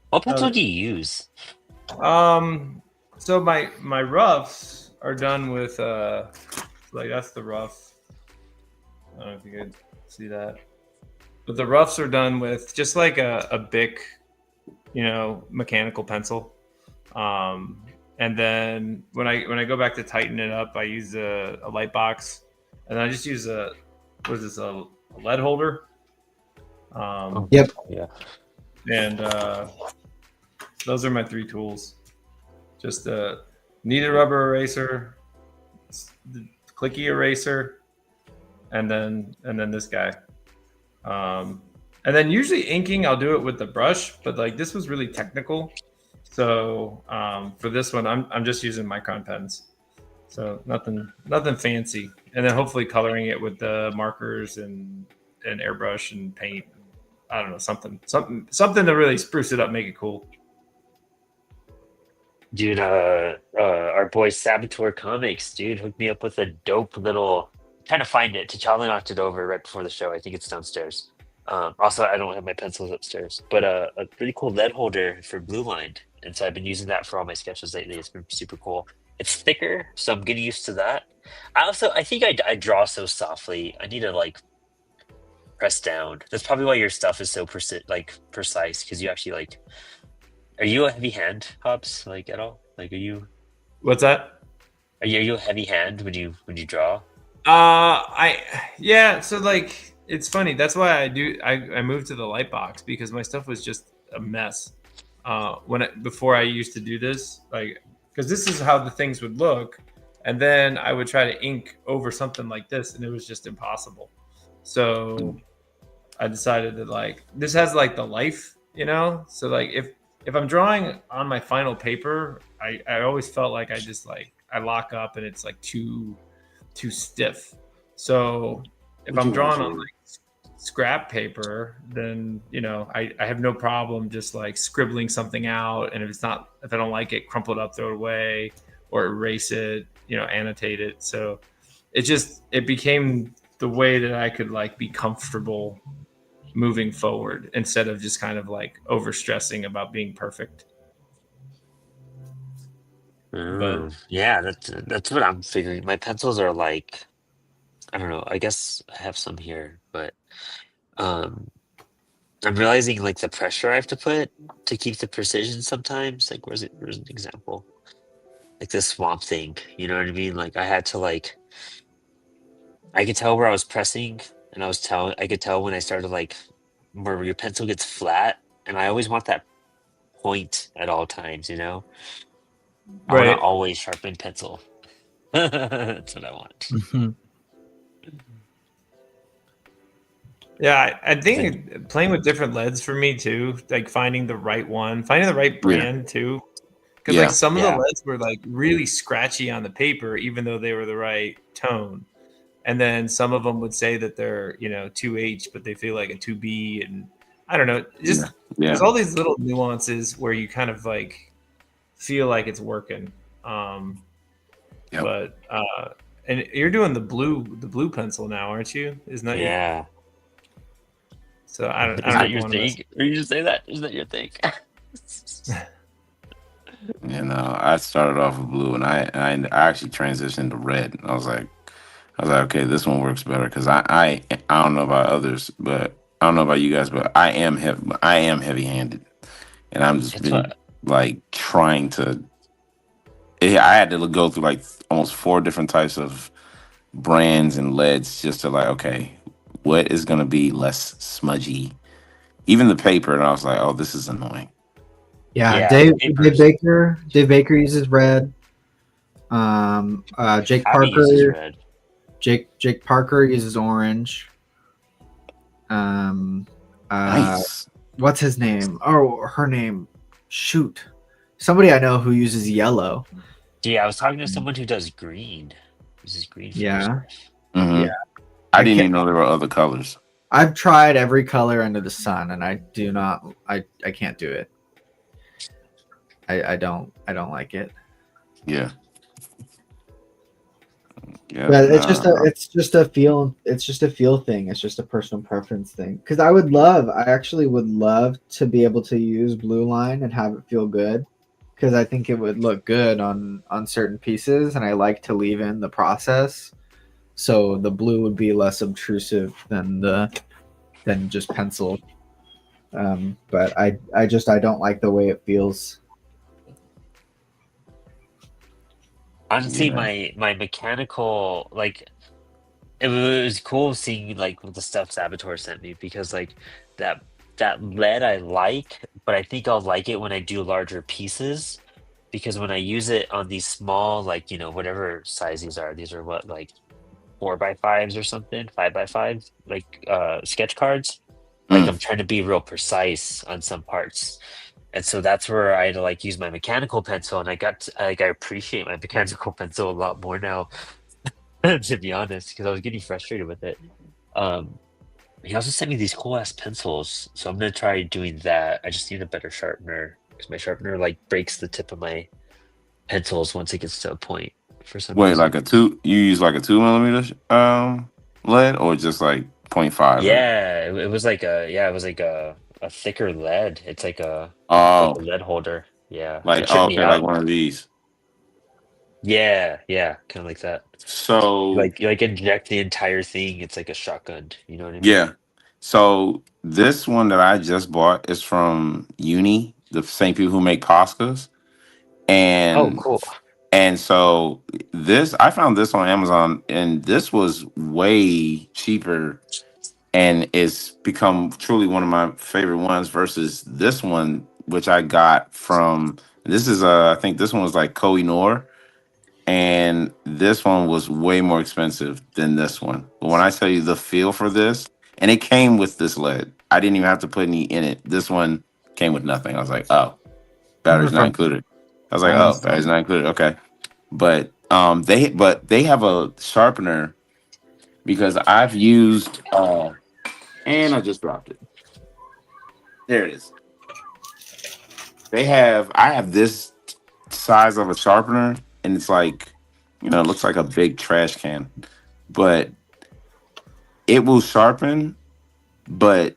[SPEAKER 1] What pencil do you use?
[SPEAKER 3] So my roughs are done with like that's the rough. I don't know if you could see that, but the roughs are done with just like a Bic, mechanical pencil. And then when I go back to tighten it up, I use a light box, and I just use a lead holder.
[SPEAKER 2] Yep.
[SPEAKER 1] Yeah.
[SPEAKER 3] And those are my three tools. Just a kneaded rubber eraser, the clicky eraser, and then this guy. And then usually inking, I'll do it with the brush, but like this was really technical. So for this one, I'm just using Micron pens. So nothing fancy. And then hopefully coloring it with the markers and airbrush and paint. I don't know, something to really spruce it up, make it cool.
[SPEAKER 1] Dude, our boy Saboteur Comics, dude, hooked me up with a dope little. Trying to find it. T'Challa knocked it over right before the show. I think it's downstairs. Also, I don't have my pencils upstairs, but a really cool lead holder for blue lined, and so I've been using that for all my sketches lately. It's been super cool. It's thicker, so I'm getting used to that. I think I draw so softly. I need to like press down. That's probably why your stuff is so precise because you actually like. Are you a heavy hand, Hobbs? Like at all? Like,
[SPEAKER 3] What's that?
[SPEAKER 1] Are you a heavy hand when you draw?
[SPEAKER 3] So like it's funny. That's why I moved to the light box because my stuff was just a mess. Before I used to do this, like because this is how the things would look, and then I would try to ink over something like this, and it was just impossible. So I decided that like this has like the life, So like if I'm drawing on my final paper, I always felt like I lock up and it's like too stiff. So if I'm drawing on like scrap paper, then I have no problem just like scribbling something out, and if I don't like it, crumple it up, throw it away, or erase it, annotate it. So it became the way that I could like be comfortable moving forward instead of just kind of like over stressing about being perfect. But
[SPEAKER 1] Yeah, that's what I'm figuring. My pencils are like, I don't know. I guess I have some here, but um, I'm realizing like the pressure I have to put to keep the precision sometimes. Like, where's it? Where's an example? Like the swamp thing. You know what I mean? Like I had to like, I could tell where I was pressing, and I could tell when I started like, where your pencil gets flat, and I always want that point at all times. You know, I want to
[SPEAKER 3] right.
[SPEAKER 1] always sharpen pencil. That's what I want.
[SPEAKER 3] Yeah, I
[SPEAKER 1] 'Cause then,
[SPEAKER 3] think playing with different leads for me too, like finding the right one, finding the right
[SPEAKER 5] Yeah.
[SPEAKER 3] brand too. Because like
[SPEAKER 5] Yeah.
[SPEAKER 3] some of the
[SPEAKER 1] yeah,
[SPEAKER 3] leads were like really scratchy on the paper, even though they were the right tone. And then some of them would say that they're 2H, but they feel like a 2B, and I don't know.
[SPEAKER 5] Yeah.
[SPEAKER 3] Just
[SPEAKER 5] Yeah.
[SPEAKER 3] there's all these little nuances where you kind of like feel like it's working.
[SPEAKER 5] Yep.
[SPEAKER 3] But and you're doing the blue pencil now, aren't you? Isn't that your?
[SPEAKER 1] yeah.
[SPEAKER 3] So I don't
[SPEAKER 1] Is that
[SPEAKER 3] even
[SPEAKER 1] your
[SPEAKER 3] want to mess.
[SPEAKER 1] thing? Are you just say that? Is that your thing?
[SPEAKER 5] You know, I started off with blue, and I actually transitioned to red. I was like, okay, this one works better because I don't know about others, but I don't know about you guys, but I am heavy handed, and I'm just
[SPEAKER 1] It's
[SPEAKER 5] been
[SPEAKER 1] what
[SPEAKER 5] like trying to. I had to go through like almost 4 different types of brands and leads just to like, okay, what is gonna be less smudgy? Even the paper, and I was like, oh, this is annoying.
[SPEAKER 2] Yeah,
[SPEAKER 1] yeah,
[SPEAKER 2] Dave
[SPEAKER 1] papers.
[SPEAKER 2] Dave Baker uses red. Jake
[SPEAKER 1] Abby uses
[SPEAKER 2] Parker
[SPEAKER 1] red.
[SPEAKER 2] Jake Parker uses orange. Um,
[SPEAKER 5] Nice.
[SPEAKER 2] what's his name? Oh, her name. Shoot, somebody I know who uses yellow.
[SPEAKER 1] Yeah, I was talking to someone who does green. Uses green for their
[SPEAKER 2] Yeah,
[SPEAKER 1] stuff.
[SPEAKER 5] Hmm.
[SPEAKER 2] yeah.
[SPEAKER 5] I
[SPEAKER 2] I
[SPEAKER 5] didn't
[SPEAKER 2] can't.
[SPEAKER 5] even know there were other colors.
[SPEAKER 2] I've tried every color under the sun, and I do not. I can't do it. I don't like it.
[SPEAKER 5] Yeah. Yeah.
[SPEAKER 2] But
[SPEAKER 5] Nah.
[SPEAKER 2] it's just a feel thing. It's just a personal preference thing. Because I actually would love to be able to use blue line and have it feel good. Because I think it would look good on certain pieces, and I like to leave in the process, so the blue would be less obtrusive than just pencil. But I don't like the way it feels.
[SPEAKER 1] Honestly,
[SPEAKER 5] Yeah.
[SPEAKER 1] my mechanical like it was cool seeing like the stuff Saboteur sent me because like that that lead I like, but I think I'll like it when I do larger pieces because when I use it on these small like whatever size these are what like 4x5s or something 5x5s like sketch cards. Like
[SPEAKER 5] Mm.
[SPEAKER 1] I'm trying to be real precise on some parts. And so that's where I had to like use my mechanical pencil, and like I appreciate my mechanical pencil a lot more now, to be honest, because I was getting frustrated with it. Um, he also sent me these cool ass pencils, so I'm gonna try doing that. I just need a better sharpener because my sharpener like breaks the tip of my pencils once it gets to a point for some
[SPEAKER 5] Wait,
[SPEAKER 1] reason.
[SPEAKER 5] like you use like a 2 millimeter lead or just like 0.5 or
[SPEAKER 1] Yeah, it was like a thicker lead. It's like a
[SPEAKER 5] oh,
[SPEAKER 1] lead holder. Yeah,
[SPEAKER 5] like
[SPEAKER 1] it
[SPEAKER 5] oh,
[SPEAKER 1] tripped me
[SPEAKER 5] okay, like
[SPEAKER 1] out.
[SPEAKER 5] one of these.
[SPEAKER 1] Yeah, kind of like that.
[SPEAKER 5] So
[SPEAKER 1] You like inject the entire thing. It's like a shotgun. You know what I mean?
[SPEAKER 5] yeah. So this one that I just bought is from Uni, the same people who make Poscas.
[SPEAKER 1] Oh,
[SPEAKER 5] And
[SPEAKER 1] cool.
[SPEAKER 5] so this I found this on Amazon, and this was way cheaper, and it's become truly one of my favorite ones versus this one which I got from this is I think this one was like Koh i Noor, and this one was way more expensive than this one. But when I tell you the feel for this, and it came with this lead, I didn't even have to put any in it. This one came with nothing. I was like, oh,
[SPEAKER 2] These are
[SPEAKER 5] battery's not
[SPEAKER 2] from
[SPEAKER 5] included. I was like, oh,
[SPEAKER 2] Amazon.
[SPEAKER 5] battery's not included. Okay. But they have a sharpener because I've used and I just dropped it. There it is. I have this size of a sharpener, and it's like, it looks like a big trash can. But it will sharpen, but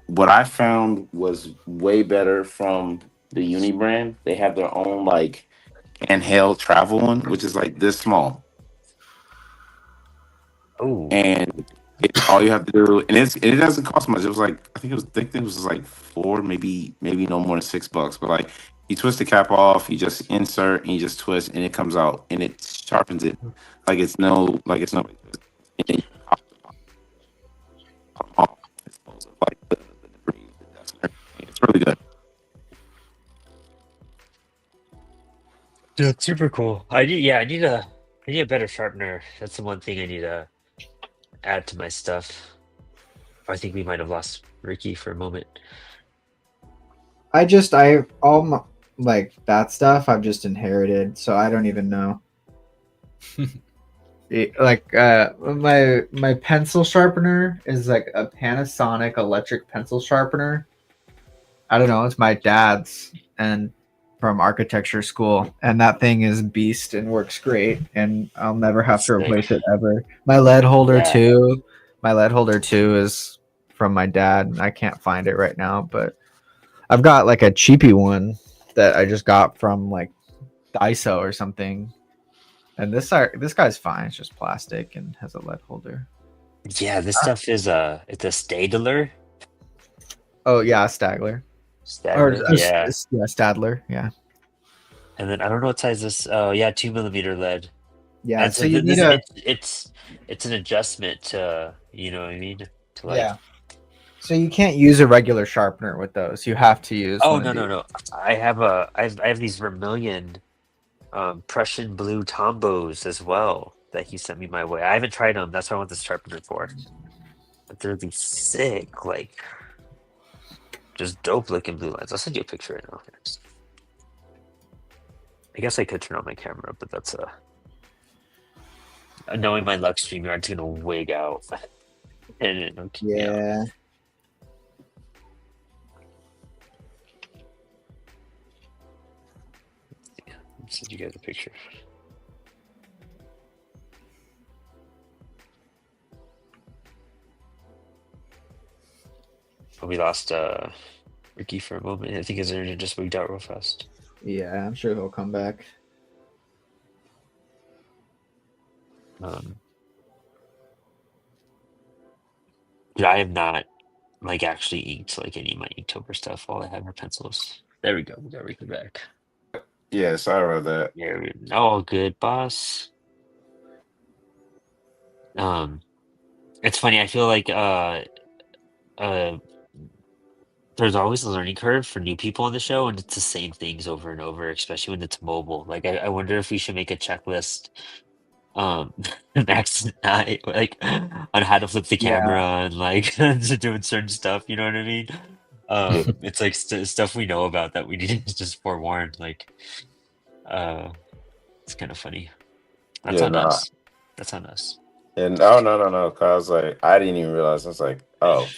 [SPEAKER 5] what I found was way better from the Uni brand. They have their own like handheld travel one, which is like this small,
[SPEAKER 1] Oh,
[SPEAKER 5] and all you have to do, and it doesn't cost much. It was like I think it was like four, maybe no more than $6. But like you twist the cap off, you just insert and you just twist, and it comes out and it sharpens it it's no. And then you pop off. It's like the debris, the dust and everything. It's really good.
[SPEAKER 1] dude, super cool. I need a better sharpener. That's the one thing I need to add to my stuff. I think we might have lost Ricky for a moment.
[SPEAKER 2] I all my, like that stuff I've just inherited, so I don't even know. My pencil sharpener is like a Panasonic electric pencil sharpener. I don't know, it's my dad's and from architecture school, and that thing is beast and works great, and I'll never have to
[SPEAKER 1] Sick.
[SPEAKER 2] replace it ever. My lead holder
[SPEAKER 1] Yeah.
[SPEAKER 2] too. My lead holder too is from my dad. I can't find it right now, but I've got like a cheapy one that I just got from like Daiso or something. And this guy's fine. It's just plastic and has a lead holder.
[SPEAKER 1] Yeah, this stuff is it's a Stadler.
[SPEAKER 2] Oh yeah, Stagler.
[SPEAKER 1] Stadler, yeah.
[SPEAKER 2] Yeah, Stadler. Yeah.
[SPEAKER 1] And then I don't know what size this. Oh yeah, 2 millimeter lead.
[SPEAKER 2] Yeah.
[SPEAKER 1] And
[SPEAKER 2] So you need a
[SPEAKER 1] it's an adjustment to, you know what I mean? To like.
[SPEAKER 2] yeah. So you can't use a regular sharpener with those. You have to use.
[SPEAKER 1] Oh
[SPEAKER 2] one
[SPEAKER 1] no
[SPEAKER 2] of
[SPEAKER 1] no
[SPEAKER 2] these.
[SPEAKER 1] no! I have these Vermilion, Prussian blue Tombos as well that he sent me my way. I haven't tried them. That's what I want this sharpener for. But they're these sick, like just dope looking blue lines. I'll send you a picture right now. I guess I could turn on my camera, but that's knowing my luck StreamYard's gonna wig out. And it'll keep me out.
[SPEAKER 2] Yeah.
[SPEAKER 1] I'll send you guys a picture. Oh, we lost Ricky for a moment. I think his internet just wigged out real fast.
[SPEAKER 2] Yeah, I'm sure he'll come back.
[SPEAKER 1] Dude, I have not like actually inked like any of my Inktober stuff. All I have are pencils. There we go. We got Ricky back.
[SPEAKER 5] Yeah, sorry about that.
[SPEAKER 1] There we all good, boss. It's funny. I feel like there's always a learning curve for new people on the show, and it's the same things over and over, especially when it's mobile. Like I wonder if we should make a checklist, um, Max and I, like on how to flip the
[SPEAKER 2] Yeah.
[SPEAKER 1] camera and like doing certain stuff. You know what I mean? It's like stuff we know about that we need to just forewarn. Like, it's kind of funny. That's
[SPEAKER 5] Yeah,
[SPEAKER 1] on
[SPEAKER 5] nah.
[SPEAKER 1] us. That's on us.
[SPEAKER 5] And oh no, cause like I didn't even realize. I was like, oh,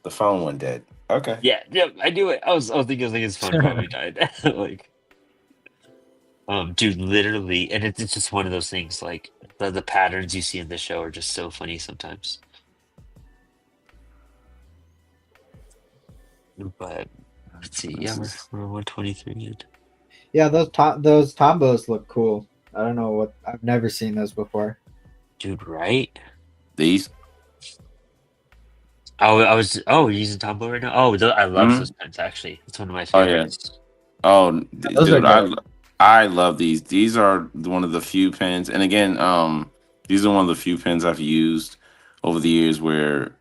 [SPEAKER 5] the phone went dead. Okay.
[SPEAKER 1] Yeah, I knew it. I was thinking like his phone probably died. Like, dude, literally, and it's just one of those things. Like the patterns you see in the show are just so funny sometimes. But let's see. Yeah, we're 123 in.
[SPEAKER 2] Yeah, those Tombos look cool. I don't know what I've never seen those before.
[SPEAKER 1] Dude, right?
[SPEAKER 5] These.
[SPEAKER 1] Oh, you're using Tombow right now? Oh, I love
[SPEAKER 5] Mhm.
[SPEAKER 1] those pens actually. It's one of my
[SPEAKER 5] Oh, yeah.
[SPEAKER 1] favorites.
[SPEAKER 5] Oh,
[SPEAKER 2] Those are
[SPEAKER 5] dude,
[SPEAKER 2] good.
[SPEAKER 5] I love these. These are one of the few pens, and again, these are one of the few pens I've used over the years where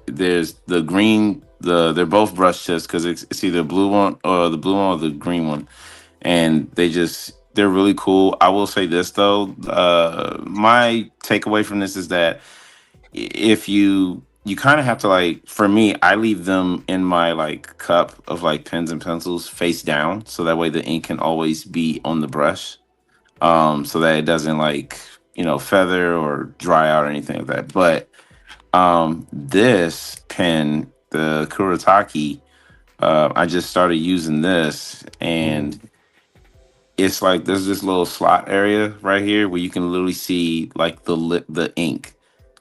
[SPEAKER 5] there's the green, they're both brush tips because it's either blue one or the green one, and they're really cool. I will say this though, my takeaway from this is that if you kind of have to like, for me, I leave them in my like cup of like pens and pencils face down so that way the ink can always be on the brush, so that it doesn't like, feather or dry out or anything like that. But this pen, the Kuretake, I just started using this, and it's like there's this little slot area right here where you can literally see like the ink,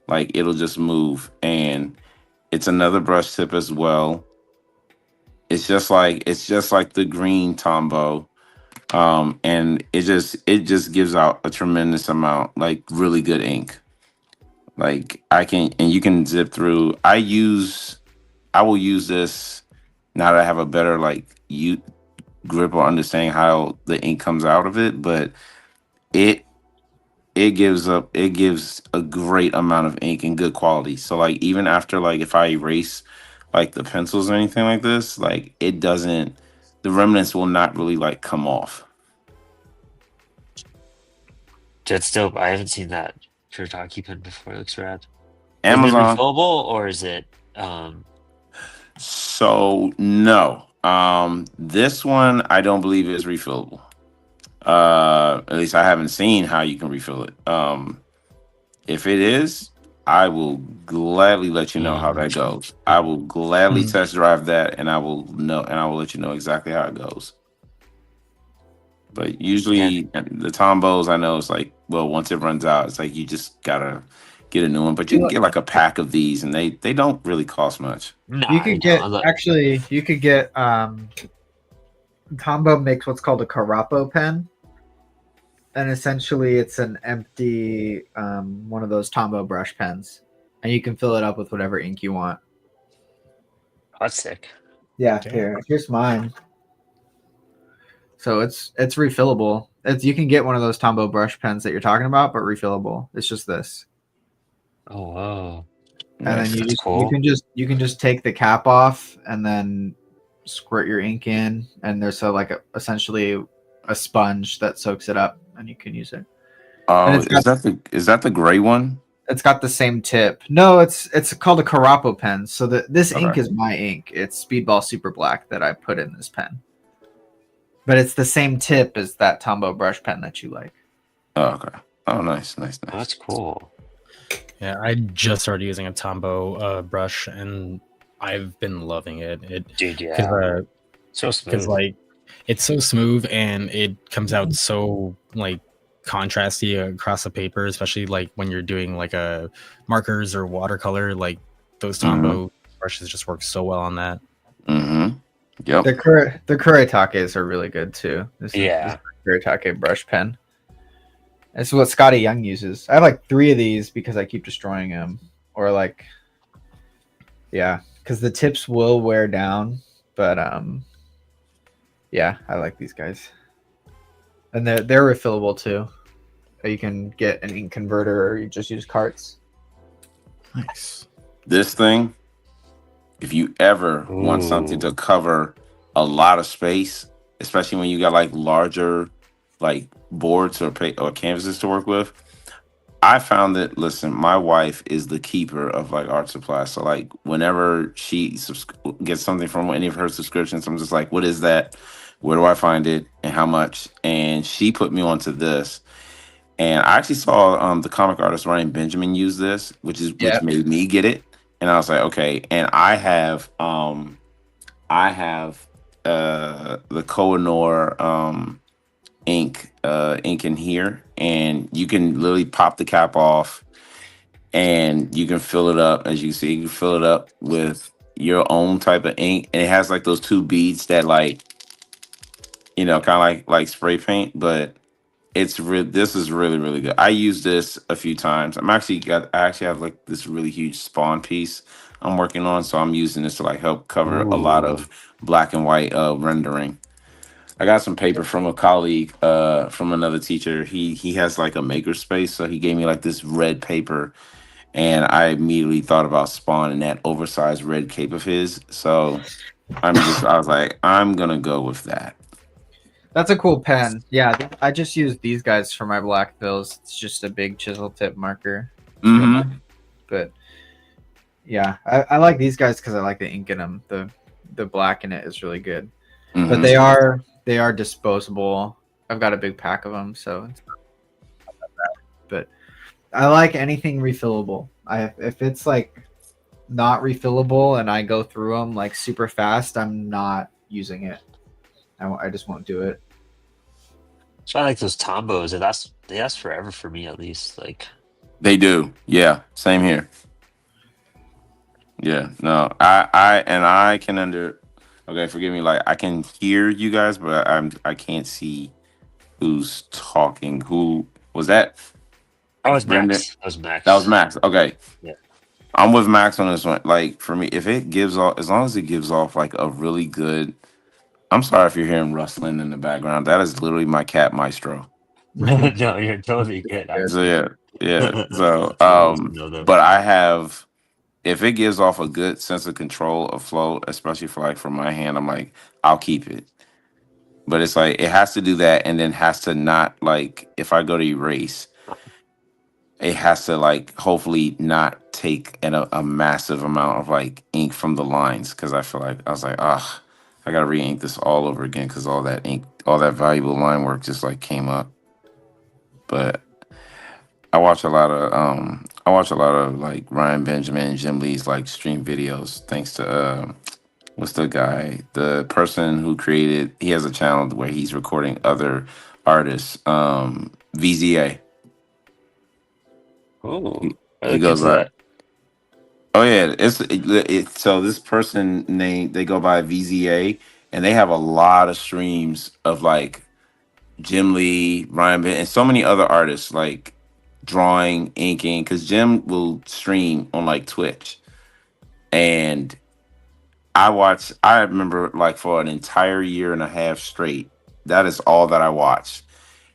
[SPEAKER 5] like it'll just move, and it's another brush tip as well. It's just like the green Tombow. And it just gives out a tremendous amount, like really good ink. Like you can zip through. I will use this now that I have a better like grip or understanding how the ink comes out of it, but it it gives a great amount of ink and good quality. So like even after like if I erase like the pencils or anything like this, like it doesn't the remnants will not really like come off.
[SPEAKER 1] That's dope. I haven't seen that shiitake pen before. It looks rad. Is it
[SPEAKER 5] Amazon.
[SPEAKER 1] refillable or is it
[SPEAKER 5] So no. This one I don't believe is refillable. At least I haven't seen how you can refill it. If it is, I will gladly let you know how that goes. I will gladly test drive that, and I will let you know exactly how it goes. But usually the Tombos, I know it's like, well, once it runs out, it's like you just gotta get a new one. But you can get like a pack of these, and they don't really cost much.
[SPEAKER 1] nah,
[SPEAKER 2] You could get Tombow makes what's called a Carapo pen, and essentially it's an empty one of those Tombow brush pens, and you can fill it up with whatever ink you want.
[SPEAKER 1] that's sick.
[SPEAKER 2] Yeah, here's mine. So it's refillable. You can get one of those Tombow brush pens that you're talking about, but refillable. It's just this.
[SPEAKER 1] Oh wow.
[SPEAKER 2] And then
[SPEAKER 1] That's cool.
[SPEAKER 2] you can just take the cap off and then squirt your ink in, and there's essentially a sponge that soaks it up, and you can use it.
[SPEAKER 5] Oh, is that the gray one?
[SPEAKER 2] It's got the same tip. No, it's called a Carapo pen. So this ink is my ink. It's Speedball Super Black that I put in this pen. But it's the same tip as that Tombow brush pen that you like.
[SPEAKER 5] Oh, okay. Oh, nice.
[SPEAKER 1] Oh, that's cool.
[SPEAKER 4] Yeah, I just started using a Tombow brush, and I've been loving it.
[SPEAKER 1] Dude, yeah. So smooth.
[SPEAKER 4] Because like it's so smooth, and it comes out so like contrasty across the paper, especially like when you're doing like a markers or watercolor. Like those Tombow brushes just work so well on that.
[SPEAKER 5] Mm-hmm. Yep.
[SPEAKER 2] The Kuritakes are really good too. This is Kuretake brush pen. This is what Scotty Young uses. I have like 3 of these because I keep destroying them, or like, yeah, because the tips will wear down. But yeah, I like these guys, and they're refillable too. You can get an ink converter, or you just use carts.
[SPEAKER 4] Nice.
[SPEAKER 5] This thing, if you ever want something to cover a lot of space, especially when you got like larger like boards or canvases to work with, I found that, listen, my wife is the keeper of like art supplies. So like whenever she gets something from any of her subscriptions, I'm just like, what is that? Where do I find it and how much? And she put me onto this. And I actually saw the comic artist Ryan Benjamin use this, which made me get it. And I was like, okay. And I have the Koh-i-Noor ink in here, and you can literally pop the cap off, and you can fill it up. As you see, you can fill it up with your own type of ink, and it has like those 2 beads that like, kind of like spray paint, but this is really, really good. I used this a few times. I actually have like this really huge Spawn piece I'm working on, so I'm using this to like help cover a lot of black and white rendering. I got some paper from a colleague, from another teacher. He has like a maker space, so he gave me like this red paper, and I immediately thought about Spawn and that oversized red cape of his. So I was like, I'm gonna go with that.
[SPEAKER 2] That's a cool pen. Yeah, I just use these guys for my black fills. It's just a big chisel tip marker.
[SPEAKER 5] Mm-hmm.
[SPEAKER 2] But yeah, I like these guys because I like the ink in them. The black in it is really good. Mm-hmm. But they are disposable. I've got a big pack of them, so it's not that bad. But I like anything refillable. If it's like not refillable and I go through them like super fast, I'm not using it. I just won't do it.
[SPEAKER 1] So I like those Tombos, and they last forever for me, at least. Like
[SPEAKER 5] they do, yeah. Same here. Yeah, no, I can Okay, forgive me. Like I can hear you guys, but I can't see who's talking. Who was that?
[SPEAKER 1] I was
[SPEAKER 5] Brendan.
[SPEAKER 1] Max. I was
[SPEAKER 5] That was
[SPEAKER 1] Max.
[SPEAKER 5] Max. Okay.
[SPEAKER 1] Yeah.
[SPEAKER 5] I'm with Max on this one. Like for me, if it gives off, as long as it gives off like a really good. I'm sorry if you're hearing rustling in the background. That is literally my cat Maestro.
[SPEAKER 1] No, you're totally good.
[SPEAKER 5] So yeah, yeah. So
[SPEAKER 1] It's nice to know though.
[SPEAKER 5] but I have, if it gives off a good sense of control of flow, especially for like from my hand, I'm like, I'll keep it. But it's like it has to do that, and then has to not like if I go to erase, it has to like hopefully not take a massive amount of like ink from the lines, because I feel like I was like, ah, I gotta re-ink this all over again because all that ink, all that valuable line work just like came up. But I watch a lot of like Ryan Benjamin and Jim Lee's like stream videos, thanks to what's the guy, the person who created, he has a channel where he's recording other artists, VZA.
[SPEAKER 1] Oh, I
[SPEAKER 5] He
[SPEAKER 1] look
[SPEAKER 5] goes
[SPEAKER 1] into
[SPEAKER 5] by,
[SPEAKER 1] that.
[SPEAKER 5] oh yeah, so this person name, they go by VZA, and they have a lot of streams of like Jim Lee, Ryan Ben, and so many other artists like drawing, inking, because Jim will stream on like Twitch. And I remember like for an entire year and a half straight, that is all that I watched.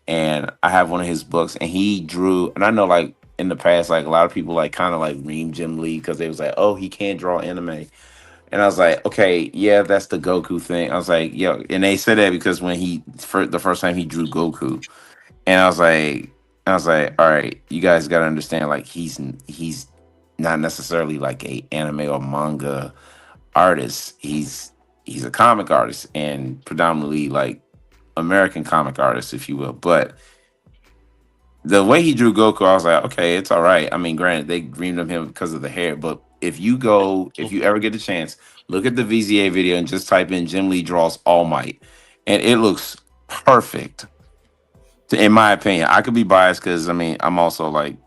[SPEAKER 5] And I have one of his books, and he drew, and I know like in the past, like a lot of people like kind of like ream Jim Lee because they was like, oh, he can't draw anime. And I was like, okay, yeah, that's the Goku thing. I was like, yo, and they said that because when he for the first time he drew Goku, and I was like, all right, you guys got to understand, like he's not necessarily like a anime or manga artist. He's a comic artist, and predominantly like American comic artist, if you will. But the way he drew Goku, I was like, okay, it's all right. I mean, granted, they dreamed of him because of the hair, but if you ever get a chance, look at the VZA video and just type in Jim Lee draws All Might, and it looks perfect. In my opinion, I could be biased because I mean, I'm also like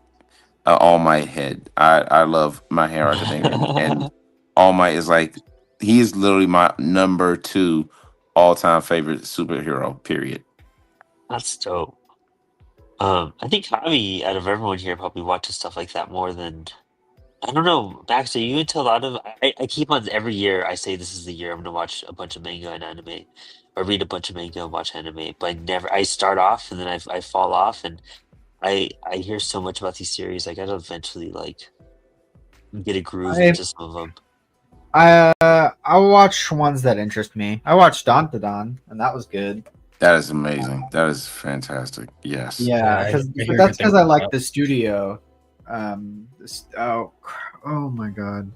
[SPEAKER 5] an All Might head. I love My Hero Academia, and All Might is like he is literally my number two all time favorite superhero. Period.
[SPEAKER 1] That's dope. I think Javi, out of everyone here, probably watches stuff like that more than I don't know. Max, are you into a lot of? I keep on every year. I say this is the year I'm gonna watch a bunch of manga and anime, or read a bunch of manga and watch anime. But I never. I start off and then I fall off, and I hear so much about these series. I gotta eventually like get a groove
[SPEAKER 2] I
[SPEAKER 1] into some of them.
[SPEAKER 2] I watch ones that interest me. I watched Don, and that was good.
[SPEAKER 5] That is amazing. That is fantastic. Yes.
[SPEAKER 2] Yeah,
[SPEAKER 4] I
[SPEAKER 2] but
[SPEAKER 4] hear
[SPEAKER 2] that's
[SPEAKER 4] good things
[SPEAKER 2] because I like
[SPEAKER 4] about
[SPEAKER 2] the studio. Oh my god.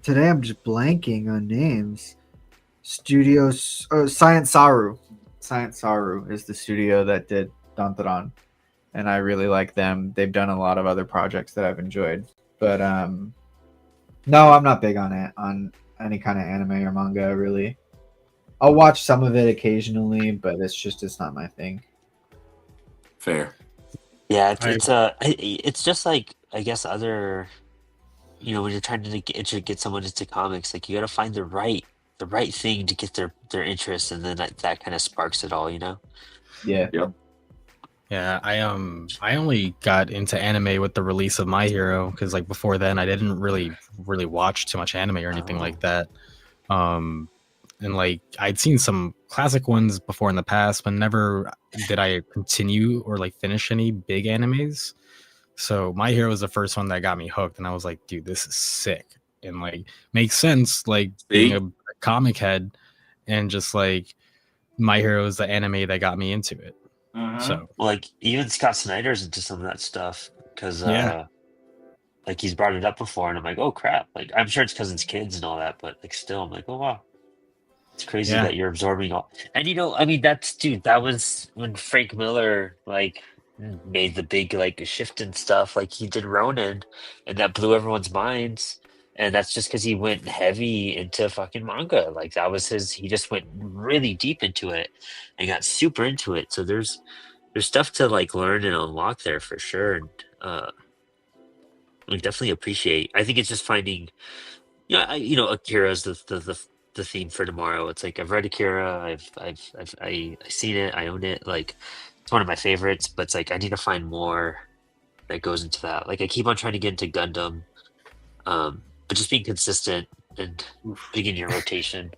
[SPEAKER 2] Today I'm just blanking on names. Studios. Oh, Science Saru. Science Saru is the studio that did Dantaran, and I really like them. They've done a lot of other projects that I've enjoyed, but no, I'm not big on it on any kind of anime or manga. Really, I'll watch some of it occasionally, but it's not my thing.
[SPEAKER 5] Fair.
[SPEAKER 1] Yeah,
[SPEAKER 4] I
[SPEAKER 1] it's just like I guess other when you're trying to get someone into comics, like you got to find the right thing to get their interest, and then that kind of sparks it all, you know.
[SPEAKER 2] Yeah.
[SPEAKER 5] Yep.
[SPEAKER 4] Yeah, I only got into anime with the release of My Hero because like before then I didn't really watch too much anime or anything
[SPEAKER 1] Oh.
[SPEAKER 4] like that. And like I'd seen some classic ones before in the past, but never did I continue or like finish any big animes. So My Hero was the first one that got me hooked, and I was like, dude, this is sick. And like makes sense, like being
[SPEAKER 5] See?
[SPEAKER 4] a comic head, and just like My Hero is the anime that got me into it. So
[SPEAKER 1] Like even Scott Snyder's into some of that stuff because
[SPEAKER 4] yeah.
[SPEAKER 1] like he's brought it up before, and I'm like, oh crap! Like I'm sure it's because it's kids and all that, but like still, I'm like, oh wow, it's crazy
[SPEAKER 4] Yeah.
[SPEAKER 1] that you're absorbing all. And I mean, that was when Frank Miller like made the big like shift and stuff. Like he did Ronin, and that blew everyone's minds. And that's just because he went heavy into fucking manga. Like that was his. He just went really deep into it, and got super into it. So there's stuff to like learn and unlock there for sure. And I definitely appreciate. I think it's just finding, Akira's the the theme for tomorrow. It's like I've read Akira, I've seen it, I own it. Like it's one of my favorites, but it's like I need to find more that goes into that. Like I keep on trying to get into Gundam, but just being consistent and being in your rotation.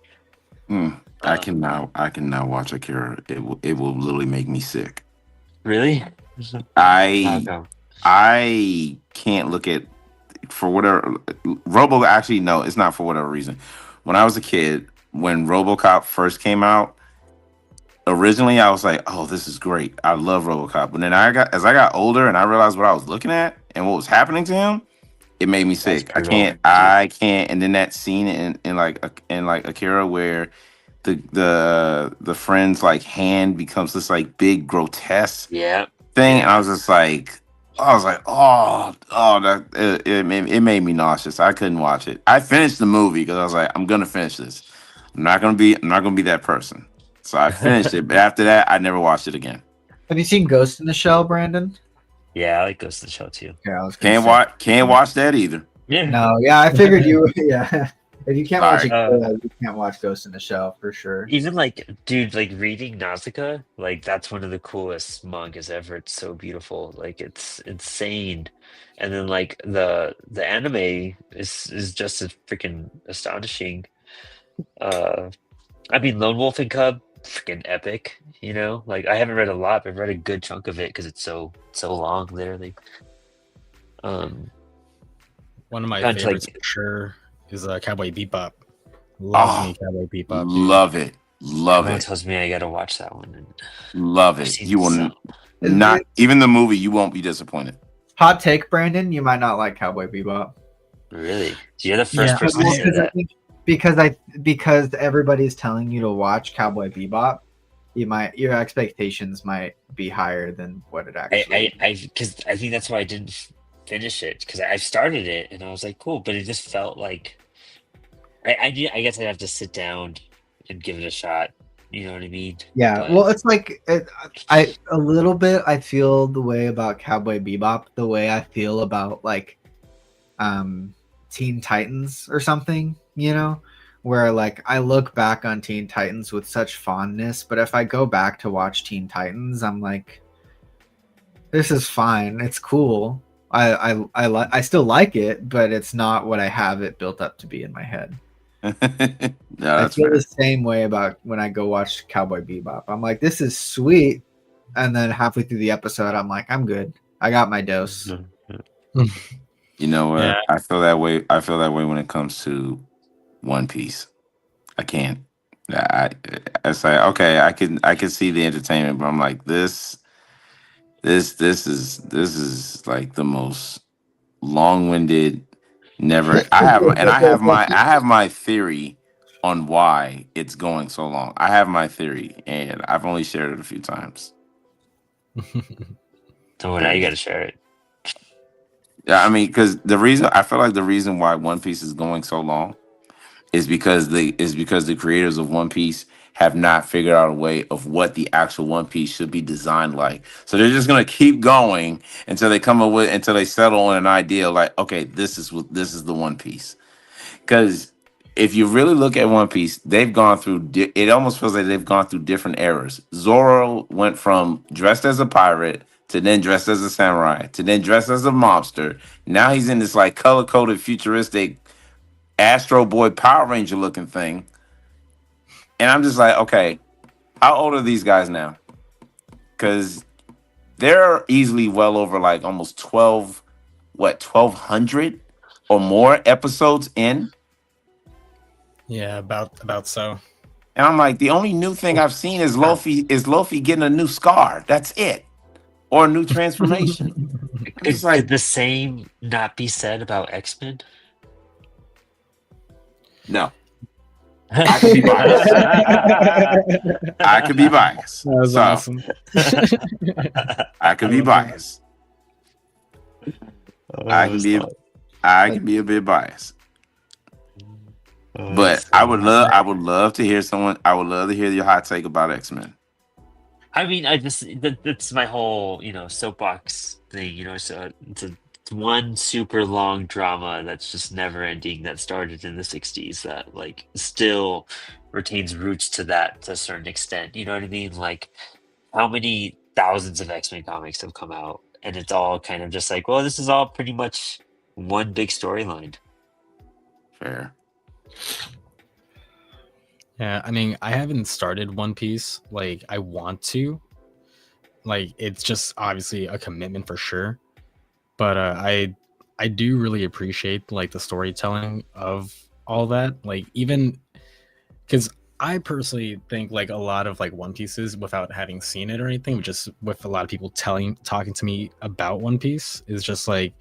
[SPEAKER 5] I cannot watch Akira. It will literally make me sick.
[SPEAKER 1] Really?
[SPEAKER 5] I can't look at for whatever Robo. Actually, no, it's not for whatever reason. When I was a kid, when RoboCop first came out, originally I was like, "Oh, this is great. I love RoboCop." But then as I got older and I realized what I was looking at and what was happening to him, it made me sick. I can't. And then that scene in like Akira where the friend's like hand becomes this like big grotesque thing, and I was like, oh, that it made me nauseous. I couldn't watch it. I finished the movie because I was like, I'm gonna finish this. I'm not gonna be that person. So I finished it, but after that, I never watched it again.
[SPEAKER 2] Have you seen Ghost in the Shell, Brandon?
[SPEAKER 1] Yeah, I like Ghost in the Shell too.
[SPEAKER 2] Yeah, I was
[SPEAKER 5] can't watch that either.
[SPEAKER 1] Yeah.
[SPEAKER 2] No, yeah, I figured you. Yeah, if you can't watch it,
[SPEAKER 1] Sorry.
[SPEAKER 2] you can't watch Ghost in the Shell for sure.
[SPEAKER 1] Even like, dude, like reading Nausicaa, like that's one of the coolest mangas ever. It's so beautiful, like it's insane. And then like the anime is just as freaking astonishing. I mean, Lone Wolf and Cub, freaking epic. You know, like I haven't read a lot, but I've read a good chunk of it because it's so long, literally.
[SPEAKER 4] One of my
[SPEAKER 1] Kinda
[SPEAKER 4] favorites
[SPEAKER 1] like-
[SPEAKER 4] for sure is Cowboy Bebop. Love me Cowboy Bebop. Dude.
[SPEAKER 5] Love it.
[SPEAKER 1] Everyone tells me I gotta watch that one. And
[SPEAKER 5] Love
[SPEAKER 1] I've
[SPEAKER 5] it.
[SPEAKER 1] seen
[SPEAKER 5] You will
[SPEAKER 1] some.
[SPEAKER 5] not even the movie. You won't be disappointed.
[SPEAKER 2] Hot take, Brandon. You might not like Cowboy Bebop.
[SPEAKER 1] Really? So you're the first person to say
[SPEAKER 2] Because I
[SPEAKER 1] that.
[SPEAKER 2] think because everybody's telling you to watch Cowboy Bebop, your expectations might be higher than what it actually.
[SPEAKER 1] Because I think that's why I didn't finish it because I started it and I was like, cool, but it just felt like I guess I'd have to sit down and give it a shot. You know what I mean?
[SPEAKER 2] Yeah,
[SPEAKER 1] But-
[SPEAKER 2] well, it's like I a little bit. I feel the way about Cowboy Bebop, the way I feel about like, Teen Titans or something. You know, where like I look back on Teen Titans with such fondness, but if I go back to watch Teen Titans, I'm like, this is fine. It's cool. I still like it, but it's not what I have it built up to be in my head.
[SPEAKER 5] No,
[SPEAKER 2] I
[SPEAKER 5] that's
[SPEAKER 2] feel
[SPEAKER 5] fair.
[SPEAKER 2] the same way about when I go watch Cowboy Bebop. I'm like, this is sweet, and then halfway through the episode, I'm like, I'm good. I got my dose.
[SPEAKER 5] You know what?
[SPEAKER 4] Yeah.
[SPEAKER 5] I feel that way. I feel that way when it comes to One Piece. I can't. It's like, okay, I can see the entertainment, but I'm like, this is like the most long-winded. Never. I have my theory on why it's going so long. I have my theory, and I've only shared it a few times.
[SPEAKER 1] So now you gotta share it.
[SPEAKER 5] Yeah, I mean, because I feel like the reason why One Piece is going so long is because the creators of One Piece have not figured out a way of what the actual One Piece should be designed like. So they're just gonna keep going until they settle on an idea like, okay, this is the One Piece. Because if you really look at One Piece, they've gone through. It almost feels like they've gone through different eras. Zoro went from dressed as a pirate to then dressed as a samurai to then dressed as a mobster. Now he's in this like color coded, futuristic Astro Boy Power Ranger looking thing. And I'm just like, okay, how old are these guys now? Because they're easily well over like almost 1,200 or more episodes in.
[SPEAKER 4] Yeah, about so.
[SPEAKER 5] And I'm like, the only new thing I've seen is Luffy getting a new scar. That's it. Or a new transformation. It's like
[SPEAKER 1] Could the same not be said about X-Men?
[SPEAKER 5] no. I could be biased. I could be biased.
[SPEAKER 4] That was
[SPEAKER 5] So,
[SPEAKER 4] awesome.
[SPEAKER 5] I could be biased. I can be a bit biased. But I would love to hear your hot take about X-Men.
[SPEAKER 1] I mean, that's my whole, soapbox thing. So it's a one super long drama that's just never ending that started in the 60s that like still retains roots to that to a certain extent. You know what I mean? Like how many thousands of X-Men comics have come out and it's all kind of just like, well, this is all pretty much one big storyline.
[SPEAKER 5] Fair.
[SPEAKER 4] Yeah, I mean, I haven't started One Piece. Like, I want to. Like, it's just obviously a commitment for sure. But I do really appreciate like the storytelling of all that. Like, even because I personally think like a lot of like One Pieces, without having seen it or anything, just with a lot of people talking to me about One Piece, is just like,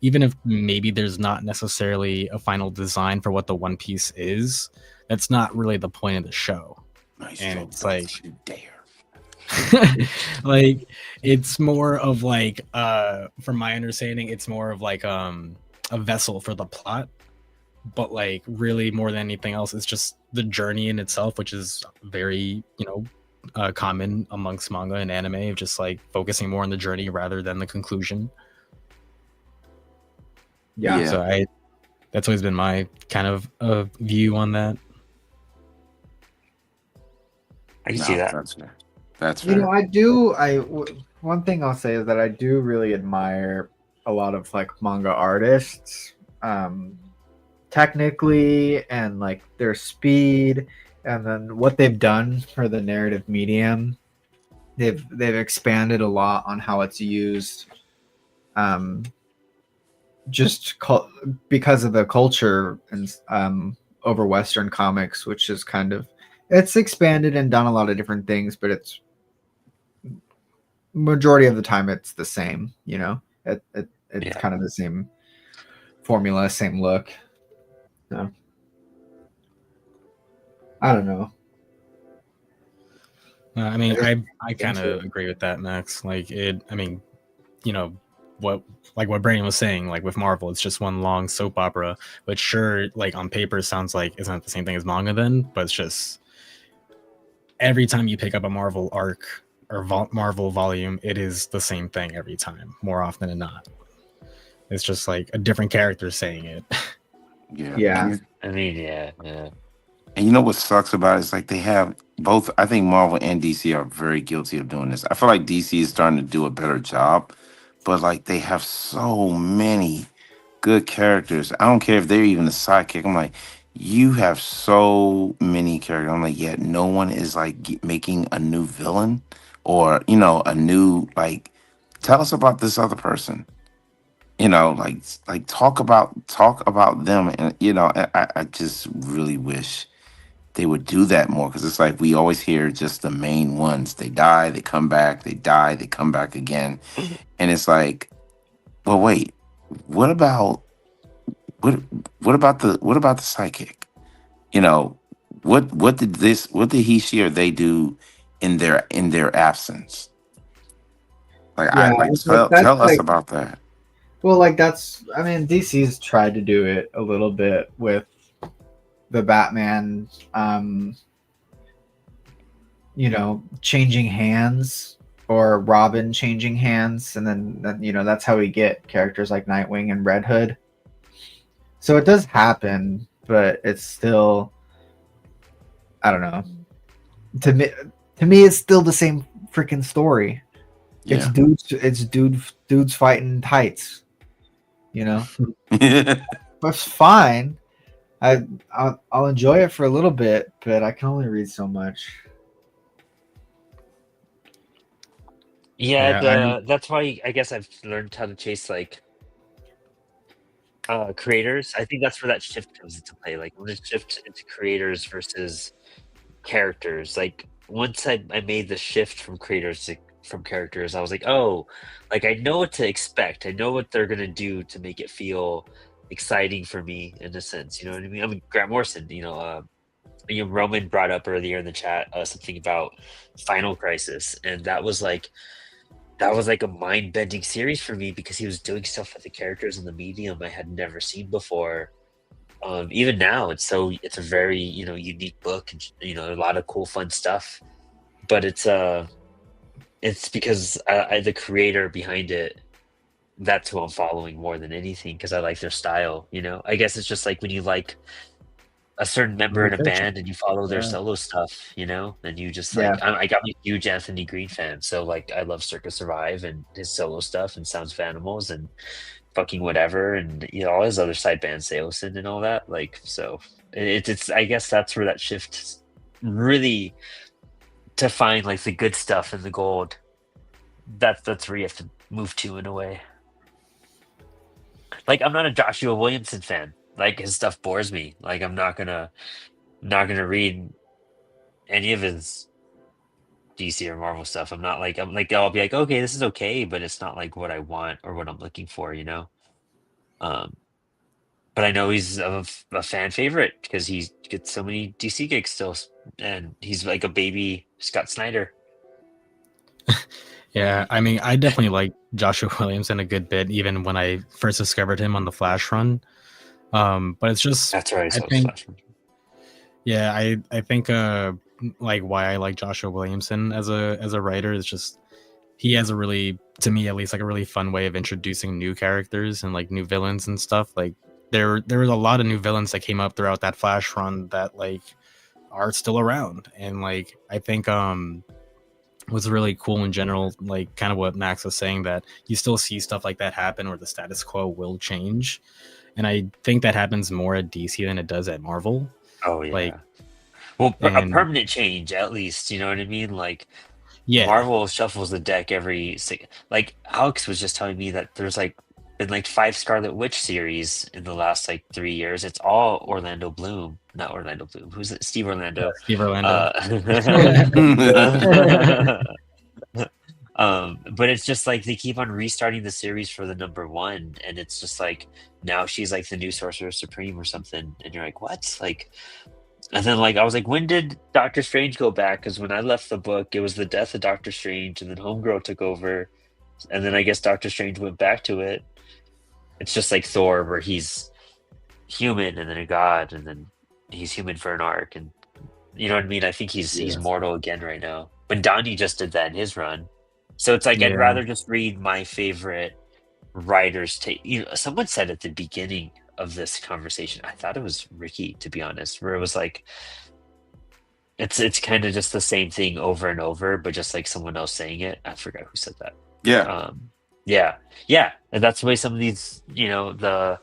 [SPEAKER 4] even if maybe there's not necessarily a final design for what the One Piece is, that's not really the point of the show.
[SPEAKER 5] Nice
[SPEAKER 4] And
[SPEAKER 5] job,
[SPEAKER 4] it's like,
[SPEAKER 5] don't you dare.
[SPEAKER 4] like it's more of like from my understanding, it's more of like a vessel for the plot, but like really more than anything else, it's just the journey in itself, which is very, you know, common amongst manga and anime, of just like focusing more on the journey rather than the conclusion.
[SPEAKER 2] Yeah.
[SPEAKER 4] So that's always been my kind of view on that.
[SPEAKER 1] I can see that.
[SPEAKER 5] That's fair. That's
[SPEAKER 2] You
[SPEAKER 5] fair.
[SPEAKER 2] know, one thing I'll say is that I do really admire a lot of like manga artists, technically, and like their speed, and then what they've done for the narrative medium. They've expanded a lot on how it's used, because of the culture and over Western comics, which is kind of, it's expanded and done a lot of different things, but it's majority of the time it's the same. You know, it's
[SPEAKER 1] Yeah.
[SPEAKER 2] kind of the same formula, same look. So I don't know.
[SPEAKER 4] I mean,
[SPEAKER 2] I
[SPEAKER 4] I kind of agree with that, Max. Like I mean, you know, what Brandon was saying, like with Marvel, it's just one long soap opera, which sure, like on paper sounds like it's not the same thing as manga then, but it's just every time you pick up a Marvel arc or Marvel volume, it is the same thing every time, more often than not. It's just like a different character saying it.
[SPEAKER 2] Yeah.
[SPEAKER 1] I mean, yeah.
[SPEAKER 5] And you know what sucks about it is like they have both. I think Marvel and DC are very guilty of doing this. I feel like DC is starting to do a better job, but like they have so many good characters. I don't care if they're even a sidekick. I'm like, you have so many characters. I'm like, yeah, no one is like making a new villain or a new like. Tell us about this other person. Like talk about them, and I just really wish they would do that more, because it's like we always hear just the main ones. They die, they come back, they die, they come back again. And it's like, well, wait, what about what about the psychic? You know, what did he, she, or they do in their absence? Like
[SPEAKER 2] Yeah, that's
[SPEAKER 5] tell us
[SPEAKER 2] like,
[SPEAKER 5] about that.
[SPEAKER 2] well, like that's, I mean, DC's tried to do it a little bit with the Batman, changing hands, or Robin changing hands, and then that's how we get characters like Nightwing and Red Hood. So it does happen, but it's still, I don't know. To me, it's still the same freaking story.
[SPEAKER 5] Yeah.
[SPEAKER 2] It's dudes fighting tights, but it's fine. I'll enjoy it for a little bit, but I can only read so much.
[SPEAKER 1] Yeah, that's why I guess I've learned how to chase like creators. I think that's where that shift comes into play. Like when it shift into creators versus characters. Like once I made the shift from creators to from characters, I was like, oh, like I know what to expect. I know what they're gonna do to make it feel exciting for me in a sense. You know what I mean? I mean, Grant Morrison. Roman brought up earlier in the chat something about Final Crisis, and that was like a mind-bending series for me because he was doing stuff with the characters in the medium I had never seen before. Even now, it's a very unique book, and a lot of cool, fun stuff. But it's because the creator behind it that's who I'm following more than anything because I like their style. I guess it's just like when you like a certain member in a
[SPEAKER 4] Fiction.
[SPEAKER 1] band and you follow their
[SPEAKER 4] Yeah.
[SPEAKER 1] solo stuff, and you just
[SPEAKER 2] Yeah.
[SPEAKER 1] like I got a huge Anthony Green fan, so like I love Circus Survive and his solo stuff and Sounds of Animals and fucking whatever and all his other side bands, Seosin and all that. Like so, it's I guess that's where that shift really to find like the good stuff and the gold. That's where you have to move to in a way. Like I'm not a Joshua Williamson fan. Like his stuff bores me. Like I'm not gonna read any of his DC or Marvel stuff. I'm like I'll be like, okay, this is okay, but it's not like what I want or what I'm looking for. Um, but I know he's a fan favorite because he gets so many DC gigs still, and he's like a baby Scott Snyder.
[SPEAKER 4] Yeah, I mean, I definitely like Joshua Williamson a good bit, even when I first discovered him on the Flash run. But it's just,
[SPEAKER 1] That's right.
[SPEAKER 4] I
[SPEAKER 1] So
[SPEAKER 4] think,
[SPEAKER 1] Flash.
[SPEAKER 4] yeah, I think, like why I like Joshua Williamson as a writer is just he has a really, to me at least, like a really fun way of introducing new characters and like new villains and stuff. Like there was a lot of new villains that came up throughout that Flash run that like are still around, and like I think was really cool in general, like kind of what Max was saying, that you still see stuff like that happen where the status quo will change. And I think that happens more at DC than it does at Marvel.
[SPEAKER 1] Oh yeah.
[SPEAKER 4] Like,
[SPEAKER 1] Well, a
[SPEAKER 4] and
[SPEAKER 1] permanent change at least. You know what I mean? Like
[SPEAKER 4] yeah,
[SPEAKER 1] Marvel shuffles the deck like Alex was just telling me that there's like been like 5 Scarlet Witch series in the last like 3 years. It's all Orlando Bloom, not Orlando Bloom. Who's it? Steve Orlando.
[SPEAKER 4] Steve Orlando.
[SPEAKER 1] But it's just like they keep on restarting the series for the number one, and it's just like now she's like the new Sorcerer Supreme or something, and you're like, what? Like, and then like I was like, when did Doctor Strange go back? Because when I left the book, it was the death of Doctor Strange, and then Homegirl took over, and then I guess Doctor Strange went back to it. It's just like Thor, where he's human and then a god, and then he's human for an arc, and you know what I mean. I think he's mortal again right now. But Donnie just did that in his run, so it's like I'd
[SPEAKER 4] Yeah.
[SPEAKER 1] rather just read my favorite writers take. Someone said at the beginning of this conversation, I thought it was Ricky, to be honest, where it was like it's kind of just the same thing over and over, but just like someone else saying it. I forgot who said that.
[SPEAKER 5] Yeah.
[SPEAKER 1] Yeah, and that's the way some of these, the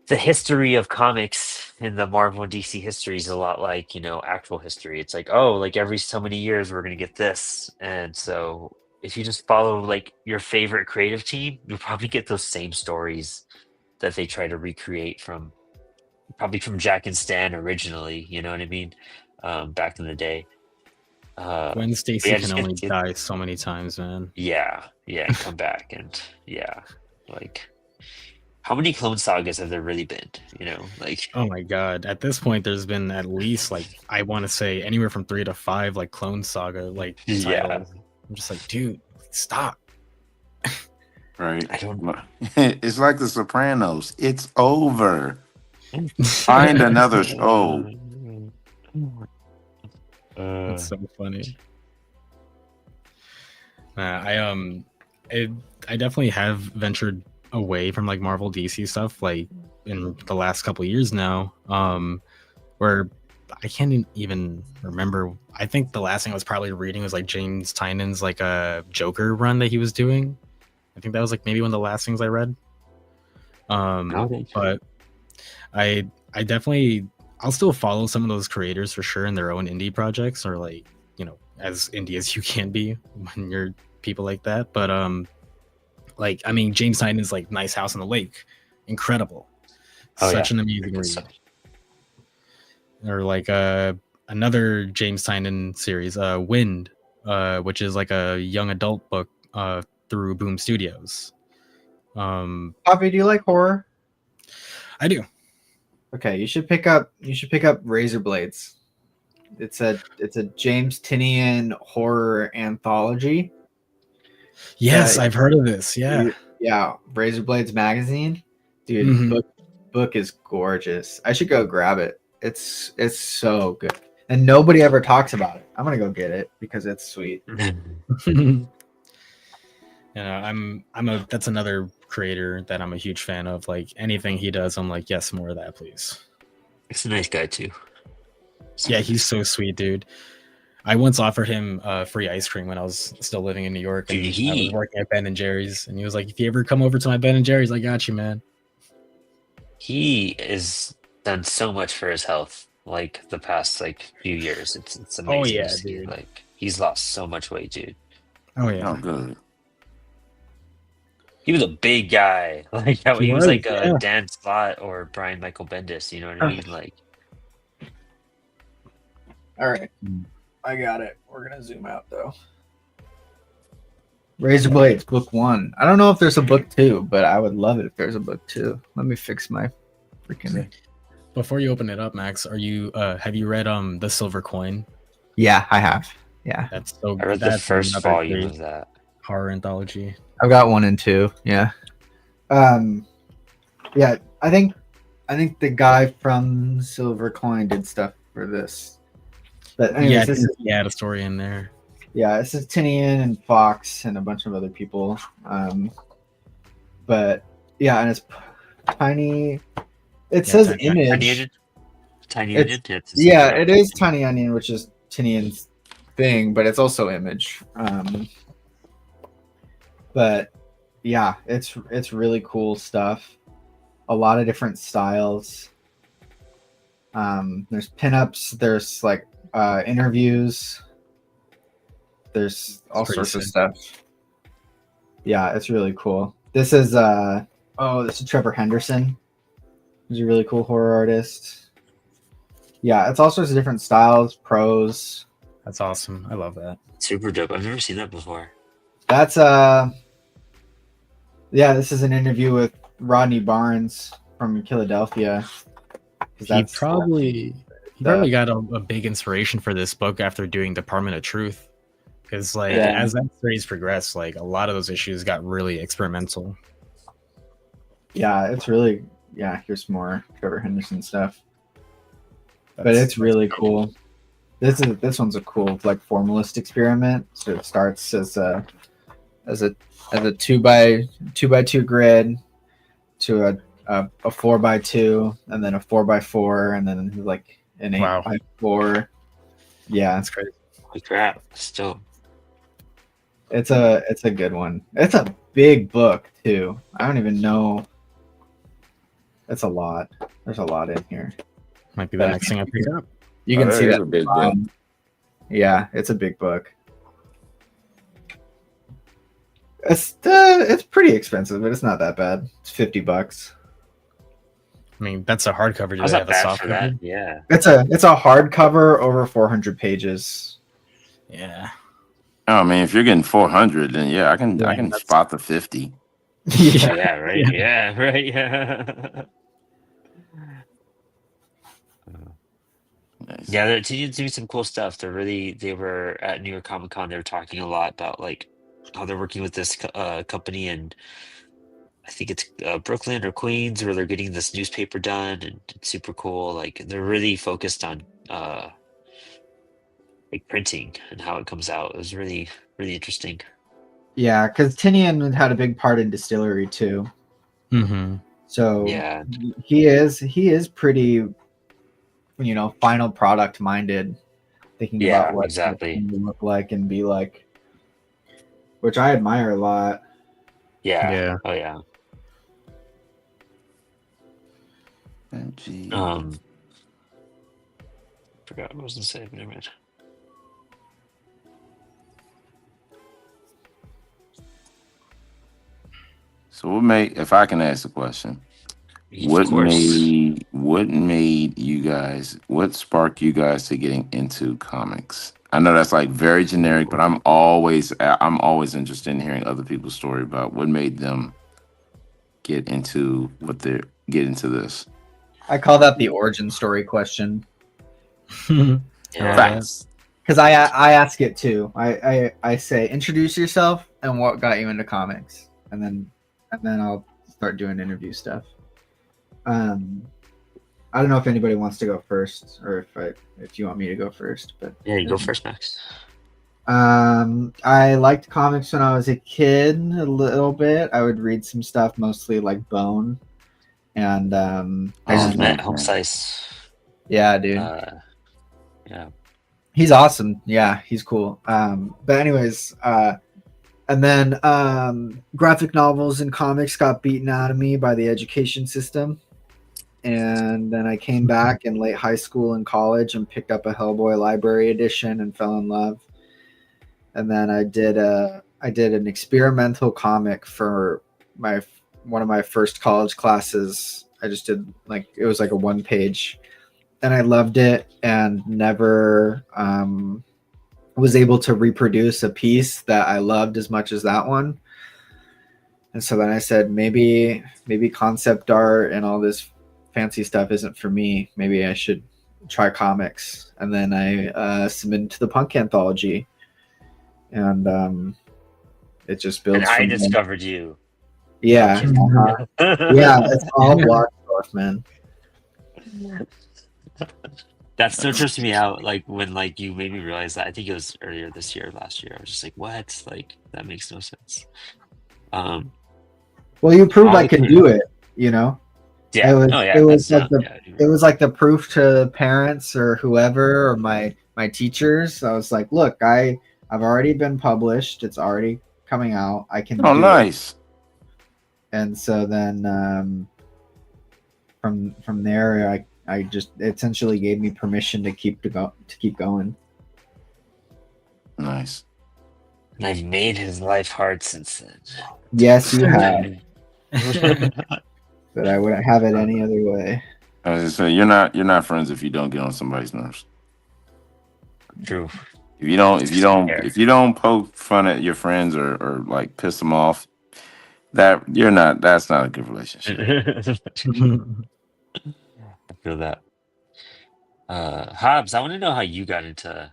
[SPEAKER 1] history of comics in the Marvel and DC history is a lot like, actual history. It's like, oh, like every so many years we're going to get this. And so if you just follow like your favorite creative team, you'll probably get those same stories that they try to recreate probably from Jack and Stan originally, you know what I mean? Back in the day.
[SPEAKER 4] Gwen Stacy
[SPEAKER 1] yeah,
[SPEAKER 4] can only die so many times, man.
[SPEAKER 1] Yeah, and come back. And yeah, like how many Clone Sagas have there really been? Like,
[SPEAKER 4] oh my god, at this point there's been at least like, I want to say anywhere from 3 to 5 like Clone Saga like titles. I'm just like, dude, stop.
[SPEAKER 5] Right.
[SPEAKER 1] I don't know.
[SPEAKER 5] It's like The Sopranos. It's over. Find another show.
[SPEAKER 4] That's so funny. I definitely have ventured away from like Marvel DC stuff like in the last couple of years now, where I can't even remember. I think the last thing I was probably reading was like James Tynan's like a Joker run that he was doing. I think that was like maybe one of the last things I read. But I definitely, I'll still follow some of those creators for sure in their own indie projects, or like, as indie as you can be when you're people like that. But like, I mean, James Tynan's like Nice House on the Lake, incredible. Such an amazing read. Or like another James Tynan series, Wind, which is like a young adult book through Boom Studios.
[SPEAKER 2] Poppy, do you like horror?
[SPEAKER 4] I do.
[SPEAKER 2] Okay, you should pick up Razor Blades. It's a James Tynion horror anthology.
[SPEAKER 4] Yes, I've heard of this. Yeah.
[SPEAKER 2] Yeah, Razor Blades magazine. Dude, book is gorgeous. I should go grab it. It's so good. And nobody ever talks about it. I'm gonna go get it because it's sweet.
[SPEAKER 4] That's another creator that I'm a huge fan of. Like anything he does, I'm like, yes, more of that, please.
[SPEAKER 1] He's a nice guy too.
[SPEAKER 4] Yeah, he's so sweet, dude. I once offered him free ice cream when I was still living in New York, and
[SPEAKER 1] Dude,
[SPEAKER 4] I was working at Ben and Jerry's, and he was like, "If you ever come over to my Ben and Jerry's, I got you, man."
[SPEAKER 1] he is done so much for his health, like the past like few years. It's
[SPEAKER 4] Oh
[SPEAKER 1] amazing to
[SPEAKER 4] yeah,
[SPEAKER 1] see.
[SPEAKER 4] dude.
[SPEAKER 1] Like he's lost so much weight, dude.
[SPEAKER 4] Oh
[SPEAKER 5] Oh,
[SPEAKER 4] yeah.
[SPEAKER 5] good.
[SPEAKER 1] He was a big guy. Like how he was
[SPEAKER 4] was,
[SPEAKER 1] like a
[SPEAKER 4] yeah.
[SPEAKER 1] Dan Slott or Brian Michael Bendis. You know what I mean? Like
[SPEAKER 2] All right, I got it. We're gonna zoom out though. Razor Blades, book 1. I don't know if there's a book 2, but I would love it if there's a book 2. Let me fix my freaking.
[SPEAKER 4] Before you open it up, Max, have you read The Silver Coin?
[SPEAKER 2] Yeah, I have. Yeah,
[SPEAKER 4] That's so
[SPEAKER 1] I read
[SPEAKER 4] good.
[SPEAKER 1] the first
[SPEAKER 4] Another
[SPEAKER 1] volume
[SPEAKER 4] great
[SPEAKER 1] of that.
[SPEAKER 4] horror anthology.
[SPEAKER 2] I've got 1 and 2. Yeah. Yeah. I think the guy from Silver Coin did stuff for this. But anyways,
[SPEAKER 4] Yeah,
[SPEAKER 2] this is
[SPEAKER 4] he had a story in there.
[SPEAKER 2] this is Tinian and Fox and a bunch of other people. But yeah, and it's tiny. It says
[SPEAKER 4] Tiny
[SPEAKER 2] image.
[SPEAKER 1] Onion? Tiny
[SPEAKER 2] It's-
[SPEAKER 1] Onion? It's
[SPEAKER 2] Yeah, it is Tiny Onion, which is Tinian's thing, but it's also image. But yeah, it's really cool stuff. A lot of different styles. There's pinups. There's like interviews. There's all
[SPEAKER 4] pretty
[SPEAKER 2] sorts of
[SPEAKER 4] sick.
[SPEAKER 2] stuff. Yeah, it's really cool. This is this is Trevor Henderson. He's a really cool horror artist. Yeah, it's all sorts of different styles, prose.
[SPEAKER 4] That's awesome. I love that.
[SPEAKER 1] super dope. I've never seen that before.
[SPEAKER 2] That's this is an interview with Rodney Barnes from Philadelphia.
[SPEAKER 4] He probably got a big inspiration for this book after doing Department of Truth, because like
[SPEAKER 2] Yeah.
[SPEAKER 4] as that series progressed, like a lot of those issues got really experimental.
[SPEAKER 2] Yeah, it's really here's more Trevor Henderson stuff. But
[SPEAKER 4] That's-
[SPEAKER 2] it's really cool. This one's a cool like formalist experiment. So it starts as a 2x2 grid to a 4x2 and then a 4x4 and then like an 8x4. Yeah,
[SPEAKER 4] That's crazy.
[SPEAKER 1] Holy crap. Still.
[SPEAKER 2] it's a good one. It's a big book too. I don't even know. It's a lot. There's a lot in here.
[SPEAKER 4] Might be the next thing I pick up.
[SPEAKER 2] You can see
[SPEAKER 5] That is
[SPEAKER 2] that
[SPEAKER 5] a big book.
[SPEAKER 2] Yeah, it's a big book. It's pretty expensive, but it's not that bad. It's $50.
[SPEAKER 4] I mean, that's a hardcover. Do
[SPEAKER 1] How's
[SPEAKER 4] they
[SPEAKER 1] that
[SPEAKER 4] have a
[SPEAKER 1] bad
[SPEAKER 4] soft
[SPEAKER 1] for
[SPEAKER 4] cover?
[SPEAKER 1] that? Yeah.
[SPEAKER 2] It's a hardcover over 400 pages.
[SPEAKER 4] Yeah.
[SPEAKER 5] Oh man, if you're getting 400, then yeah, I can
[SPEAKER 4] that's-
[SPEAKER 5] spot the 50.
[SPEAKER 2] Yeah.
[SPEAKER 1] Yeah, right. Yeah, right. Yeah.
[SPEAKER 5] Nice.
[SPEAKER 1] Yeah, they're doing some cool stuff. They were at New York Comic Con. They were talking a lot about like how they're working with this company, and I think it's Brooklyn or Queens, where they're getting this newspaper done, and it's super cool. Like they're really focused on like printing and how it comes out. It was really interesting.
[SPEAKER 2] Yeah, because Tinian had a big part in Distillery too.
[SPEAKER 4] Mm-hmm.
[SPEAKER 2] So
[SPEAKER 1] Yeah.
[SPEAKER 2] he is pretty, final product minded, thinking
[SPEAKER 1] Yeah,
[SPEAKER 2] about what
[SPEAKER 1] exactly.
[SPEAKER 2] it can look like and be like, which I admire a lot.
[SPEAKER 1] Yeah.
[SPEAKER 4] Yeah.
[SPEAKER 1] Oh yeah.
[SPEAKER 5] Gee.
[SPEAKER 1] Forgot what I was gonna say, but never mind.
[SPEAKER 5] So what made, if I can ask a question,
[SPEAKER 1] Of
[SPEAKER 5] what
[SPEAKER 1] course.
[SPEAKER 5] made you guys, what sparked you guys to getting into comics? I know that's like very generic, but I'm always interested in hearing other people's story about what made them get into this.
[SPEAKER 2] I call that the origin story question.
[SPEAKER 1] Yeah.
[SPEAKER 5] Facts.
[SPEAKER 2] Because I ask it too. I say introduce yourself and what got you into comics, and then I'll start doing interview stuff. I don't know if anybody wants to go first or if you want me to go first, but
[SPEAKER 1] Yeah, you go first, Max.
[SPEAKER 2] I liked comics when I was a kid a little bit. I would read some stuff, mostly like Bone, and
[SPEAKER 1] I just
[SPEAKER 2] and
[SPEAKER 1] met
[SPEAKER 5] Okay.
[SPEAKER 1] Home Size.
[SPEAKER 2] yeah, dude,
[SPEAKER 1] Yeah.
[SPEAKER 2] he's awesome. Yeah, he's cool. But anyways, and then graphic novels and comics got beaten out of me by the education system. And then I came back in late high school and college and picked up a Hellboy library edition and fell in love. And then I did an experimental comic for my one of my first college classes. I just did like it was like a one page, and I loved it and never was able to reproduce a piece that I loved as much as that one. And so then I said maybe concept art and all this fancy stuff isn't for me. Maybe I should try comics. And then I submitted to the punk anthology, and it just
[SPEAKER 1] And
[SPEAKER 2] builds
[SPEAKER 1] I
[SPEAKER 2] from there.
[SPEAKER 1] discovered you.
[SPEAKER 2] Yeah, yeah, it's all Bloxdorf, man.
[SPEAKER 1] That still trips me out. Like when like you made me realize that. I think it was earlier this year, last year. I was just like, what? Like that makes no sense.
[SPEAKER 2] Well, you proved I
[SPEAKER 1] All
[SPEAKER 2] could
[SPEAKER 1] clear.
[SPEAKER 2] do it. You know,
[SPEAKER 1] Yeah.
[SPEAKER 2] it was
[SPEAKER 1] Oh yeah.
[SPEAKER 2] it was
[SPEAKER 1] That's
[SPEAKER 2] like
[SPEAKER 1] not.
[SPEAKER 2] the
[SPEAKER 1] Yeah.
[SPEAKER 2] it was like the proof to parents or whoever or my teachers. I was like, look, I've already been published. It's already coming out. I can
[SPEAKER 5] Oh,
[SPEAKER 2] do it.
[SPEAKER 5] nice.
[SPEAKER 2] And so then from there, I just essentially gave me permission to keep going.
[SPEAKER 5] Nice.
[SPEAKER 1] And I've made his life hard since then.
[SPEAKER 2] Yes, you have, but I wouldn't have it any other way.
[SPEAKER 5] I was just saying, you're not friends if you don't get on somebody's nerves.
[SPEAKER 1] True.
[SPEAKER 5] If you don't poke fun at your friends or like piss them off, that's not a good relationship.
[SPEAKER 1] I feel that. Hobbs, I want to know how you got into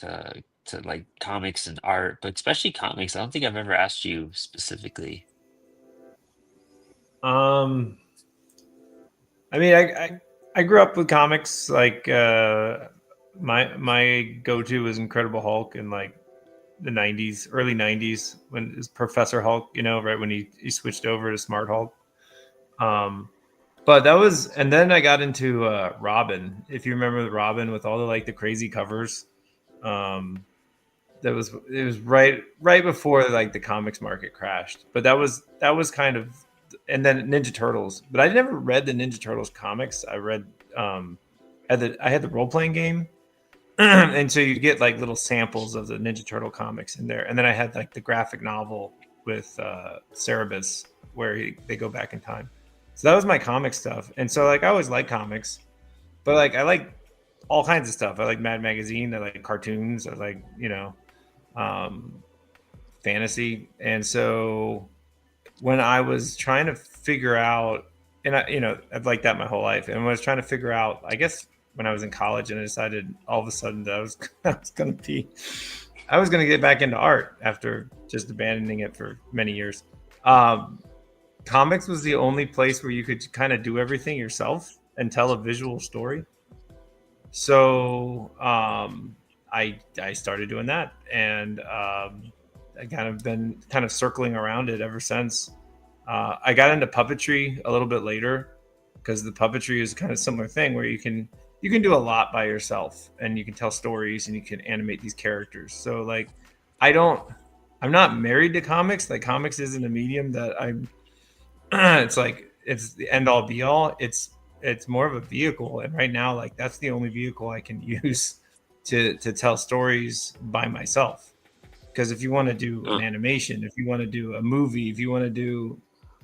[SPEAKER 1] to like comics and art, but especially comics. I don't think I've ever asked you specifically.
[SPEAKER 3] I mean, I grew up with comics. Like my go-to was Incredible Hulk in like the 90s, early 90s, when it was Professor Hulk, you know, right when he switched over to Smart Hulk. But that was, and then I got into Robin. If you remember the Robin with all the like the crazy covers, it was right before like the comics market crashed. But that was kind of, and then Ninja Turtles. But I never read the Ninja Turtles comics. I read I had the role playing game, and so you get like little samples of the Ninja Turtle comics in there. And then I had like the graphic novel with Cerebus where they go back in time. So that was my comic stuff. And so like I always liked comics, but like I like all kinds of stuff. I like Mad Magazine. I like cartoons. I like, you know, fantasy. And so when I was trying to figure out, and I've liked that my whole life. And when I was trying to figure out, I guess when I was in college, and I decided all of a sudden that I was going to get back into art after just abandoning it for many years. Comics was the only place where you could kind of do everything yourself and tell a visual story. So I started doing that, and I kind of been kind of circling around it ever since. I got into puppetry a little bit later because the puppetry is kind of a similar thing where you can do a lot by yourself and you can tell stories and you can animate these characters. So like I'm not married to comics. Like comics isn't a medium that I'm it's like it's the end all be all. It's more of a vehicle, and right now like that's the only vehicle I can use to tell stories by myself. Because if you want to do an animation, if you want to do a movie, if you want to do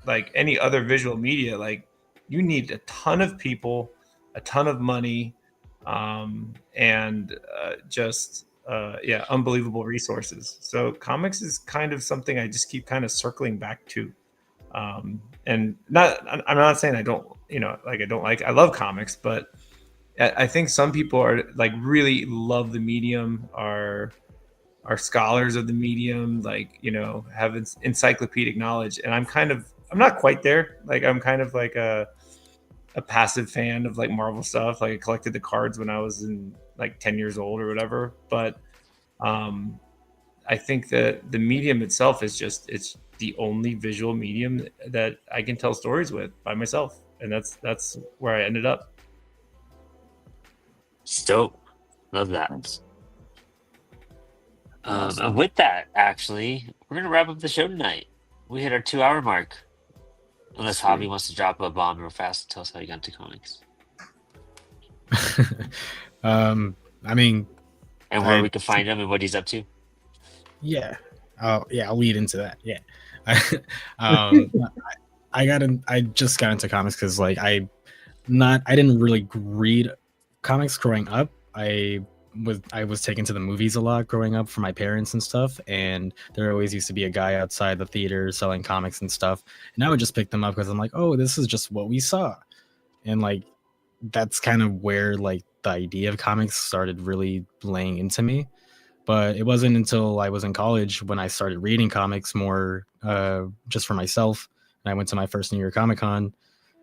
[SPEAKER 3] like any other visual media, like you need a ton of people, a ton of money, and unbelievable resources. So comics is kind of something I just keep kind of circling back to. And I'm not saying I don't, I love comics, but I think some people are like really love the medium, are scholars of the medium, like, have encyclopedic knowledge. And I'm not quite there. Like, I'm kind of like a passive fan of like Marvel stuff. Like I collected the cards when I was in like 10 years old or whatever. But I think that the medium itself is it's the only visual medium that I can tell stories with by myself, and that's where I ended up.
[SPEAKER 1] Dope. Love that.
[SPEAKER 5] Thanks.
[SPEAKER 1] And
[SPEAKER 5] Awesome.
[SPEAKER 1] with that, actually, we're gonna wrap up the show tonight. We hit our 2 hour mark. Unless
[SPEAKER 5] Sweet.
[SPEAKER 1] Hobby wants to drop a bomb real fast and tell us how you got into comics.
[SPEAKER 4] I mean,
[SPEAKER 1] And where we can find him and what he's up to.
[SPEAKER 4] yeah. Oh, yeah. I'll lead into that. Yeah. um, I just got into comics because like I didn't really read comics growing up. I was taken to the movies a lot growing up from my parents and stuff, and there always used to be a guy outside the theater selling comics and stuff, and I would just pick them up because I'm like, oh, this is just what we saw, and like that's kind of where like the idea of comics started really laying into me. But it wasn't until I was in college when I started reading comics more, just for myself, and I went to my first New York Comic Con,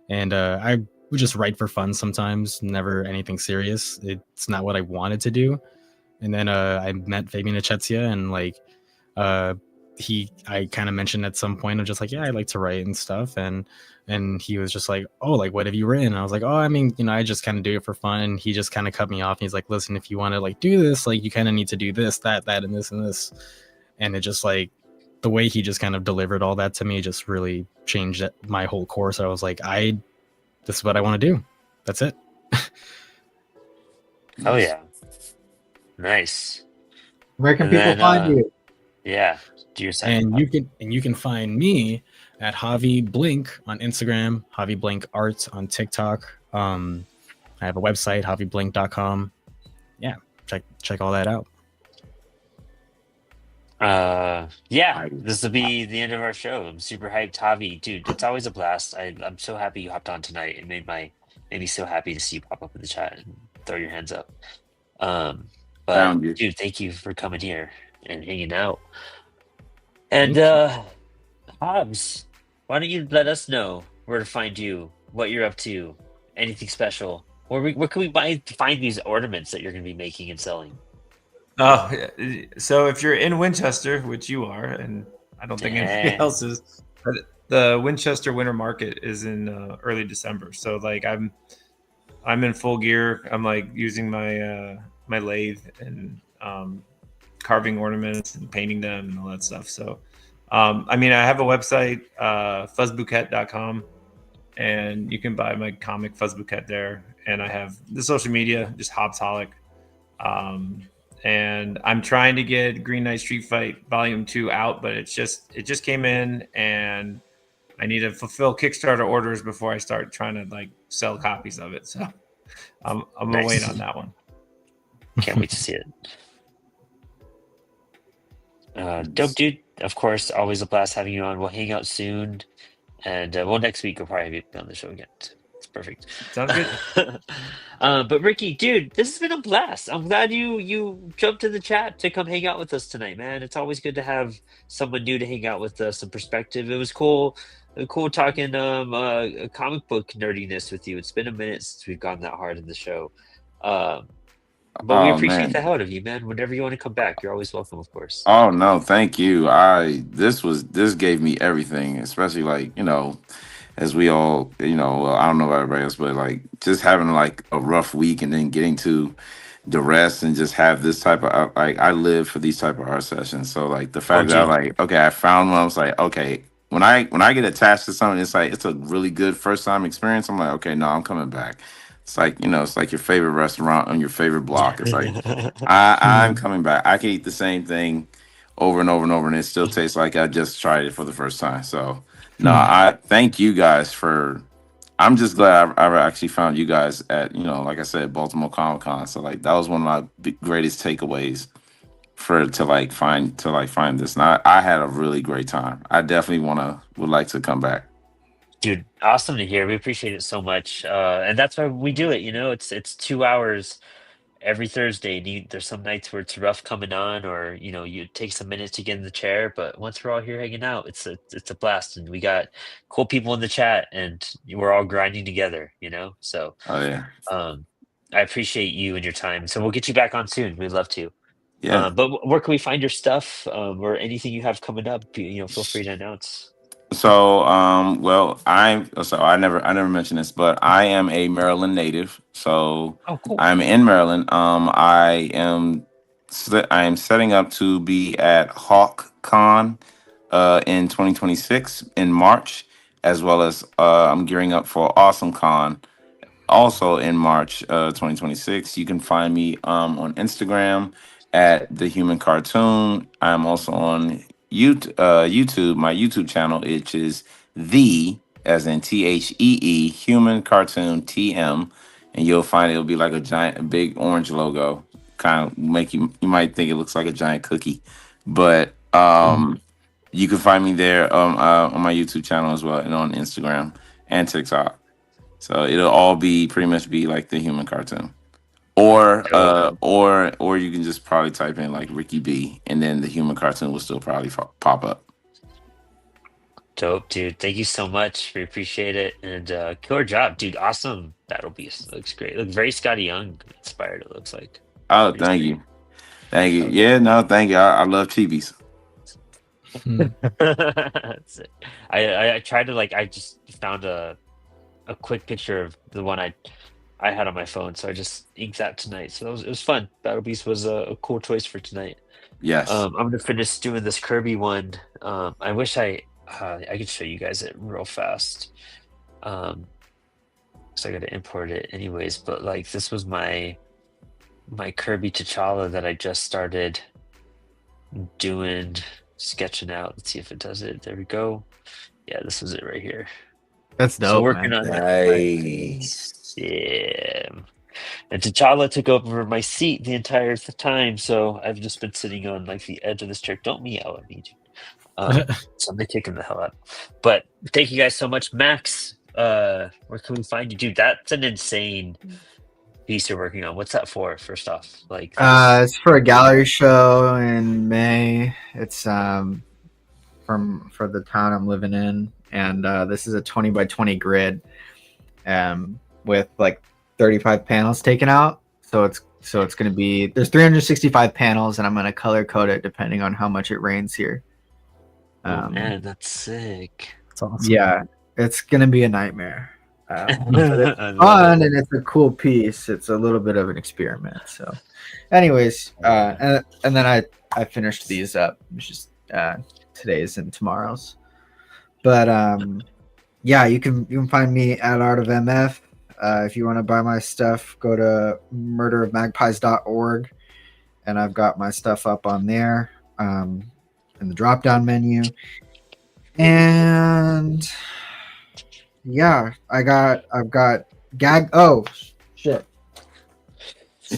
[SPEAKER 4] and I would just write for fun sometimes, never anything serious. It's not what I wanted to do. And then I met Fabian Echezia, and like uh, I kind of mentioned at some point of just like, yeah, I like to write and stuff, and he was just like, oh, like what have you written? And I was like, oh, I mean, I just kind of do it for fun. And he just kind of cut me off. And he's like, listen, if you want to like do this, like you kind of need to do this, that, and this and this. And it just like the way he just kind of delivered all that to me just really changed my whole course. I was like, this is what I want to do. That's it.
[SPEAKER 1] Oh yeah. Nice.
[SPEAKER 2] Where can
[SPEAKER 1] And
[SPEAKER 2] people
[SPEAKER 1] then,
[SPEAKER 2] find you?
[SPEAKER 1] Yeah. Do your side.
[SPEAKER 4] And you can find me at Javi Blink on Instagram, Javi Blink Art on TikTok. I have a website, javiblink.com. Yeah, check all that out.
[SPEAKER 1] Yeah, this will be the end of our show. I'm super hyped, Javi. Dude, it's always a blast. I'm so happy you hopped on tonight. It made me so happy to see you pop up in the chat and throw your hands up. But
[SPEAKER 5] Found you.
[SPEAKER 1] dude, thank you for coming here and hanging out. And Hobbs, why don't you let us know where to find you, what you're up to, anything special? Where can we find these ornaments that you're going to be making and selling?
[SPEAKER 3] Oh, so if you're in Winchester, which you are, and I don't think anybody else is, but the Winchester Winter Market is in early December. So like I'm in full gear. I'm like using my my lathe and carving ornaments and painting them and all that stuff. So I mean, I have a website, fuzzbouquet.com, and you can buy my comic Fuzz Bouquet there. And I have the social media, just Hobbsholic. And I'm trying to get Green Knight Street Fight Volume 2 out, but it just came in, and I need to fulfill Kickstarter orders before I start trying to like sell copies of it. So I'm gonna wait on that one.
[SPEAKER 1] Can't wait to see it. Dope, dude. Of course, always a blast having you on. We'll hang out soon, and next week we'll probably be on the show again. It's perfect.
[SPEAKER 3] Sounds good.
[SPEAKER 1] But Ricky, dude, this has been a blast. I'm glad you jumped in the chat to come hang out with us tonight, man. It's always good to have someone new to hang out with us, some perspective. It was cool talking comic book nerdiness with you. It's been a minute since we've gone that hard in the show. But we appreciate
[SPEAKER 5] Man.
[SPEAKER 1] the hell out of you, man. Whenever you want to come back, you're always welcome, of course.
[SPEAKER 5] Oh no, thank you. This gave me everything, especially like, as we all, well, I don't know about everybody else, but like just having like a rough week and then getting to the rest and just have this type of like I live for these type of art sessions. So like the fact that I
[SPEAKER 1] dude.
[SPEAKER 5] like, okay, I found one, I was like, okay, when I get attached to something, it's like it's a really good first time experience. I'm like, okay, no, I'm coming back. It's like, it's like your favorite restaurant on your favorite block. It's like I'm coming back. I can eat the same thing over and over and over, and it still tastes like I just tried it for the first time. So no, I thank you guys for. I'm just glad I actually found you guys at, like I said, Baltimore Comic Con. So like that was one of my greatest takeaways to find this. And I had a really great time. I definitely would like to come back.
[SPEAKER 1] Dude, awesome to hear. We appreciate it so much. And that's why we do it. It's 2 hours every Thursday. And there's some nights where it's rough coming on, or you take some minutes to get in the chair. But once we're all here hanging out, it's a blast, and we got cool people in the chat, and we're all grinding together. So
[SPEAKER 5] Oh yeah.
[SPEAKER 1] I appreciate you and your time. So we'll get you back on soon. We'd love to.
[SPEAKER 5] Yeah.
[SPEAKER 1] But where can we find your stuff, or anything you have coming up? Feel free to announce.
[SPEAKER 5] So, well, I never mentioned this, but I am a Maryland native. So
[SPEAKER 1] Oh, cool.
[SPEAKER 5] I'm in Maryland. I am setting up to be at HawkCon in 2026 in March, as well as I'm gearing up for AwesomeCon also in March 2026. You can find me on Instagram at the Human Cartoon. I'm also on YouTube. My YouTube channel, which is the as in THEE Human Cartoon TM, and you'll find it'll be like a giant, a big orange logo. Kind of make you might think it looks like a giant cookie, but you can find me there on my YouTube channel as well, and on Instagram and TikTok. So it'll all be pretty much be like the Human Cartoon,
[SPEAKER 1] Dope.
[SPEAKER 5] or you can just probably type in like Ricky B, and then the Human Cartoon will still probably pop up.
[SPEAKER 1] Dope, dude. Thank you so much. We appreciate it. And killer job, dude. Awesome. Battle Beast looks great. Look very Scotty Young inspired, it looks like.
[SPEAKER 5] Oh,
[SPEAKER 1] Pretty
[SPEAKER 5] thank
[SPEAKER 1] sweet.
[SPEAKER 5] you, thank you. Yeah, no, thank you. I love chibis.
[SPEAKER 1] That's it. I tried to I just found a quick picture of the one I had on my phone, so I just inked that tonight. So it was fun. Battle Beast was a cool choice for tonight.
[SPEAKER 5] Yes.
[SPEAKER 1] I'm gonna finish doing this Kirby one. I wish I could show you guys it real fast. So I got to import it anyways. But this was my Kirby T'Challa that I just started doing, sketching out. Let's see if it does it. There we go. Yeah, this is it right here.
[SPEAKER 2] That's dope,
[SPEAKER 1] So working
[SPEAKER 2] man.
[SPEAKER 1] on that.
[SPEAKER 5] Nice.
[SPEAKER 1] Yeah. And T'Challa took over my seat the entire time, so I've just been sitting on the edge of this chair. Don't meow at me, dude. So I'm taking the hell out. But thank you guys so much, Max. Where can we find you, dude? That's an insane piece you're working on. What's that for? First off,
[SPEAKER 2] It's for a gallery show in May. It's for the town I'm living in, and this is a 20 by 20 grid, with 35 panels taken out. So it's gonna be, there's 365 panels, and I'm gonna color code it depending on how much it rains here.
[SPEAKER 1] oh man, that's sick.
[SPEAKER 4] That's awesome.
[SPEAKER 2] Yeah, it's gonna be a nightmare.
[SPEAKER 1] I love
[SPEAKER 2] Fun,
[SPEAKER 1] it.
[SPEAKER 2] and it's a cool piece. It's a little bit of an experiment. So, anyways, and then I finished these up. It's just today's and tomorrow's. But yeah, you can find me at Art of MF. If you want to buy my stuff, go to murderofmagpies.org, and I've got my stuff up on there in the drop down menu. And yeah, I've got Gag. Oh shit,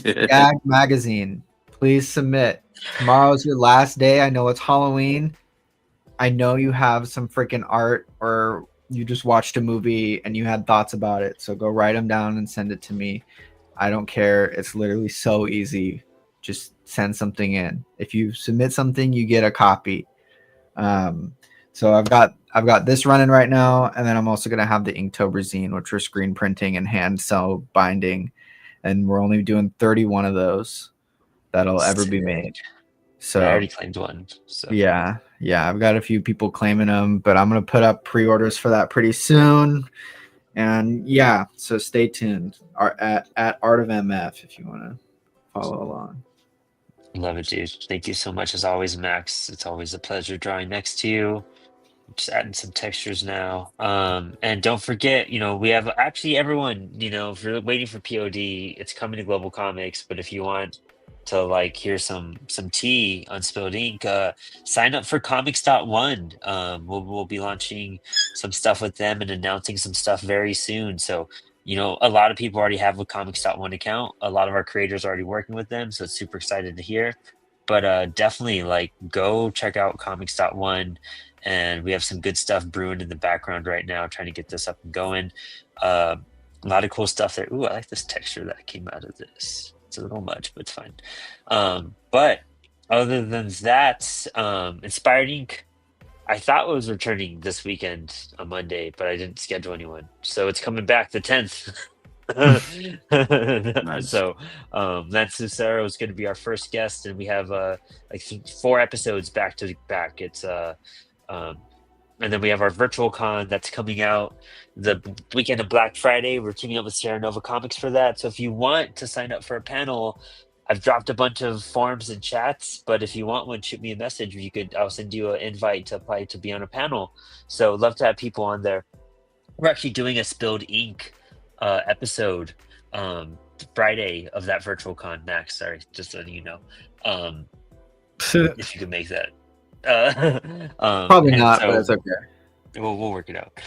[SPEAKER 2] Gag magazine. Please submit. Tomorrow's your last day. I know it's Halloween. I know you have some freaking art, or you just watched a movie and you had thoughts about it. So go write them down and send it to me. I don't care. It's literally so easy. Just send something in. If you submit something, you get a copy. So I've got this running right now, and then I'm also gonna have the Inktober zine, which we're screen printing and hand sew binding, and we're only doing 31 of those that'll ever be made. So
[SPEAKER 1] I already claimed one. So
[SPEAKER 2] yeah, I've got a few people claiming them, but I'm gonna put up pre-orders for that pretty soon. And yeah, so stay tuned. At Art of MF if you want to follow along.
[SPEAKER 1] love it, dude. Thank you so much as always, Max. It's always a pleasure drawing next to you. Just adding some textures now. And don't forget, we have actually everyone, if you're waiting for POD, it's coming to Global Comics. But if you want to hear some tea on Spilled Ink, sign up for Comix.one. We'll be launching some stuff with them and announcing some stuff very soon. So a lot of people already have a Comix.one account. A lot of our creators are already working with them, so it's super excited to hear. But definitely go check out Comix.one. And we have some good stuff brewing in the background right now, trying to get this up and going. A lot of cool stuff there. Ooh, I like this texture that came out of this. It's a little much, but it's fine. But other than that, Inspired Ink, I thought was returning this weekend on Monday, but I didn't schedule anyone. So it's coming back the 10th.
[SPEAKER 5] Nice.
[SPEAKER 1] So Lance Lucero is going to be our first guest, and we have like 4 episodes back to back. It's um, and then we have our virtual con that's coming out the weekend of Black Friday. We're teaming up with Sierra Nova Comics for that. So if you want to sign up for a panel, I've dropped a bunch of forms and chats, but if you want one, shoot me a message. I'll send you an invite to apply to be on a panel. So love to have people on there. We're actually doing a Spilled Ink episode Friday of that virtual con. Max, sorry, just letting you know. If you could make that.
[SPEAKER 2] Probably not,
[SPEAKER 1] so
[SPEAKER 2] but it's okay.
[SPEAKER 1] we'll work it out.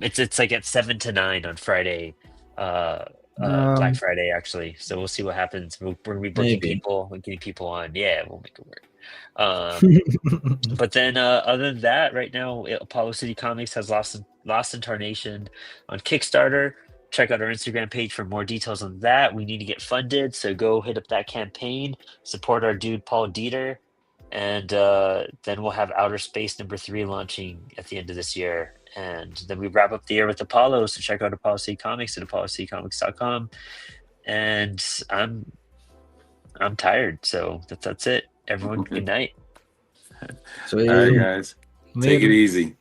[SPEAKER 1] It's like at 7 to 9 on Friday, Black Friday actually. So we'll see what happens. We're gonna be booking
[SPEAKER 2] Maybe.
[SPEAKER 1] people and getting people on. Yeah, we'll make it work. But then other than that, right now Apollo City Comics has Lost in Tarnation on Kickstarter. Check out our Instagram page for more details on that. We need to get funded, so go hit up that campaign. Support our dude Paul Dieter. And then we'll have Outer Space #3 launching at the end of this year. And then we wrap up the year with Apollo. So check out Apollo City Comics at apollocitycomics.com. And I'm tired, so that's it. Everyone, good night.
[SPEAKER 2] Sweet.
[SPEAKER 5] All right, guys. Take it easy.